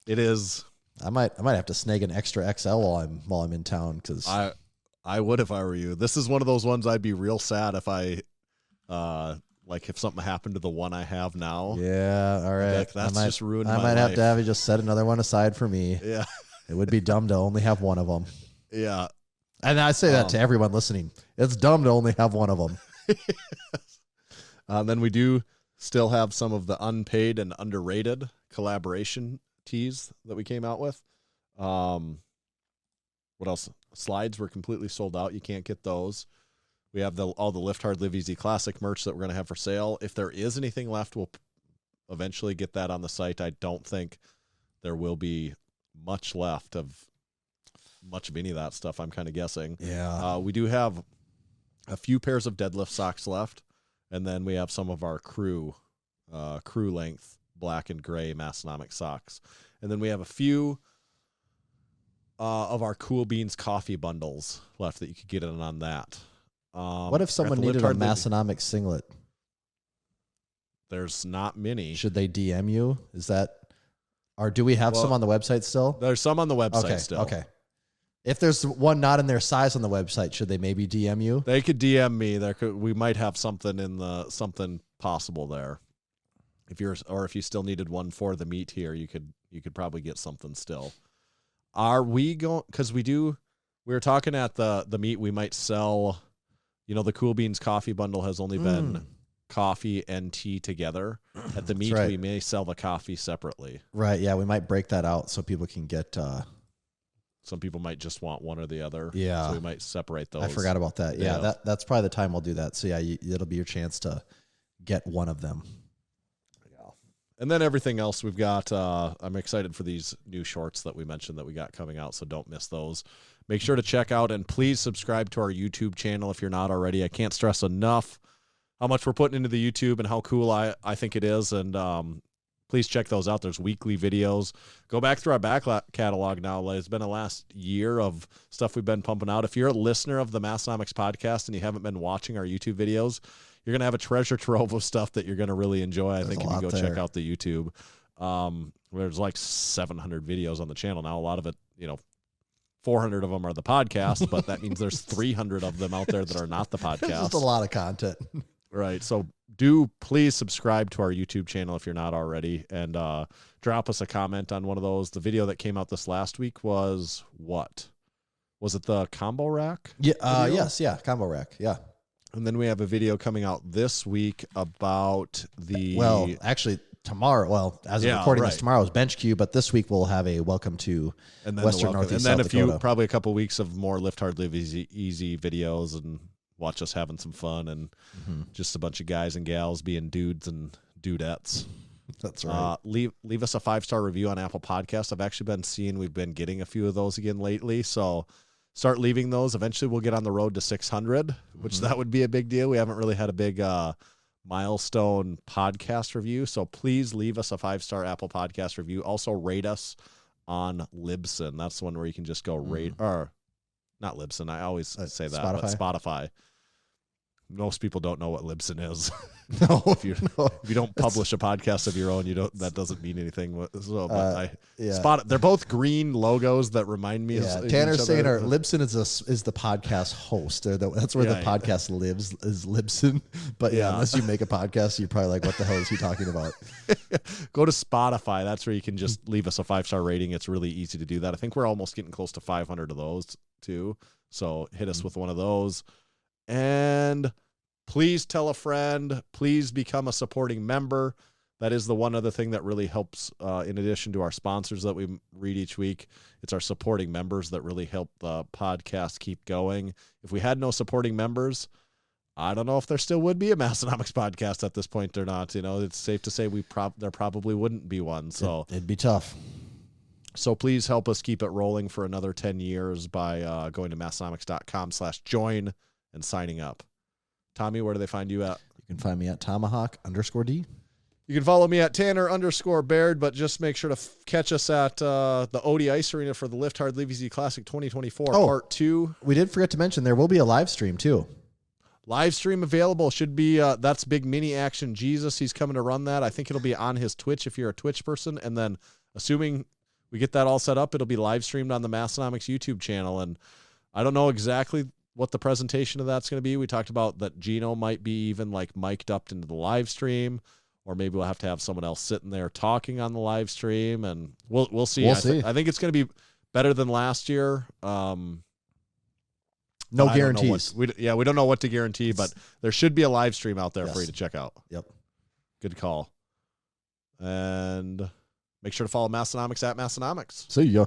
it is. I might have to snag an extra XL while I'm in town, because I would if I were you. This is one of those ones I'd be real sad if I like if something happened to the one I have now. Yeah, all right. Like, that's just ruined my life. I might have to have you just set another one aside for me. Yeah. It would be dumb to only have one of them. Yeah. And I say that to everyone listening. It's dumb to only have one of them. Then we do still have some of the unpaid and underrated collaboration tees that we came out with. What else? Slides were completely sold out. You can't get those. We have all the Lift Hard Live Easy Classic merch that we're going to have for sale. If there is anything left, we'll eventually get that on the site. I don't think there will be much left of much of any of that stuff, I'm kind of guessing. Yeah. We do have a few pairs of deadlift socks left, and then we have some of our crew length black and gray Massenomics socks. And then we have a few of our Cool Beans coffee bundles left that you could get in on that. What if someone needed a Massenomics singlet? There's not many. Should they DM you? Is that, or do we have some on the website still? There's some on the website still. Okay. If there's one not in their size on the website, should they maybe DM you? They could DM me. We might have something possible there. If you still needed one for the meet here, you could probably get something still. Are we going? Because we were talking at the meet. We might sell. The Cool Beans coffee bundle has only been coffee and tea together. At the meet, we may sell the coffee separately. Right. Yeah, we might break that out so people can get. Some people might just want one or the other. Yeah. So we might separate those. I forgot about that. Yeah. That's probably the time we'll do that. So yeah, it'll be your chance to get one of them. Yeah. And then everything else we've got. I'm excited for these new shorts that we mentioned that we got coming out. So don't miss those. Make sure to check out and please subscribe to our YouTube channel if you're not already. I can't stress enough how much we're putting into the YouTube and how cool I think it is. And please check those out. There's weekly videos. Go back through our back catalog now. It's been the last year of stuff we've been pumping out. If you're a listener of the Massenomics podcast and you haven't been watching our YouTube videos, you're going to have a treasure trove of stuff that you're going to really enjoy. I think if you go check out the YouTube. There's like 700 videos on the channel now. A lot of it, 400 of them are the podcast, but that means there's 300 of them out there that are not the podcast. Just a lot of content. Right. So do please subscribe to our YouTube channel if you're not already, and drop us a comment on one of those. The video that came out this last week was what? Was it the combo rack? Yeah. Yes. Yeah. Combo rack. Yeah. And then we have a video coming out this week about actually tomorrow. Well, as of recording this, tomorrow is Bench Q, but this week we'll have a welcome to Western Northeast South Dakota. And then probably a couple weeks of more Lift Hard Live Easy videos, and watch us having some fun and just a bunch of guys and gals being dudes and dudettes. That's right. Leave us a 5-star review on Apple Podcasts. I've actually been seeing we've been getting a few of those again lately, so start leaving those. Eventually we'll get on the road to 600, which that would be a big deal. We haven't really had a big milestone podcast review, so please leave us a 5-star Apple Podcast review. Also rate us on Libsyn. That's the one where you can just go rate, or not Libsyn, I always say that, but Spotify. Most people don't know what Libsyn is. No, if you don't publish a podcast of your own, that doesn't mean anything. So, they're both green logos that remind me. Yeah, Tanner's saying our Libsyn is the podcast host. That's where the podcast lives, is Libsyn. But unless you make a podcast, you're probably like, what the hell is he talking about? Go to Spotify. That's where you can just leave us a 5-star rating. It's really easy to do that. I think we're almost getting close to 500 of those too. So hit us with one of those. And please tell a friend. Please become a supporting member. That is the one other thing that really helps, in addition to our sponsors that we read each week. It's our supporting members that really help the podcast keep going. If we had no supporting members, I don't know if there still would be a Massenomics podcast at this point or not. It's safe to say there probably wouldn't be one. So it'd be tough. So please help us keep it rolling for another 10 years by going to massenomics.com/join and signing up. Tommy, where do they find you at? You can find me at Tomahawk_D. You can follow me at Tanner_Baird, but just make sure to catch us at the Odie Ice Arena for the Lift Hard Live Easy Classic 2024 Part 2. We did forget to mention there will be a live stream too. Live stream available. Should be, that's Big Mini Action Jesus. He's coming to run that. I think it'll be on his Twitch if you're a Twitch person. And then assuming we get that all set up, it'll be live streamed on the Massenomics YouTube channel. And I don't know exactly what the presentation of that's going to be. We talked about that Gino might be even like mic'd up into the live stream. Or maybe we'll have to have someone else sitting there talking on the live stream, and we'll see. We'll see. I think it's going to be better than last year. No guarantees. We don't know what to guarantee, but there should be a live stream out there for you to check out. Yep. Good call. And make sure to follow Massenomics at Massenomics. See ya.